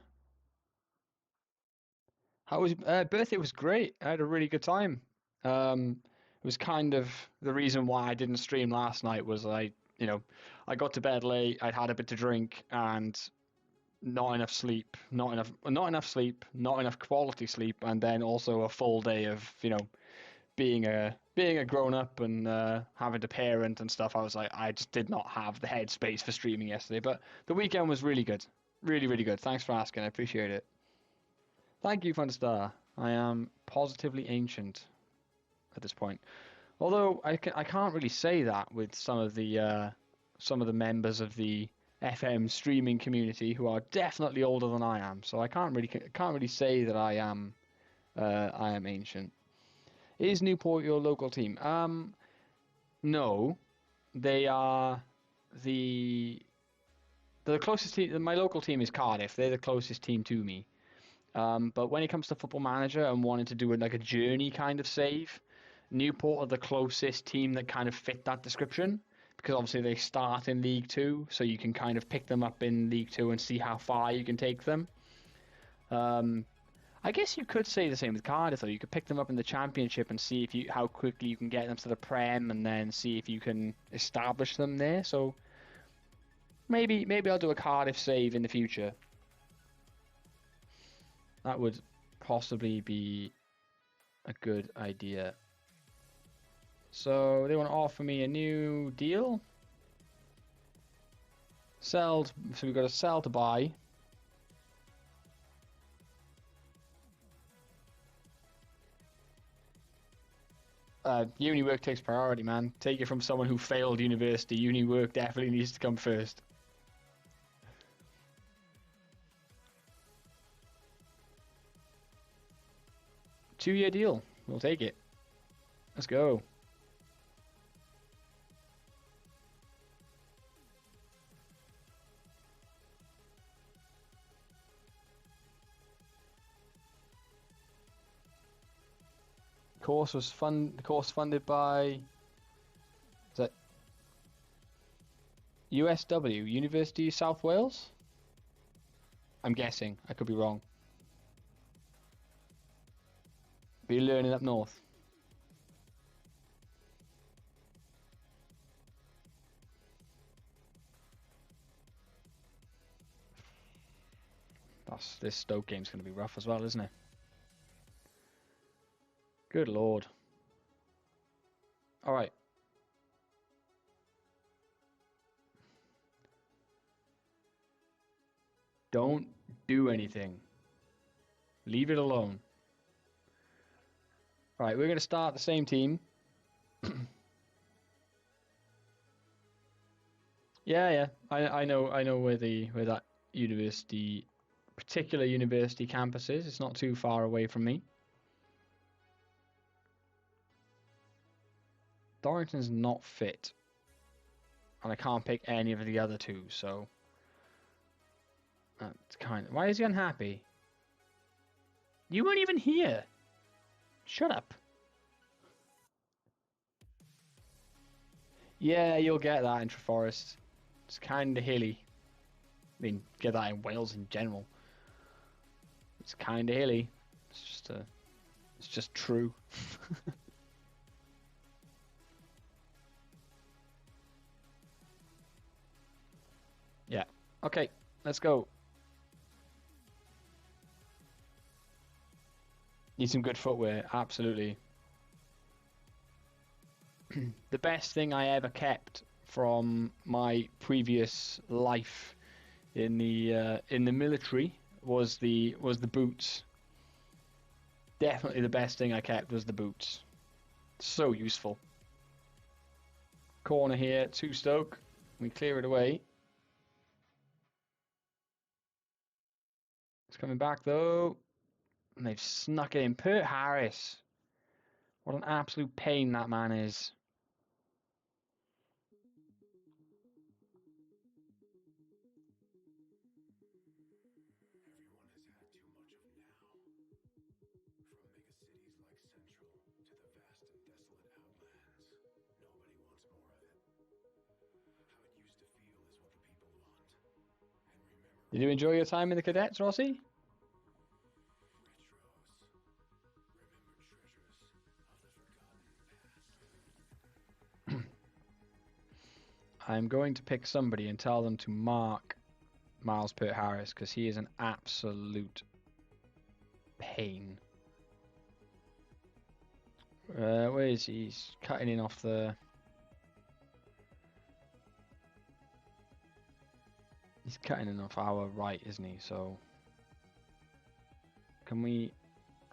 How was birthday? Was great. I had a really good time. It was kind of the reason why I didn't stream last night. Was I got to bed late. I'd had a bit to drink and not enough sleep, not enough quality sleep, and then also a full day of being a grown up and having to parent and stuff. I was like, I just did not have the headspace for streaming yesterday. But the weekend was really good, really really good. Thanks for asking. I appreciate it. Thank you, Funstar. I am positively ancient at this point. Although I can't really say that with some of the members of the FM streaming community who are definitely older than I am. So I can't really say that I am ancient. Is Newport your local team? No, they are the closest team. My local team is Cardiff. They're the closest team to me. But when it comes to Football Manager and wanting to do like a journey kind of save, Newport are the closest team that kind of fit that description, because obviously they start in League 2, so you can kind of pick them up in League 2 and see how far you can take them. I guess you could say the same with Cardiff, though. You could pick them up in the Championship and see how quickly you can get them to the Prem, and then see if you can establish them there. So maybe I'll do a Cardiff save in the future. That would possibly be a good idea. So they want to offer me a new deal. Sell. So we've got to sell to buy. Uni work takes priority, man. Take it from someone who failed university. Uni work definitely needs to come first. Two-year deal. We'll take it. Let's go. Course was fun. The course funded by. Is that USW, University of South Wales? I'm guessing. I could be wrong. Be learning up north. This Stoke game's going to be rough as well, isn't it? Good lord. All right. Don't do anything. Leave it alone. All right, we're going to start the same team. Yeah. I know where that particular university campus is. It's not too far away from me. Dorrington's not fit. And I can't pick any of the other two, so that's kind of... Why is he unhappy? You weren't even here. Shut up. Yeah, you'll get that in Treforest. It's kind of hilly. I mean, get that in Wales in general. It's kind of hilly. It's just true. Yeah. Okay, let's go. Need some good footwear, absolutely. The best thing I ever kept from my previous life in the military was the boots. Definitely the best thing I kept was the boots. So useful. Corner here, 2 Stoke. We clear it away. It's coming back though. And they've snuck it in. Pert Harris. What an absolute pain that man is. Did you enjoy your time in the cadets, Rossi? I'm going to pick somebody and tell them to mark Miles Pert Harris because he is an absolute pain. Where is he? He's cutting in off the... He's cutting in off our right, isn't he? So can we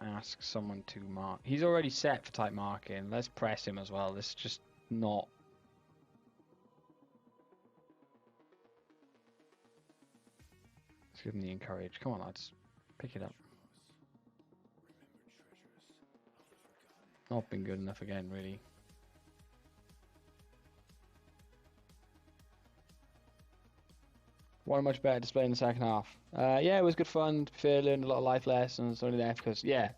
ask someone to mark? He's already set for type marking. Let's press him as well. This is just not... Let's give him the encourage. Come on, lads. Pick it up. Not been good enough again, really. What a much better display in the second half. Yeah, it was good fun. To be fair, learned a lot of life lessons. Only there because, yeah.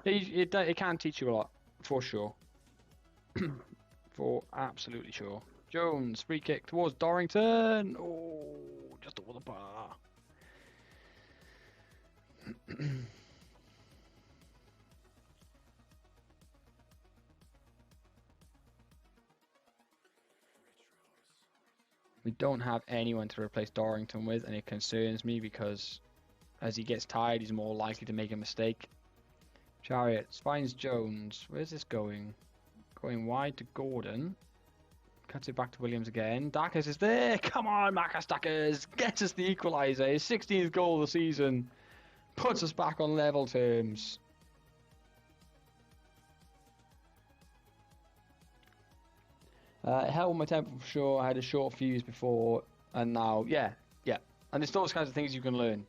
It can teach you a lot, for sure. For absolutely sure. Jones, free kick towards Dorrington. Oh, just over the bar. We don't have anyone to replace Dorrington with, and it concerns me because As he gets tired, he's more likely to make a mistake. Chariot finds Jones. Where's this going? Going wide to Gordon. Cuts it back to Williams again. Dackers is there. Come on, Marcus Dackers. Gets us the equaliser. His 16th goal of the season. Puts us back on level terms. It held my temper for sure. I had a short fuse before, and now, yeah. And it's those kinds of things you can learn.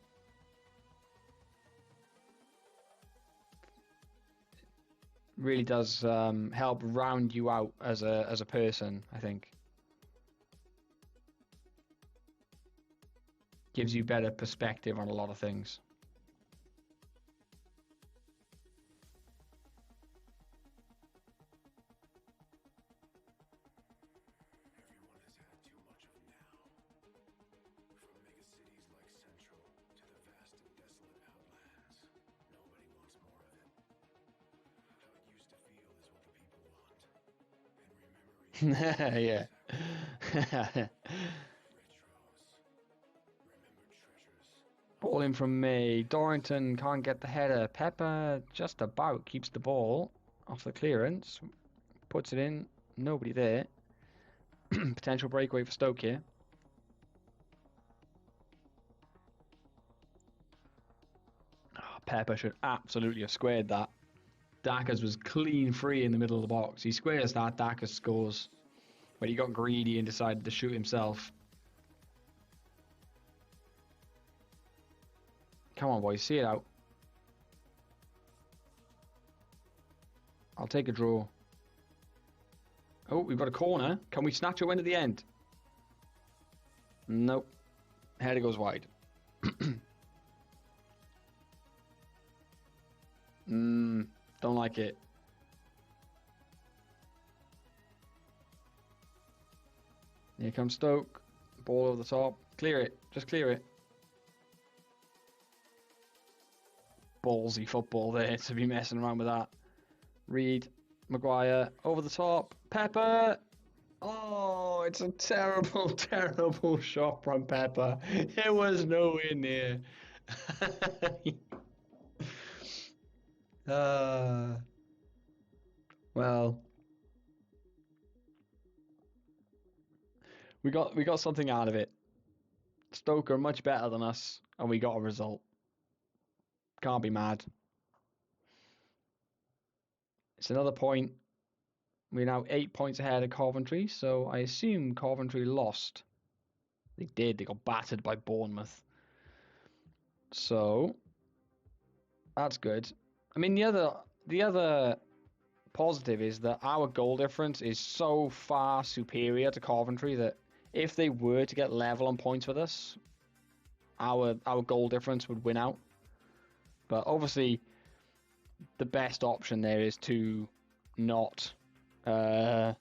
Really does help round you out as a person, I think. Gives you better perspective on a lot of things. Yeah. Ball in from me. Dorrington can't get the header. Pepper just about keeps the ball off the clearance. Puts it in. Nobody there. Potential breakaway for Stoke here. Oh, Pepper should absolutely have squared that. Dackers was clean free in the middle of the box. He squares that. Dackers scores. But he got greedy and decided to shoot himself. Come on, boys. See it out. I'll take a draw. Oh, we've got a corner. Can we snatch it win at the end? Nope. Header goes wide. Don't like it. Here comes Stoke. Ball over the top. Clear it. Just clear it. Ballsy football there to be messing around with that. Reed. Maguire. Over the top. Pepper. Oh, it's a terrible, terrible shot from Pepper. It was nowhere near. Well, we got something out of it. Stoke are much better than us, and we got a result. Can't be mad. It's another point. We're now 8 points ahead of Coventry, so I assume Coventry lost. They did. They got battered by Bournemouth. So that's good. I mean, the other positive is that our goal difference is so far superior to Coventry that if they were to get level on points with us, our goal difference would win out. But obviously, the best option there is to not not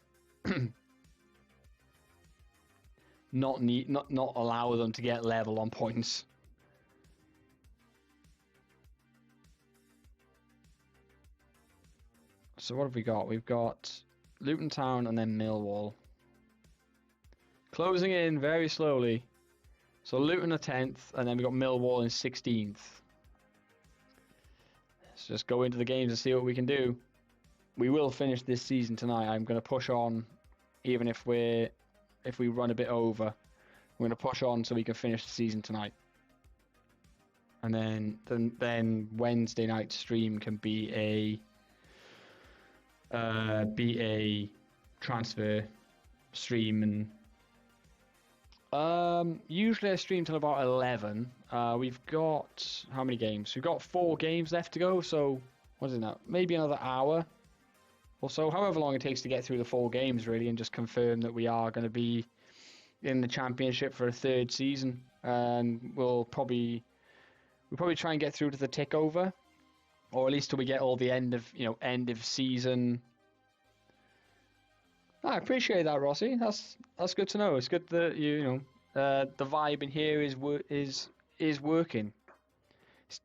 allow them to get level on points. So what have we got? We've got Luton Town and then Millwall. Closing in very slowly. So Luton are 10th, and then we've got Millwall in 16th. Let's just go into the games and see what we can do. We will finish this season tonight. I'm going to push on, even if we run a bit over. We're going to push on so we can finish the season tonight. And then Wednesday night stream can be a transfer stream, and usually I stream till about 11. We've got how many games? We've got 4 games left to go, so what is it now? Maybe another hour or so, however long it takes to get through the 4 games really, and just confirm that we are going to be in the championship for a 3rd season. And we'll probably try and get through to the tick over, or at least till we get all the end of season. I appreciate that, Rossi. That's good to know. It's good that the vibe in here is working.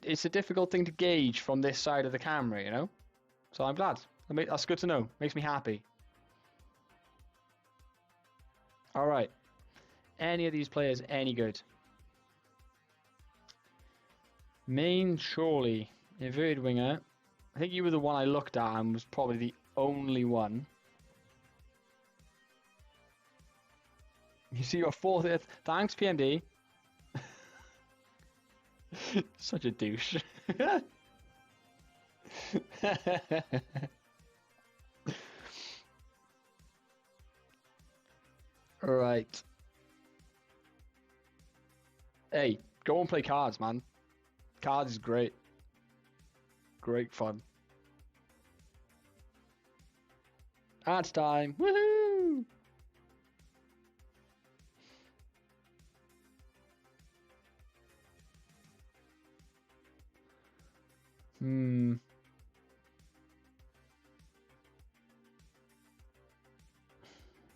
It's a difficult thing to gauge from this side of the camera, So I'm glad. That's good to know. Makes me happy. All right. Any of these players any good? Main Chorley, inverted winger. I think you were the one I looked at and was probably the only one. You see your 40th. Thanks, PMD. Such a douche. Right. Hey, go and play cards, man. Cards is great. Great fun. Ads time. Woohoo!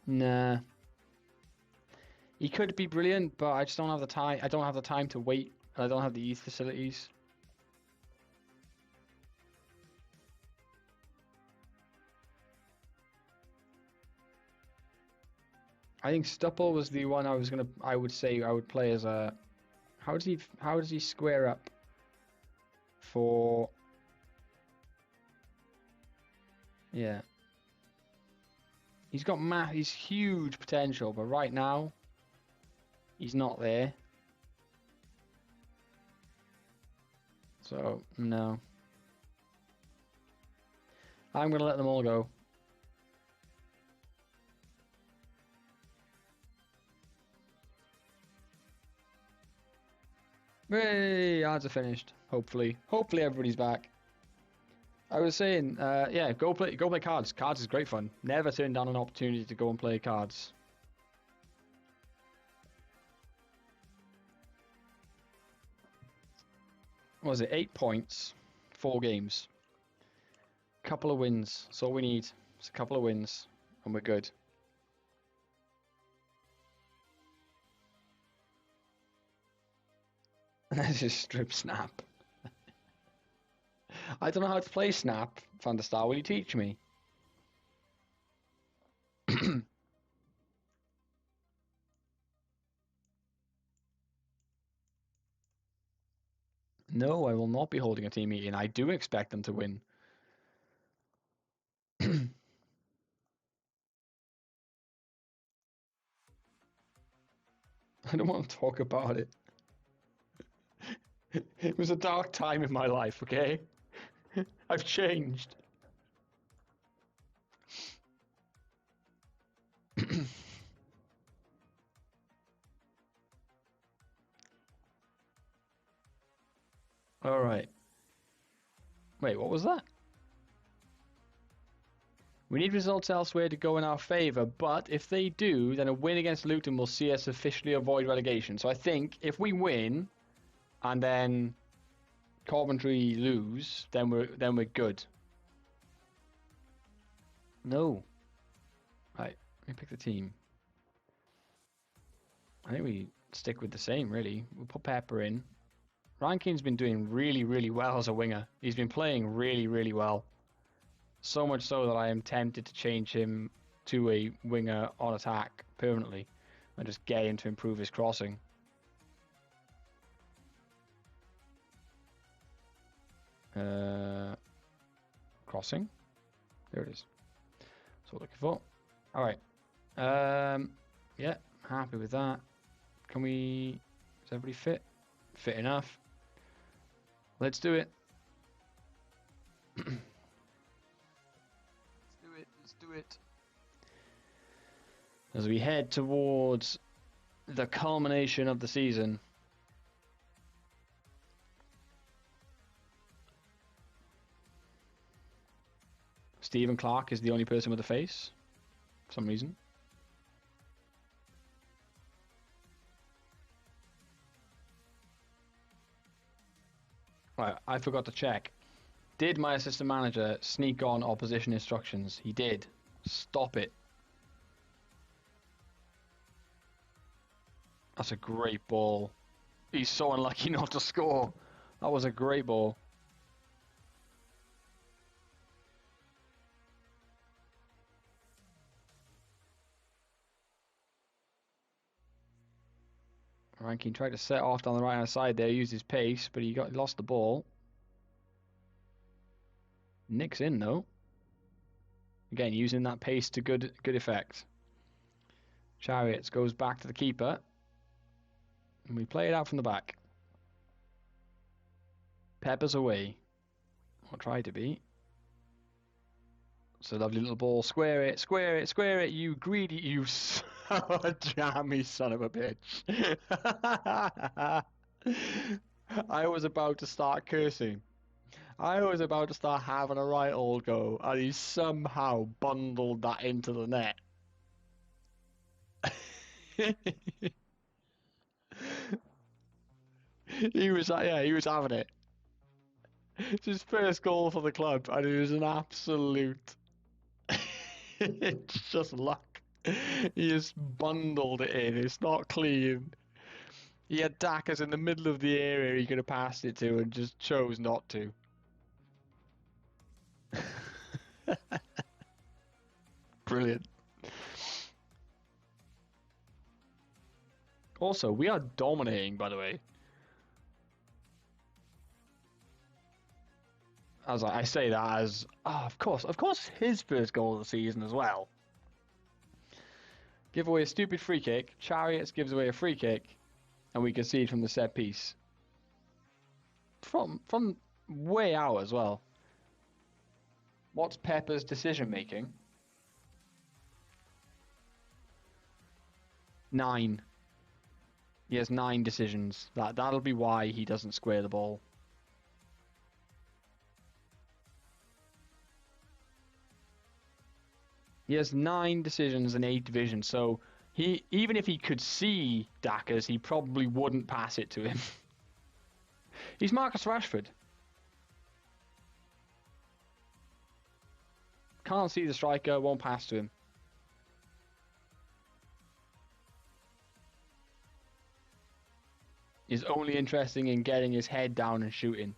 Nah. He could be brilliant, but I just don't have the time. I don't have the time to wait. I don't have the youth facilities. I think Stupple was the one I would say I would play as a. How does he square up for? Yeah. He's huge potential, but right now he's not there. So no. I'm gonna let them all go. Hey, ads are finished. Hopefully everybody's back. I was saying, yeah, go play cards. Cards is great fun. Never turn down an opportunity to go and play cards. What was it? 8 points, 4 games. Couple of wins. That's all we need. It's a couple of wins, and we're good. This is strip snap. I don't know how to play snap, Van der Star. Will you teach me? I No, I will not be holding a team meeting. I do expect them to win. I don't want to talk about it. It was a dark time in my life, okay? I've changed. All right. Wait, what was that? We need results elsewhere to go in our favour, but if they do, then a win against Luton will see us officially avoid relegation. So I think if we win and then Coventry lose, then we're good. No. Right, let me pick the team. I think we stick with the same, really. We'll put Pepper in. Ryan Keane's been doing really, really well as a winger. He's been playing really, really well. So much so that I am tempted to change him to a winger on attack permanently and just get him to improve his crossing. Crossing? There it is. That's what we're looking for. Alright. Yeah, happy with that. Can we... Is everybody fit? Fit enough. Let's do it. Let's do it. As we head towards the culmination of the season. Stephen Clark is the only person with a face, for some reason. Right, I forgot to check. Did my assistant manager sneak on opposition instructions? He did. Stop it. That's a great ball. He's so unlucky not to score. That was a great ball. Rankin tried to set off down the right hand side there, used his pace, but he lost the ball. Nick's in though. Again, using that pace to good effect. Chariots goes back to the keeper. And we play it out from the back. Peppers away. Or try to be. It's a lovely little ball. Square it, square it, square it, you greedy, you jammy son of a bitch. I was about to start cursing. I was about to start having a right old go, and he somehow bundled that into the net. He was having it. It's his first goal for the club, and it was an absolute. It's just luck. He just bundled it in. It's not clean. He had Dackers in the middle of the area he could have passed it to, and just chose not to. Brilliant. Also, we are dominating, by the way. As I say that as, of course, his first goal of the season as well. Give away a stupid free kick. Chariots gives away a free kick, and we concede from the set piece. From way out as well. What's Pepper's decision making? 9. He has 9 decisions. That'll be why he doesn't square the ball. He has 9 decisions and 8 vision, so even if he could see Dackers, he probably wouldn't pass it to him. He's Marcus Rashford. Can't see the striker, won't pass to him. Is only interested in getting his head down and shooting.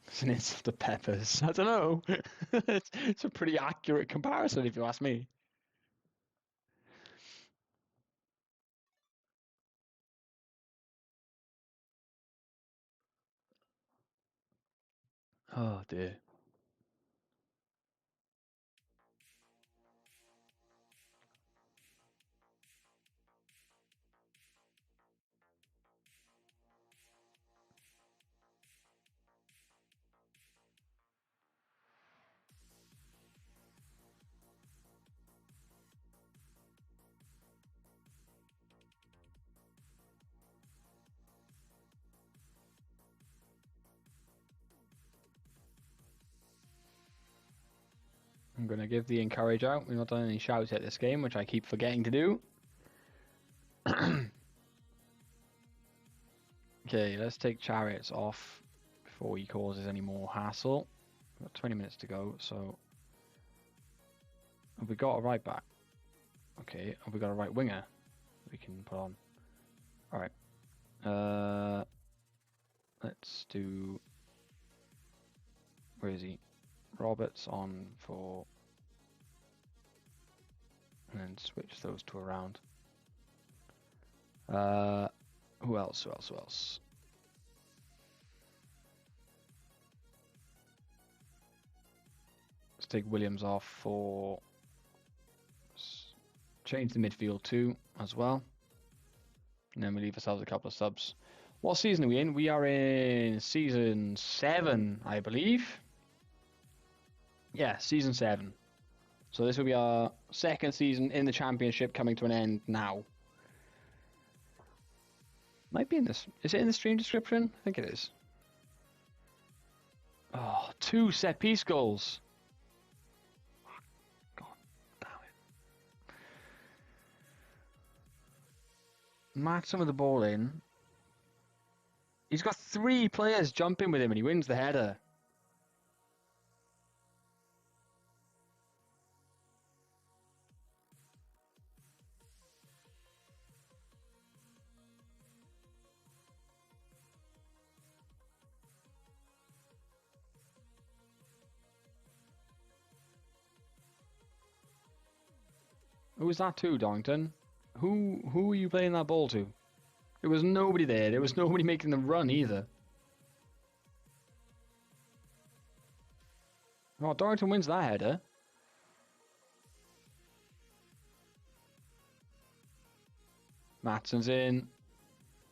It's an insult to Peppers. I don't know. It's a pretty accurate comparison if you ask me. Oh dear. I'm going to give the encourage out. We've not done any shouts at this game, which I keep forgetting to do. Okay, let's take Chariots off before he causes any more hassle. We've got 20 minutes to go, so... Have we got a right back? Okay, have we got a right winger we can put on? Alright. Let's do... Where is he? Roberts on for... And then switch those two around. Who else? Let's take Williams off for... Change the midfield too, as well. And then we leave ourselves a couple of subs. What season are we in? We are in season 7, I believe. Yeah, season 7. So this will be our second season in the championship, coming to an end now. Might be in this. Is it in the stream description? I think it is. Oh, 2 set piece goals. God damn it. Mark some of the ball in. He's got 3 players jumping with him and he wins the header. Who was that to, Donington? Who are you playing that ball to? There was nobody there. There was nobody making the run either. Oh, Dorrington wins that header. Matson's in.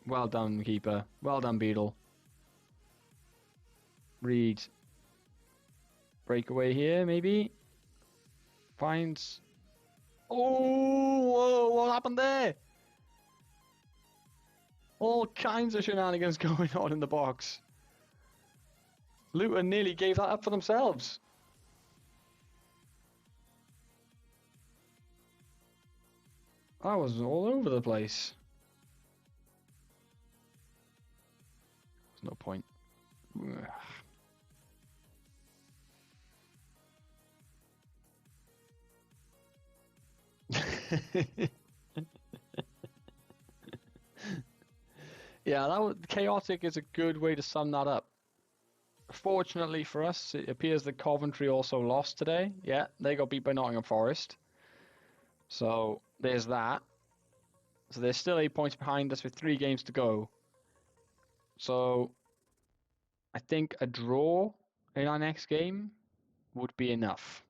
Well done, keeper. Well done, Beadle. Reed. Breakaway here, maybe. Finds. Oh, whoa, what happened there? All kinds of shenanigans going on in the box. Luton nearly gave that up for themselves. That was all over the place. There's no point. Yeah, that was, chaotic is a good way to sum that up. Fortunately for us, it appears that Coventry also lost today. Yeah, they got beat by Nottingham Forest. So there's that. So they're still 8 points behind us with 3 games to go. So I think a draw in our next game would be enough.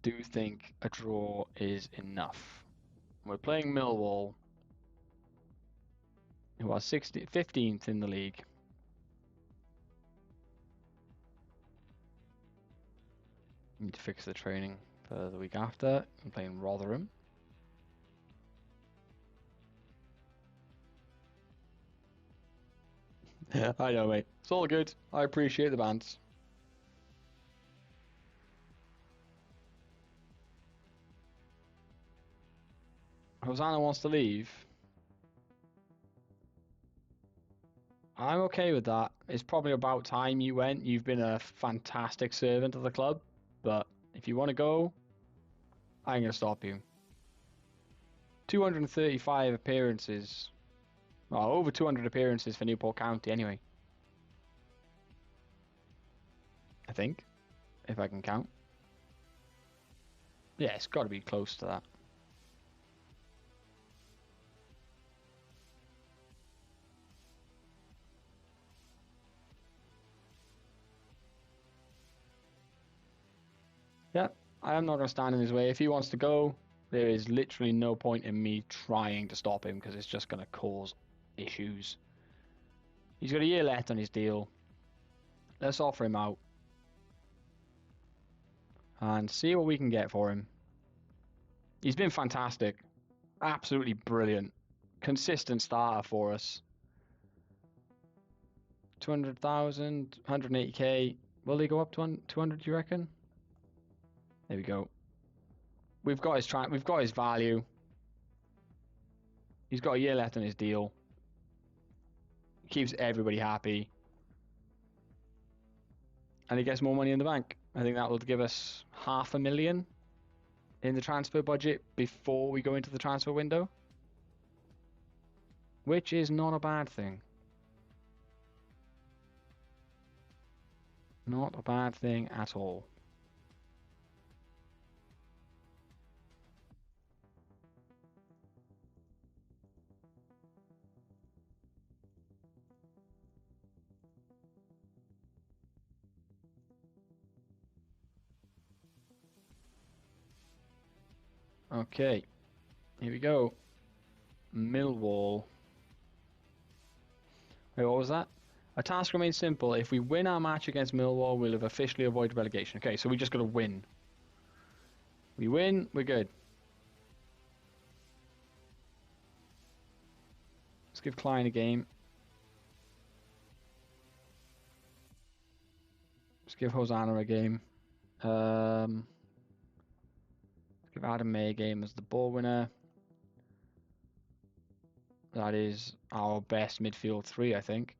I do think a draw is enough. We're playing Millwall, who are 15th in the league. Need to fix the training for the week after. I'm playing Rotherham. I know, mate. It's all good. I appreciate the bans. Hosanna wants to leave. I'm okay with that. It's probably about time you went. You've been a fantastic servant of the club. But if you want to go, I ain't going to stop you. 235 appearances. Well, over 200 appearances for Newport County anyway. I think. If I can count. Yeah, it's got to be close to that. Yeah, I am not going to stand in his way. If he wants to go, there is literally no point in me trying to stop him because it's just going to cause issues. He's got a year left on his deal. Let's offer him out and see what we can get for him. He's been fantastic. Absolutely brilliant. Consistent starter for us. 200,000, 180k. Will he go up to 200, do you reckon? There we go. We've got his value. He's got a year left on his deal. Keeps everybody happy. And he gets more money in the bank. I think that will give us $500,000 in the transfer budget before we go into the transfer window. Which is not a bad thing. Not a bad thing at all. Okay, here we go. Millwall. Wait, what was that? A task remains simple. If we win our match against Millwall, we'll have officially avoided relegation. Okay, so we just got to win. We win, we're good. Let's give Klein a game. Let's give Hosanna a game. Let's give Adam May a game as the ball winner. That is our best midfield 3, I think.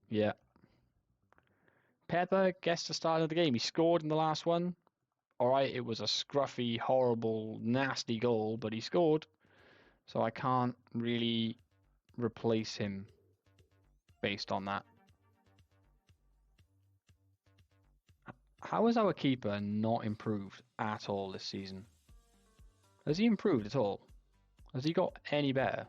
Yeah. Pepper gets the start of the game. He scored in the last one. Alright, it was a scruffy, horrible, nasty goal, but he scored. So I can't really replace him based on that. How has our keeper not improved at all this season? Has he improved at all? Has he got any better?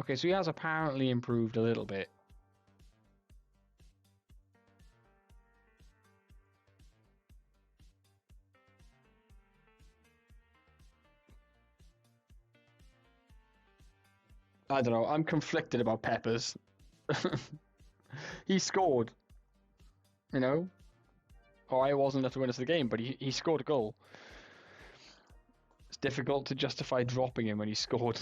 Okay, so he has apparently improved a little bit. I don't know. I'm conflicted about Peppers. He scored, you know. Oh, I wasn't enough to win us the game, but he scored a goal. It's difficult to justify dropping him when he scored.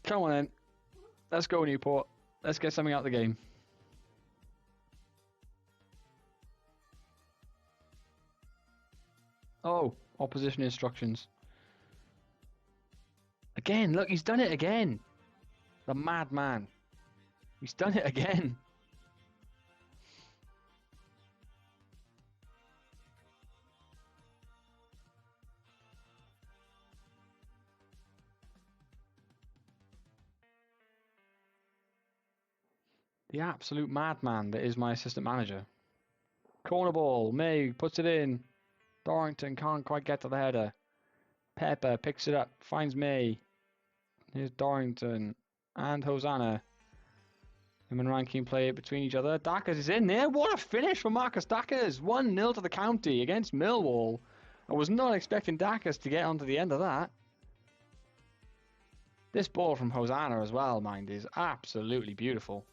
Come on then. Let's go, Newport. Let's get something out of the game. Oh, opposition instructions. Again, look, he's done it again. The madman. He's done it again. The absolute madman that is my assistant manager. Corner ball. May puts it in. Dorrington can't quite get to the header. Pepper picks it up. Finds May. Here's Dorrington and Hosanna. Him and Rankin play it between each other. Dackers is in there. What a finish from Marcus Dackers. 1-0 to the county against Millwall. I was not expecting Dackers to get onto the end of that. This ball from Hosanna as well, mind, is absolutely beautiful.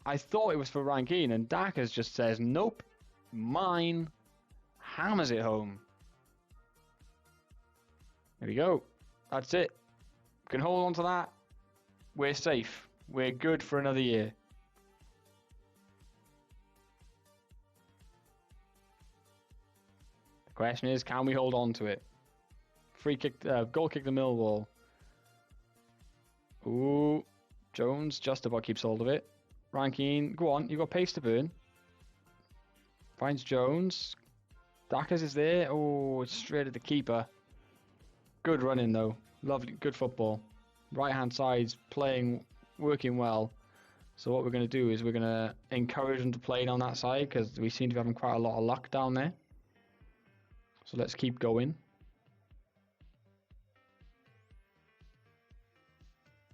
I thought it was for Rankin, and Dackers just says, nope, mine. Hammers it home. There we go. That's it. We can hold on to that. We're safe. We're good for another year. The question is, can we hold on to it? Free kick, goal kick the Millwall. Ooh, Jones just about keeps hold of it. Rankin, go on, you've got pace to burn. Finds Jones. Dackers is there. Oh, it's straight at the keeper. Good running though. Lovely, good football. Right hand side's playing, working well. So what we're going to do is we're going to encourage them to play down that side because we seem to be having quite a lot of luck down there. So let's keep going.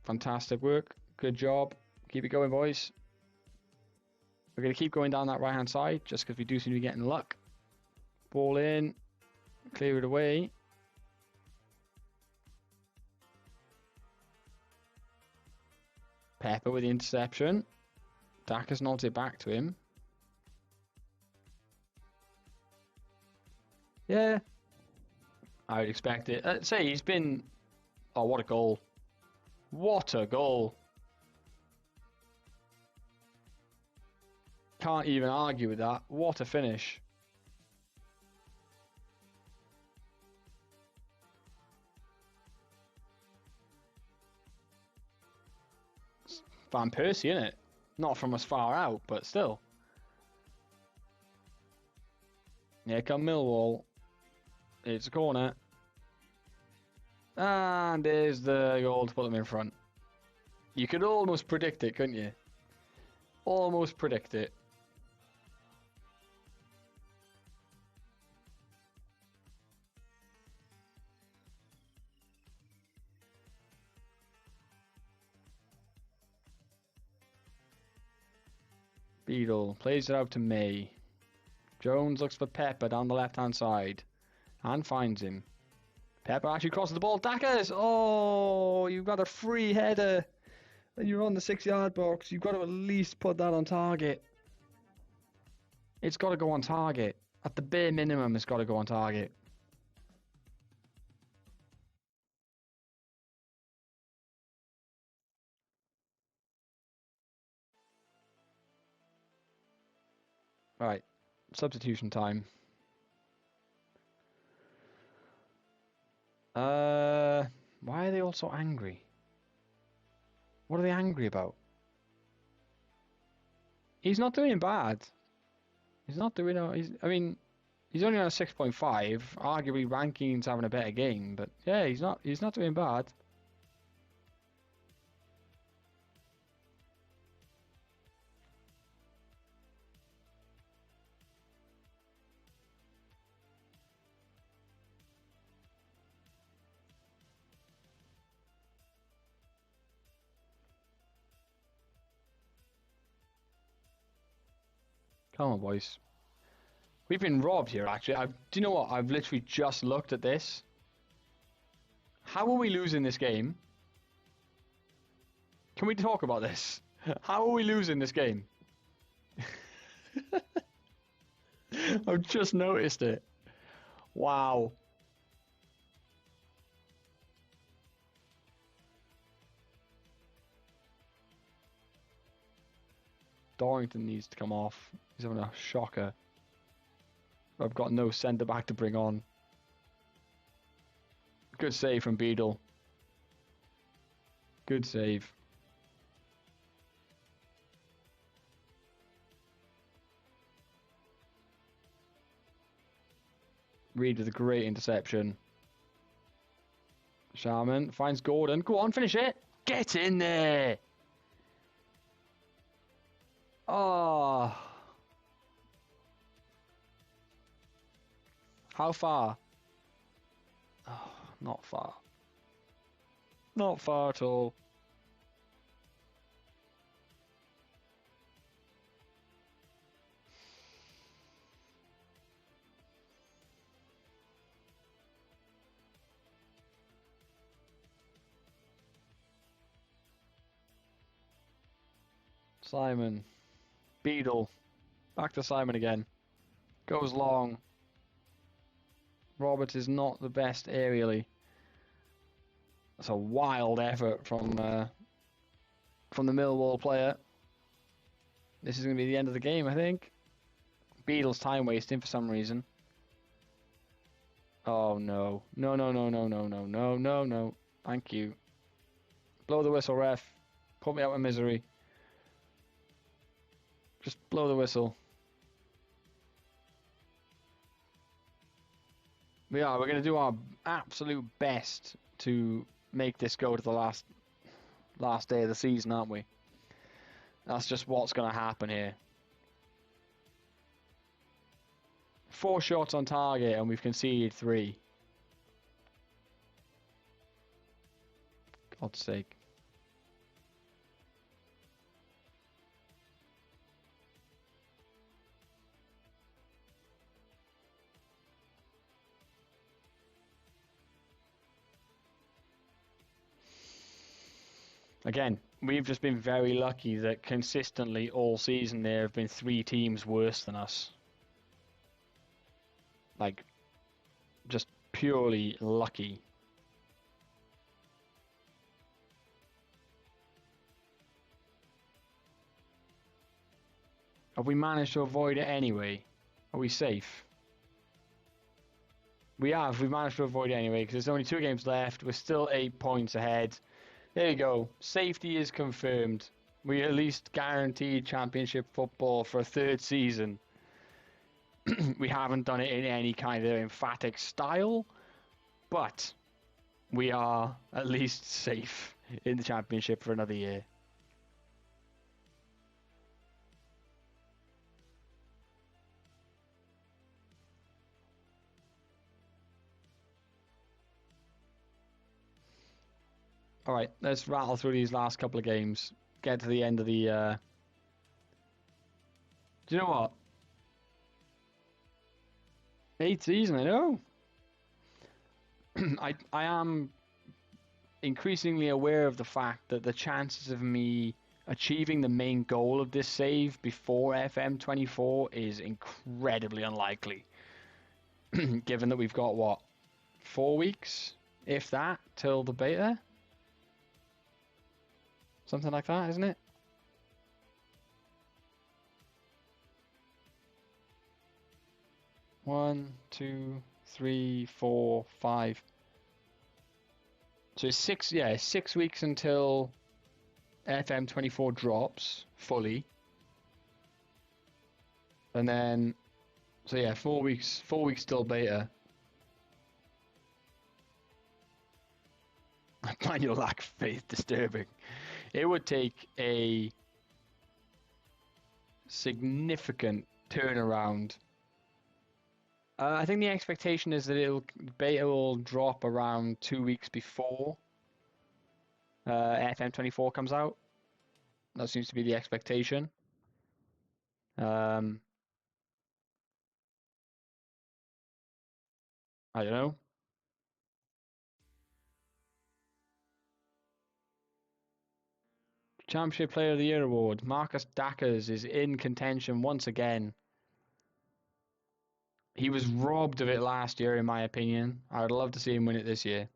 Fantastic work. Good job. Keep it going, boys. We're going to keep going down that right hand side just because we do seem to be getting luck. Ball in. Clear it away. Pepper with the interception. Dackers nods it back to him. Yeah. I would expect it. Say he's been... Oh, what a goal. What a goal. Can't even argue with that. What a finish. It's Van Persie, innit? Not from as far out, but still. Here come Millwall. It's a corner. And there's the goal to put them in front. You could almost predict it, couldn't you? Almost predict it. Beadle plays it out to May. Jones looks for Pepper down the left-hand side and finds him. Pepper actually crosses the ball. Dackers! Oh, you've got a free header and you're on the 6-yard box. You've got to at least put that on target. It's got to go on target. At the bare minimum, it's got to go on target. Right, substitution time. Why are they all so angry? What are they angry about? He's not doing bad. He's not doing... I mean, he's only on a 6.5. Arguably, ranking's having a better game. But yeah, he's not doing bad. Come on, boys. We've been robbed here, actually. Do you know what? I've literally just looked at this. How are we losing this game? Can we talk about this? How are we losing this game? I've just noticed it. Wow. Dorrington needs to come off. He's having a shocker. I've got no centre back to bring on. Good save from Beadle. Good save. Reed with a great interception. Sharman finds Gordon. Go on, finish it. Get in there. Oh. How far? Oh, not far. Not far at all. Simon. Beadle. Back to Simon again. Goes long. Roberts is not the best aerially. That's a wild effort from the Millwall player. This is going to be the end of the game, I think. Beadle's time wasting for some reason. Oh no. No, no, no, no, no, no, no, no, no. Thank you. Blow the whistle, ref. Put me out of misery. Just blow the whistle. We're going to do our absolute best to make this go to the last day of the season, aren't we? That's just what's going to happen here. 4 shots on target and we've conceded 3. God's sake. Again, we've just been very lucky that consistently all season there have been 3 teams worse than us. Like, just purely lucky. Have we managed to avoid it anyway? Are we safe? We have. We've managed to avoid it anyway because there's only 2 games left. We're still 8 points ahead. There you go. Safety is confirmed. We at least guaranteed championship football for a 3rd season. We haven't done it in any kind of emphatic style, but we are at least safe in the championship for another year. All right, let's rattle through these last couple of games. Get to the end of the... Do you know what? 8th season, I know. I am increasingly aware of the fact that the chances of me achieving the main goal of this save before FM24 is incredibly unlikely. Given that we've got, what, 4 weeks, if that, till the beta? Something like that, isn't it? One, 2, 3, 4, 5. So it's 6 weeks until FM24 drops fully. And then, so yeah, 4 weeks still beta. I find your lack of faith disturbing. It would take a significant turnaround. I think the expectation is that beta will drop around 2 weeks before FM24 comes out. That seems to be the expectation. I don't know. Championship Player of the Year award. Marcus Dackers is in contention once again. He was robbed of it last year, in my opinion. I would love to see him win it this year.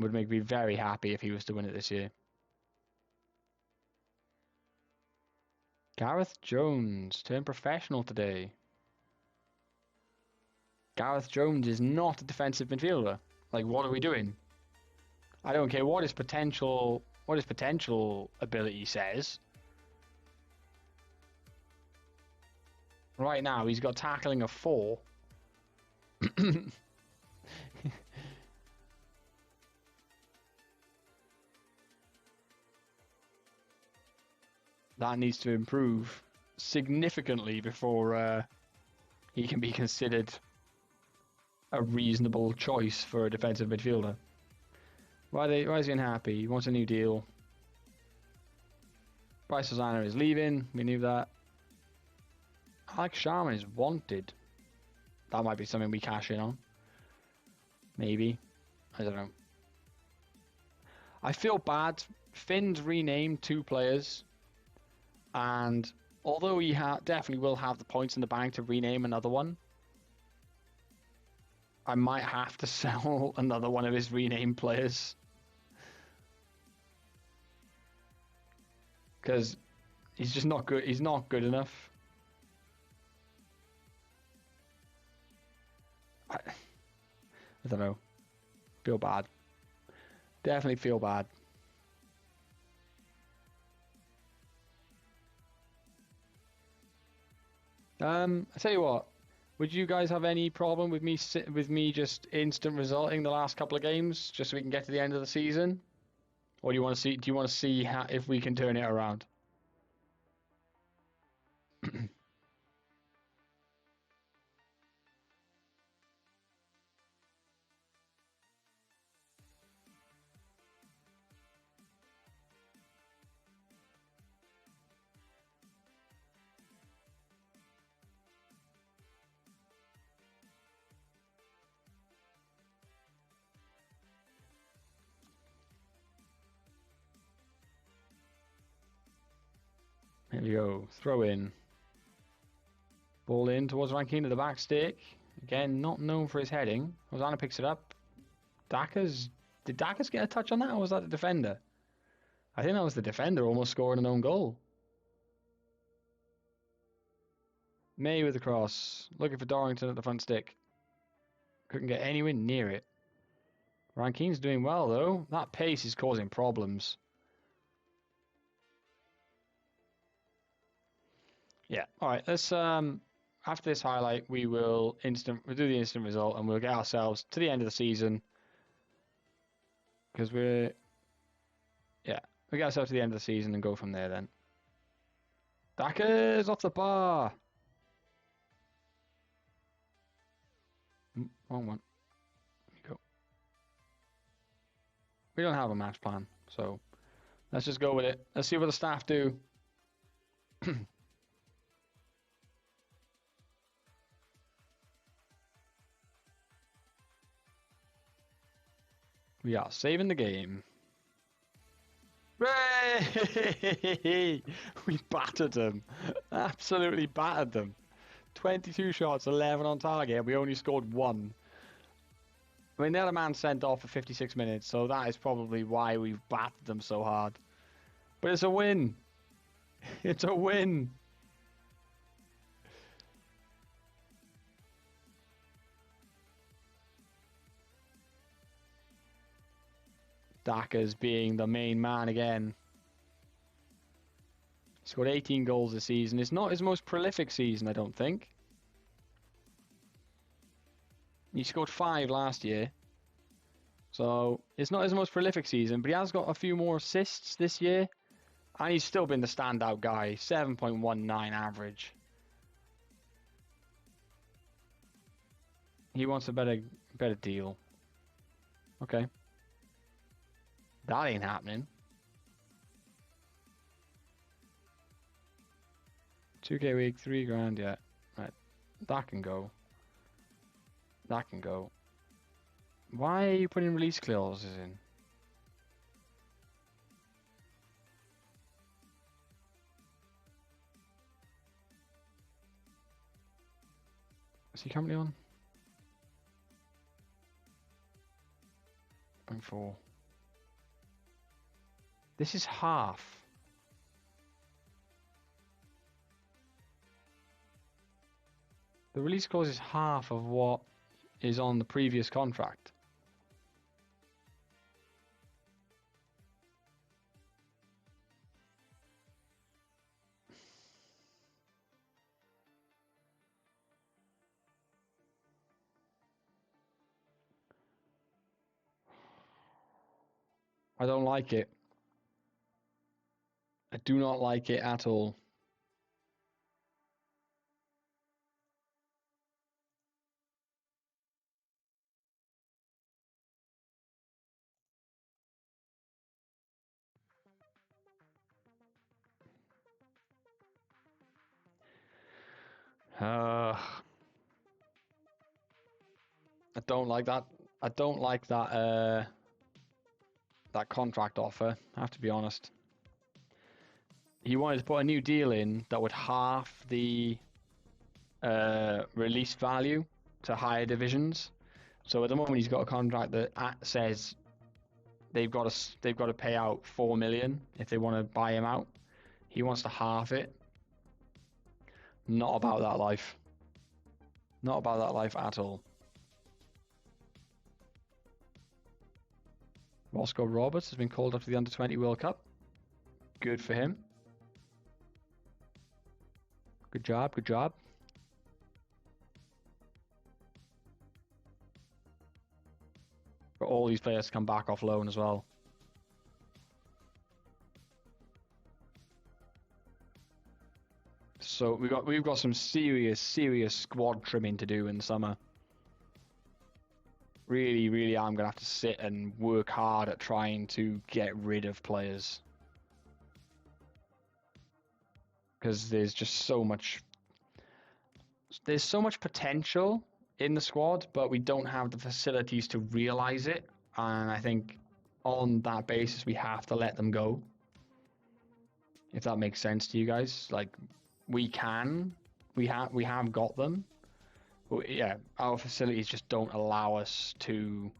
Would make me very happy if he was to win it this year. Gareth Jones turned professional today. Gareth Jones is not a defensive midfielder. Like, what are we doing? I don't care what his potential ability says. Right now, he's got tackling of 4. That needs to improve significantly before he can be considered a reasonable choice for a defensive midfielder. Why is he unhappy? He wants a new deal. Bryce Susanna is leaving. We knew that. Alex Sharman is wanted. That might be something we cash in on. Maybe. I don't know. I feel bad. Finn's renamed 2 players. And although he definitely will have the points in the bank to rename another one, I might have to sell another one of his renamed players. Because he's just not good. He's not good enough. I don't know. Feel bad. Definitely feel bad. I tell you what. Would you guys have any problem with me just instant resulting the last couple of games, just so we can get to the end of the season? Or do you want to see? Do you want to see if we can turn it around? Here we go. Throw in. Ball in towards Rankine to the back stick. Again, not known for his heading. Hosanna picks it up. Did Dackers get a touch on that, or was that the defender? I think that was the defender almost scoring an own goal. May with the cross. Looking for Dorrington at the front stick. Couldn't get anywhere near it. Rankine's doing well, though. That pace is causing problems. Yeah. All right. Let's after this highlight, we'll do the instant result, and we'll get ourselves to the end of the season because we get ourselves to the end of the season and go from there. Then Dackers off the bar. Wrong one. There you go. We don't have a match plan, so let's just go with it. Let's see what the staff do. We are saving the game. Hooray! We battered them. Absolutely battered them. 22 shots, 11 on target. We only scored 1. I mean, the other man sent off for 56 minutes, so that is probably why we've battered them so hard. But it's a win. It's a win. Daka's being the main man again. He scored 18 goals this season. It's not his most prolific season, I don't think. He scored 5 last year. So, it's not his most prolific season, but he has got a few more assists this year. And he's still been the standout guy. 7.19 average. He wants a better deal. Okay. That ain't happening. 2K week, 3 grand, yeah. Right. That can go. That can go. Why are you putting release clauses in? Is he currently on? 0.4. This is half. The release clause is half of what is on the previous contract. I don't like it. I do not like it at all. I don't like that. I don't like that. That contract offer. I have to be honest. He wanted to put a new deal in that would half the release value to higher divisions. So at the moment he's got a contract that says they've got to pay out $4 million if they want to buy him out. He wants to half it. Not about that life. Not about that life at all. Roscoe Roberts has been called up to the Under-20 World Cup. Good for him. Good job, good job. For all these players to come back off loan as well. So we've got some serious squad trimming to do in the summer. Really, I'm gonna have to sit and work hard at trying to get rid of players because there's so much potential in the squad, but we don't have the facilities to realize it. And I think on that basis, we have to let them go. If that makes sense to you guys, like we have got them. But yeah, our facilities just don't allow us to.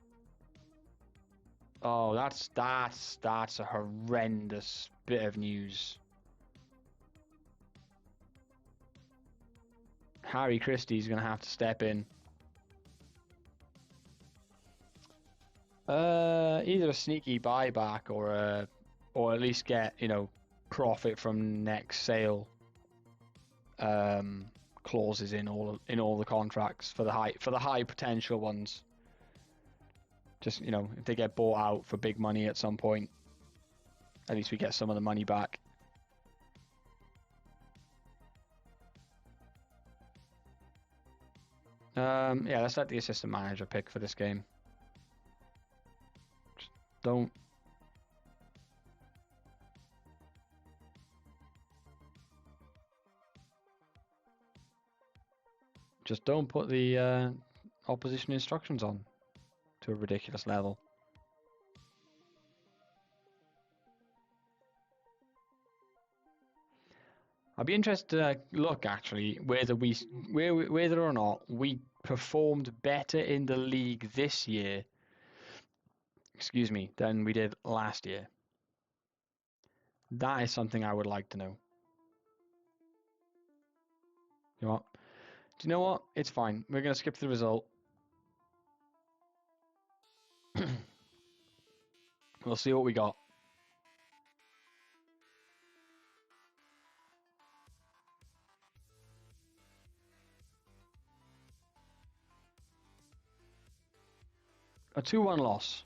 Oh, that's a horrendous bit of news. Harry Christie's gonna have to step in. Either a sneaky buyback or at least get profit from next sale. Clauses in all the contracts for the high potential ones. Just if they get bought out for big money at some point, at least we get some of the money back. Yeah, let's let the assistant manager pick for this game. Just don't put the opposition instructions on to a ridiculous level. I'd be interested to look actually whether or not we performed better in the league this year, than we did last year. That is something I would like to know. You know what? Do you know what? It's fine. We're going to skip the result. We'll see what we got. A 2-1 loss.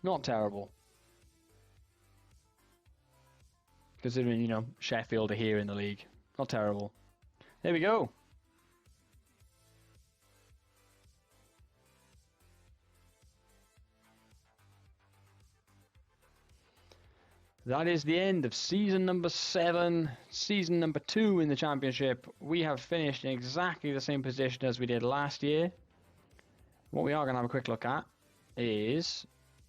Not terrible. Considering, you know, Sheffield are here in the league. Not terrible. There we go. That is the end of season number 7, season number 2 in the championship. We have finished in exactly the same position as we did last year. What we are going to have a quick look at is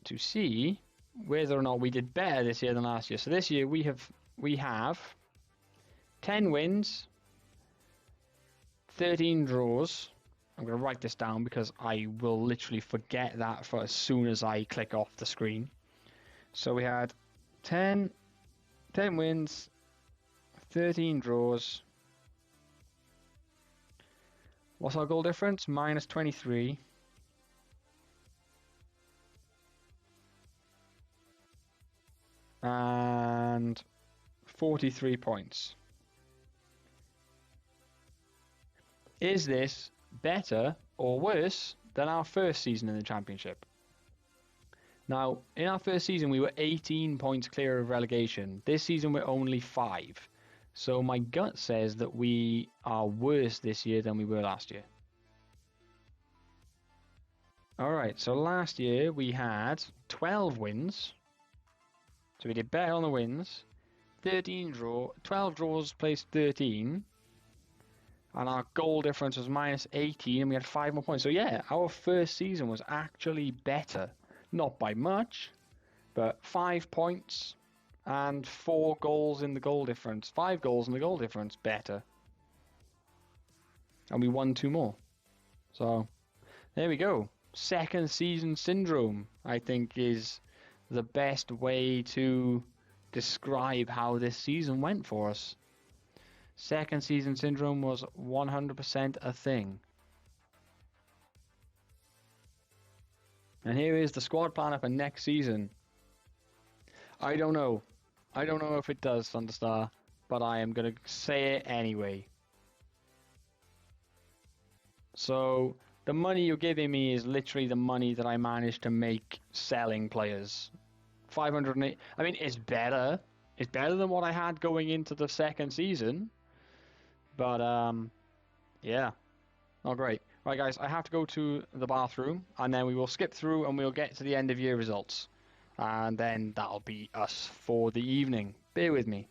to see whether or not we did better this year than last year. So this year we have 10 wins, 13 draws. I'm going to write this down because I will literally forget that for as soon as I click off the screen. So we had 10 wins, 13 draws. What's our goal difference? Minus 23. And 43 points. Is this better or worse than our first season in the championship? Now, in our first season, we were 18 points clear of relegation. This season, we're only 5. So my gut says that we are worse this year than we were last year. Alright, so last year we had 12 wins. So we did better on the wins. 12 draws, placed 13. And our goal difference was minus 18, and we had 5 more points. So yeah, our first season was actually better. Not by much, but 5 points and 4 goals in the goal difference. 5 goals in the goal difference, better. And we won 2 more. So, there we go. Second season syndrome, I think, is the best way to describe how this season went for us. Second season syndrome was 100% a thing. And here is the squad planner for next season. I don't know. I don't know if it does, Thunderstar, but I am going to say it anyway. So, the money you're giving me is literally the money that I managed to make selling players. 508. I mean, it's better. It's better than what I had going into the second season. But, yeah, not great. Right, guys, I have to go to the bathroom, and then we will skip through and we'll get to the end of year results. And then that'll be us for the evening. Bear with me.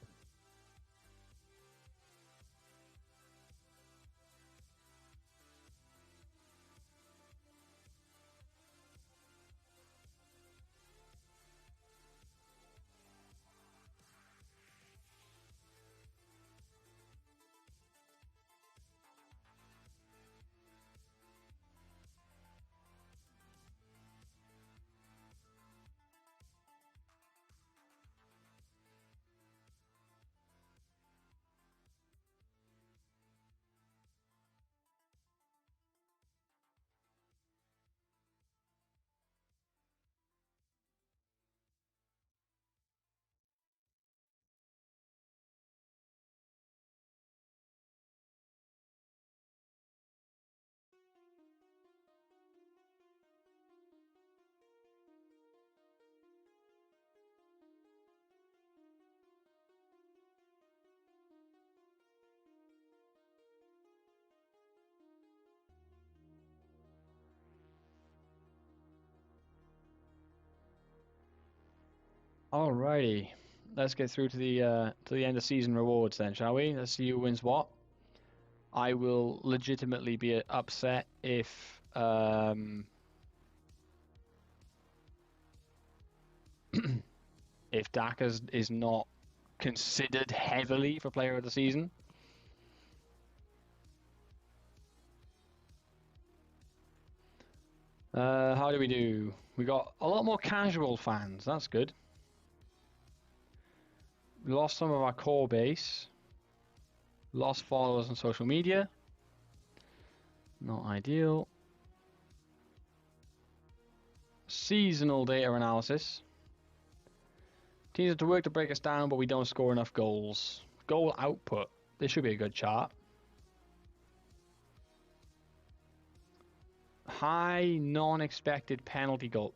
Alrighty, let's get through to the end of season rewards then, shall we? Let's see who wins what. I will legitimately be upset if if Dak is not considered heavily for player of the season. How do we do? We got a lot more casual fans. That's good. We lost some of our core base. Lost followers on social media. Not ideal. Seasonal data analysis. Teams have to work to break us down, but we don't score enough goals. Goal output. This should be a good chart. High non-expected penalty goal.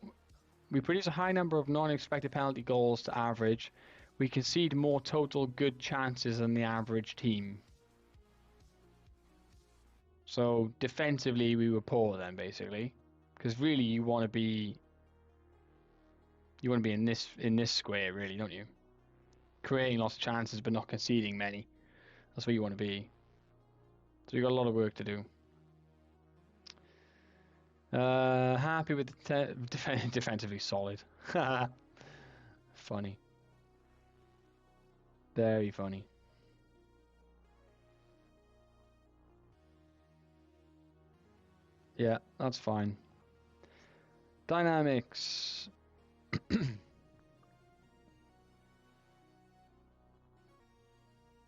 We produce a high number of non-expected penalty goals to average. We concede more total good chances than the average team. So defensively, we were poor then, basically, because really you want to be in this square, really, don't you? Creating lots of chances but not conceding many. That's where you want to be. So you've got a lot of work to do. Happy with the defensively solid. Funny. Very funny. Yeah, that's fine. Dynamics.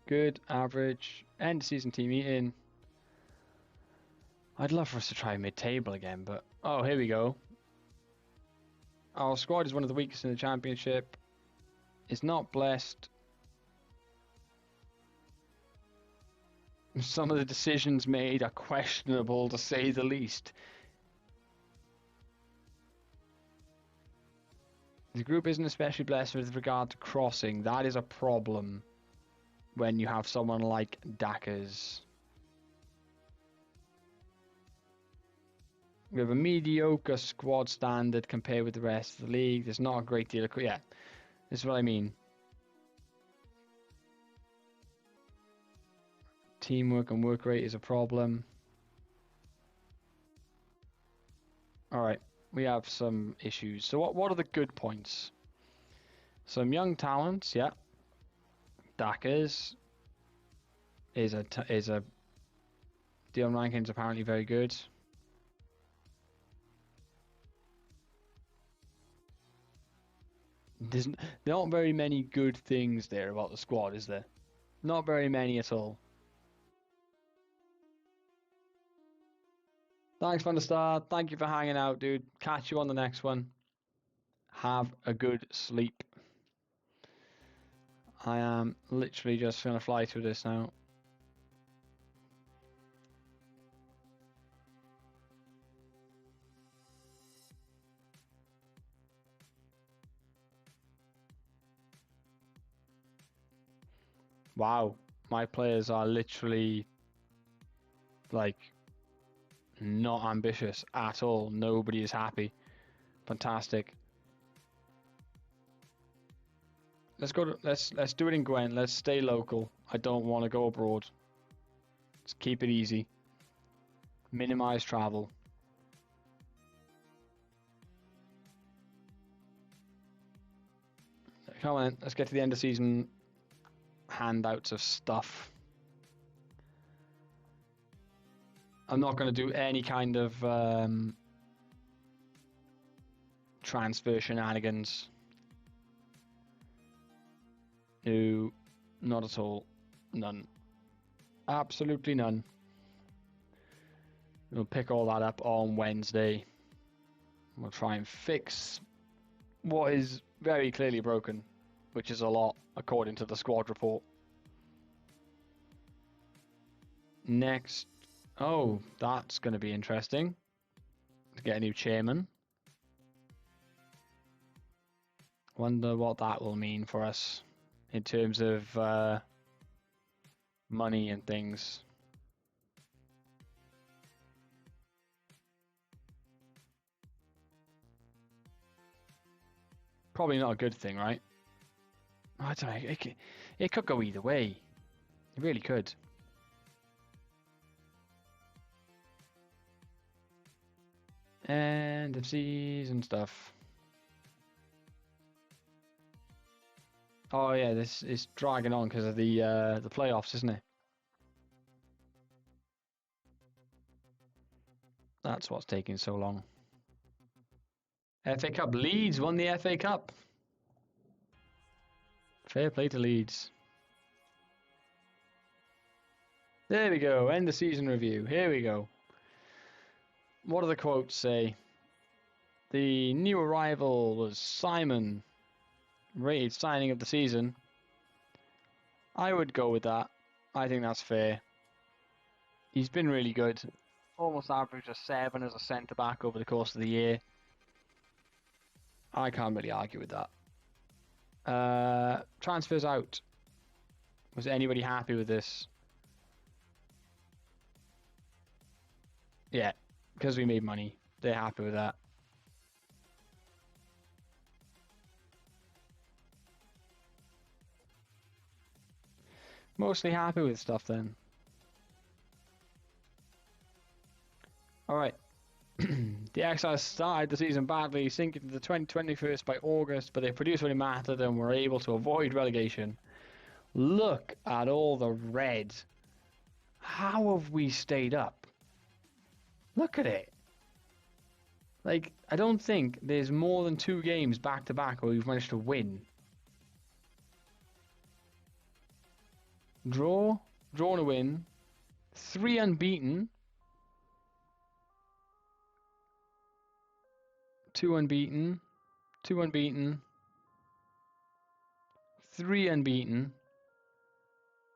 Good, average. End of season team meeting. I'd love for us to try mid-table again, but... Oh, here we go. Our squad is one of the weakest in the championship. It's not blessed. Some of the decisions made are questionable, to say the least. The group isn't especially blessed with regard to crossing. That is a problem when you have someone like Dackers. We have a mediocre squad standard compared with the rest of the league. There's not a great deal of... Yeah, this is what I mean. Teamwork and work rate is a problem. Alright, we have some issues. So what are the good points? Some young talents, yeah. Dackers is a Dion Rankins apparently very good. There aren't very many good things there about the squad, is there? Not very many at all. Thanks, Thunderstar. Thank you for hanging out, dude. Catch you on the next one. Have a good sleep. I am literally just going to fly through this now. Wow, my players are literally like not ambitious at all. Nobody is happy. Fantastic. Let's go to, let's do it in Gwent. Let's stay local. I don't want to go abroad. Let's keep it easy. Minimize travel. Come on, let's get to the end of season handouts of stuff. I'm not going to do any kind of transfer shenanigans. No, not at all. None. Absolutely none. We'll pick all that up on Wednesday. We'll try and fix what is very clearly broken, which is a lot, according to the squad report. Next. Oh, that's going to be interesting. To get a new chairman. Wonder what that will mean for us in terms of money and things. Probably not a good thing, right? I don't know. It could go either way. It really could. End of season stuff. Oh yeah, this is dragging on because of the playoffs, isn't it? That's what's taking so long. FA Cup. Leeds won the FA Cup. Fair play to Leeds. There we go. End of season review. Here we go. What do the quotes say? The new arrival was Simon. rated signing of the season. I would go with that. I think that's fair. He's been really good. Almost averaged a 7 as a centre-back over the course of the year. I can't really argue with that. Transfers out. Was anybody happy with this? Yeah, because we made money. They're happy with that. Mostly happy with stuff then. Alright. The Exiles started the season badly, sinking to the 2021st by August, but they produced what it mattered and were able to avoid relegation. Look at all the red. How have we stayed up? Look at it. Like, I don't think there's more than 2 games back to back where we've managed to win. Draw and a win. 3 unbeaten. 2 unbeaten. 2 unbeaten. 3 unbeaten.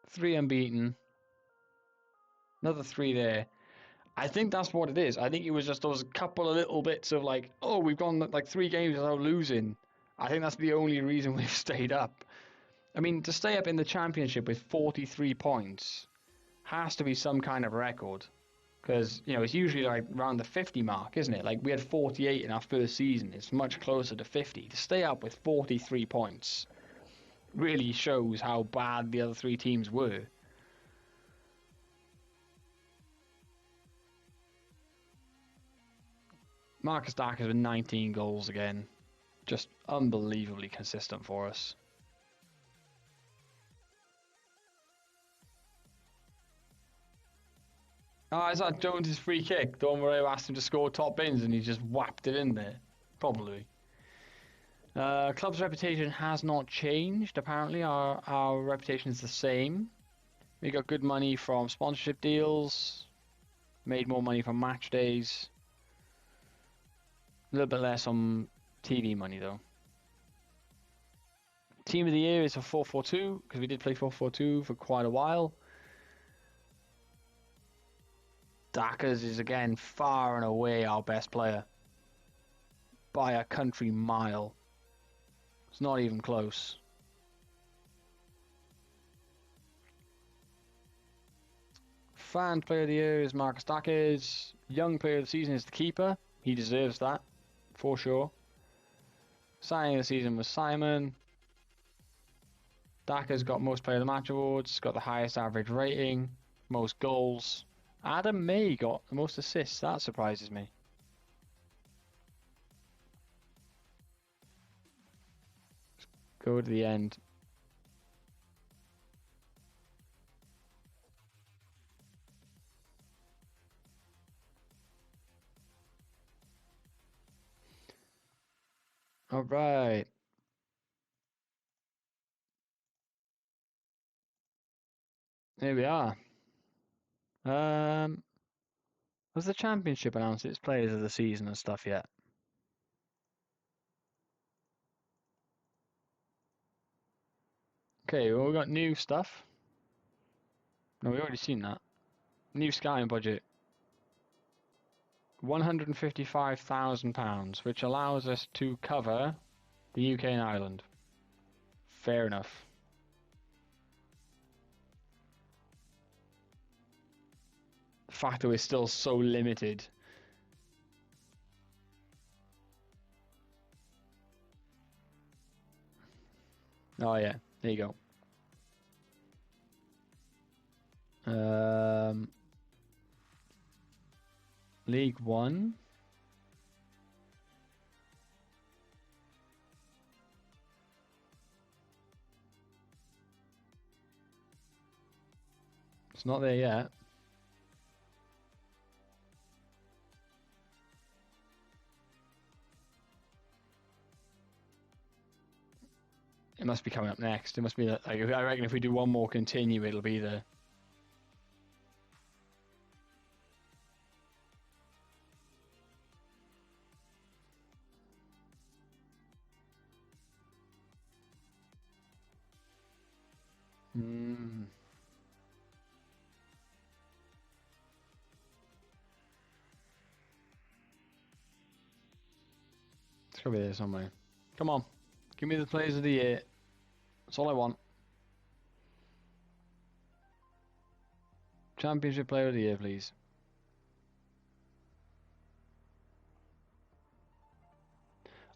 3 unbeaten. Another 3 there. I think that's what it is. I think it was just those couple of little bits of like, oh, we've gone like 3 games without losing. I think that's the only reason we've stayed up. I mean, to stay up in the championship with 43 points has to be some kind of record. Because, you know, it's usually like around the 50 mark, isn't it? Like, we had 48 in our first season. It's much closer to 50. To stay up with 43 points really shows how bad the other 3 teams were. Marcus Dacus with 19 goals again. Just unbelievably consistent for us. Oh, is that Jones's free kick? The one where I asked him to score top bins and he just whacked it in there? Probably. Club's reputation has not changed. Apparently, our reputation is the same. We got good money from sponsorship deals. Made more money from match days. A little bit less on TV money, though. Team of the year is a 4-4-2, because we did play 4-4-2 for quite a while. Dacus is, again, far and away our best player. By a country mile. It's not even close. Fan player of the year is Marcus Dacus. Young player of the season is the keeper. He deserves that, for sure. Signing of the season was Simon. Dacus got most player of the match awards, got the highest average rating, most goals. Adam May got the most assists. That surprises me. Let's go to the end. All right. Here we are. Has the championship announced its players of the season and stuff yet? Okay, well, we got new stuff. No, we already seen that. New scouting budget. £155,000, which allows us to cover the UK and Ireland. Fair enough. The fact that we're still so limited. Oh yeah, there you go. League One. It's not there yet. It must be coming up next. It must be like, I reckon if we do one more continue, it'll be there. Mm. It's gonna be there somewhere. Come on, give me the players of the year. That's all I want. Championship player of the year, please.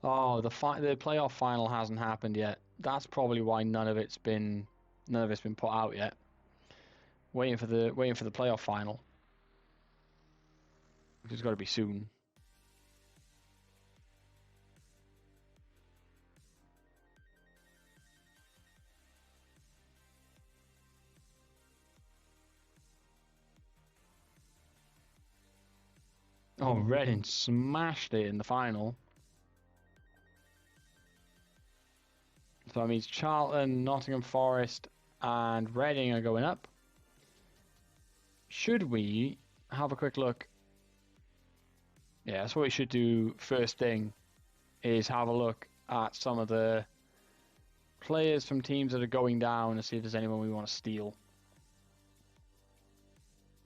Oh, the playoff final hasn't happened yet. That's probably why none of it's been put out yet. Waiting for the playoff final. Which has got to be soon. Oh, Reading smashed it in the final. So that means Charlton, Nottingham Forest, and Reading are going up. Should we have a quick look? Yeah, that's what we should do first thing, is have a look at some of the players from teams that are going down and see if there's anyone we want to steal.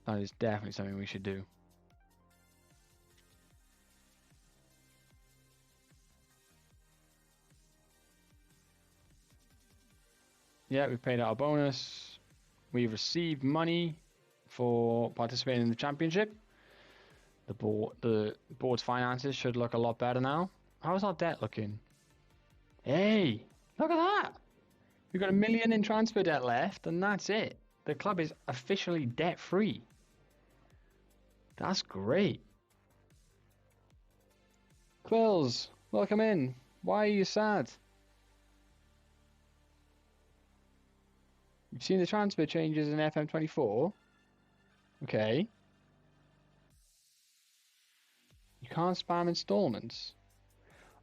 That is definitely something we should do. Yeah, we've paid out a bonus. We've received money for participating in the championship. The board's finances should look a lot better now. How's our debt looking? Hey, look at that! We've got $1 million in transfer debt left, and that's it. The club is officially debt-free. That's great. Quills, welcome in. Why are you sad? You've seen the transfer changes in FM24? Okay. You can't spam installments.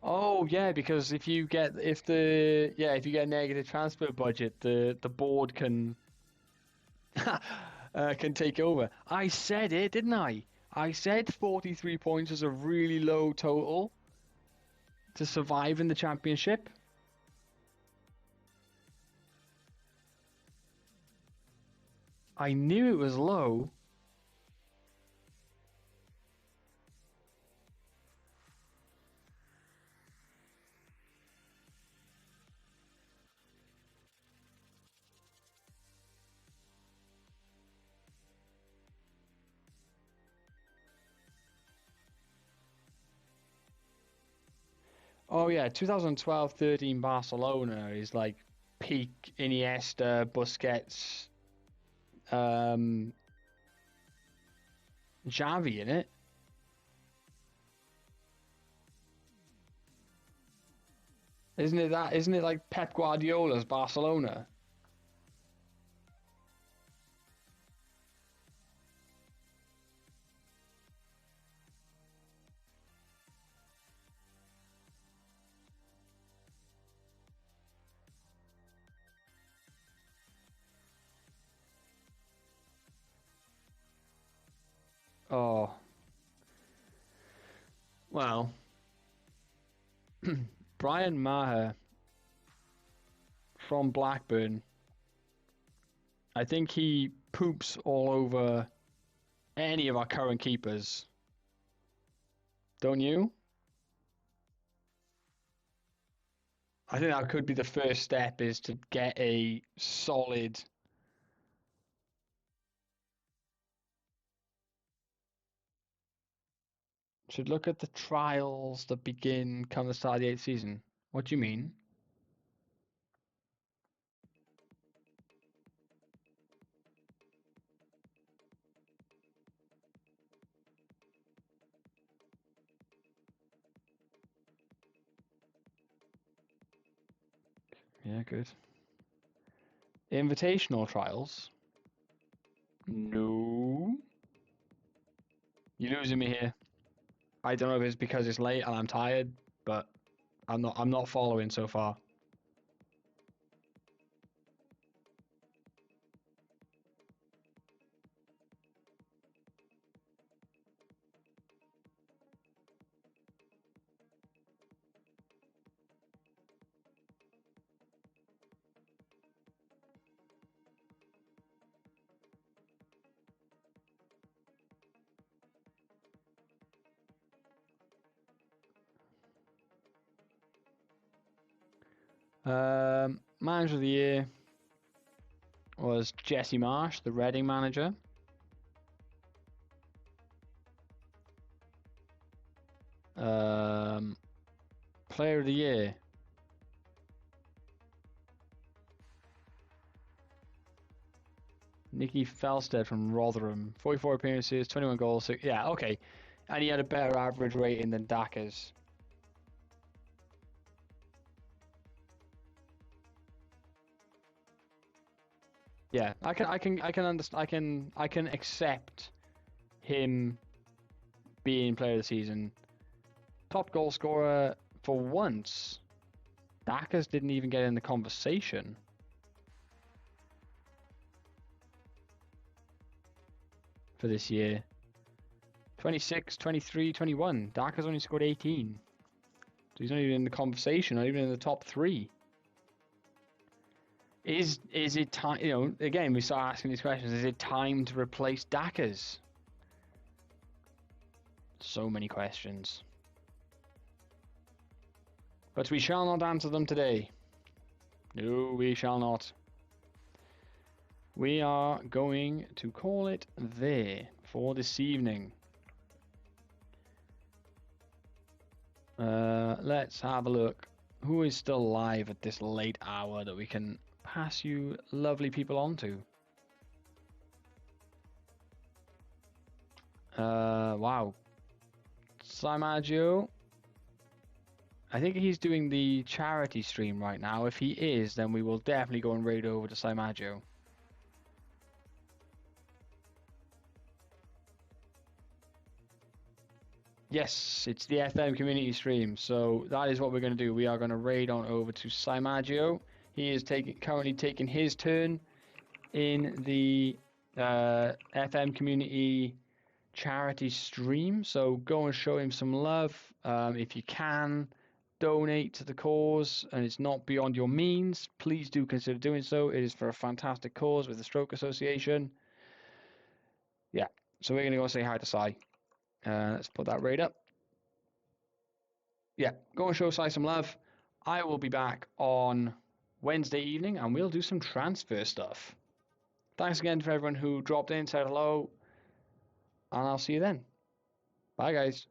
Oh yeah, because if you get a negative transfer budget, the board can can take over. I said it, didn't I? I said 43 points was a really low total to survive in the championship. I knew it was low. Oh yeah, 2012-13 Barcelona is like peak Iniesta, Busquets, Xavi in it. Isn't it that? Isn't it like Pep Guardiola's Barcelona? Oh, well, Brian Maher from Blackburn. I think he poops all over any of our current keepers. Don't you? I think that could be the first step, is to get a solid. Should look at the trials that begin come the start of the 8th season. What do you mean? Yeah, good. Invitational trials? No. You're losing me here. I don't know if it's because it's late and I'm tired, but I'm not following so far. Manager of the year was Jesse Marsh, the Reading manager. Player of the year. Nicky Felstead from Rotherham. 44 appearances, 21 goals. Yeah, okay. And he had a better average rating than Daka's. Yeah, I can understand. I can accept him being player of the season. Top goal scorer for once. Daka's didn't even get in the conversation. For this year. 26, 23, 21. Daka's only scored 18. So he's not even in the conversation, not even in the top 3. Is it time, you know, again, we start asking these questions, is it time to replace Daka's? So many questions. But we shall not answer them today. No, we shall not. We are going to call it there for this evening. Let's have a look. Who is still live at this late hour that we can pass you lovely people on to? Wow. Simagio. I think he's doing the charity stream right now. If he is, then we will definitely go and raid over to Simagio. Yes, it's the FM community stream, so that is what we're going to do. We are going to raid on over to Simagio. He is currently taking his turn in the FM community charity stream, so go and show him some love. If you can donate to the cause and it's not beyond your means, please do consider doing so. It is for a fantastic cause with the Stroke Association. Yeah, so we're going to go say hi to Si. Let's put that raid up. Yeah, go and show Si some love. I will be back on Wednesday evening and we'll do some transfer stuff. Thanks again for everyone who dropped in, said hello, and I'll see you then. Bye, guys.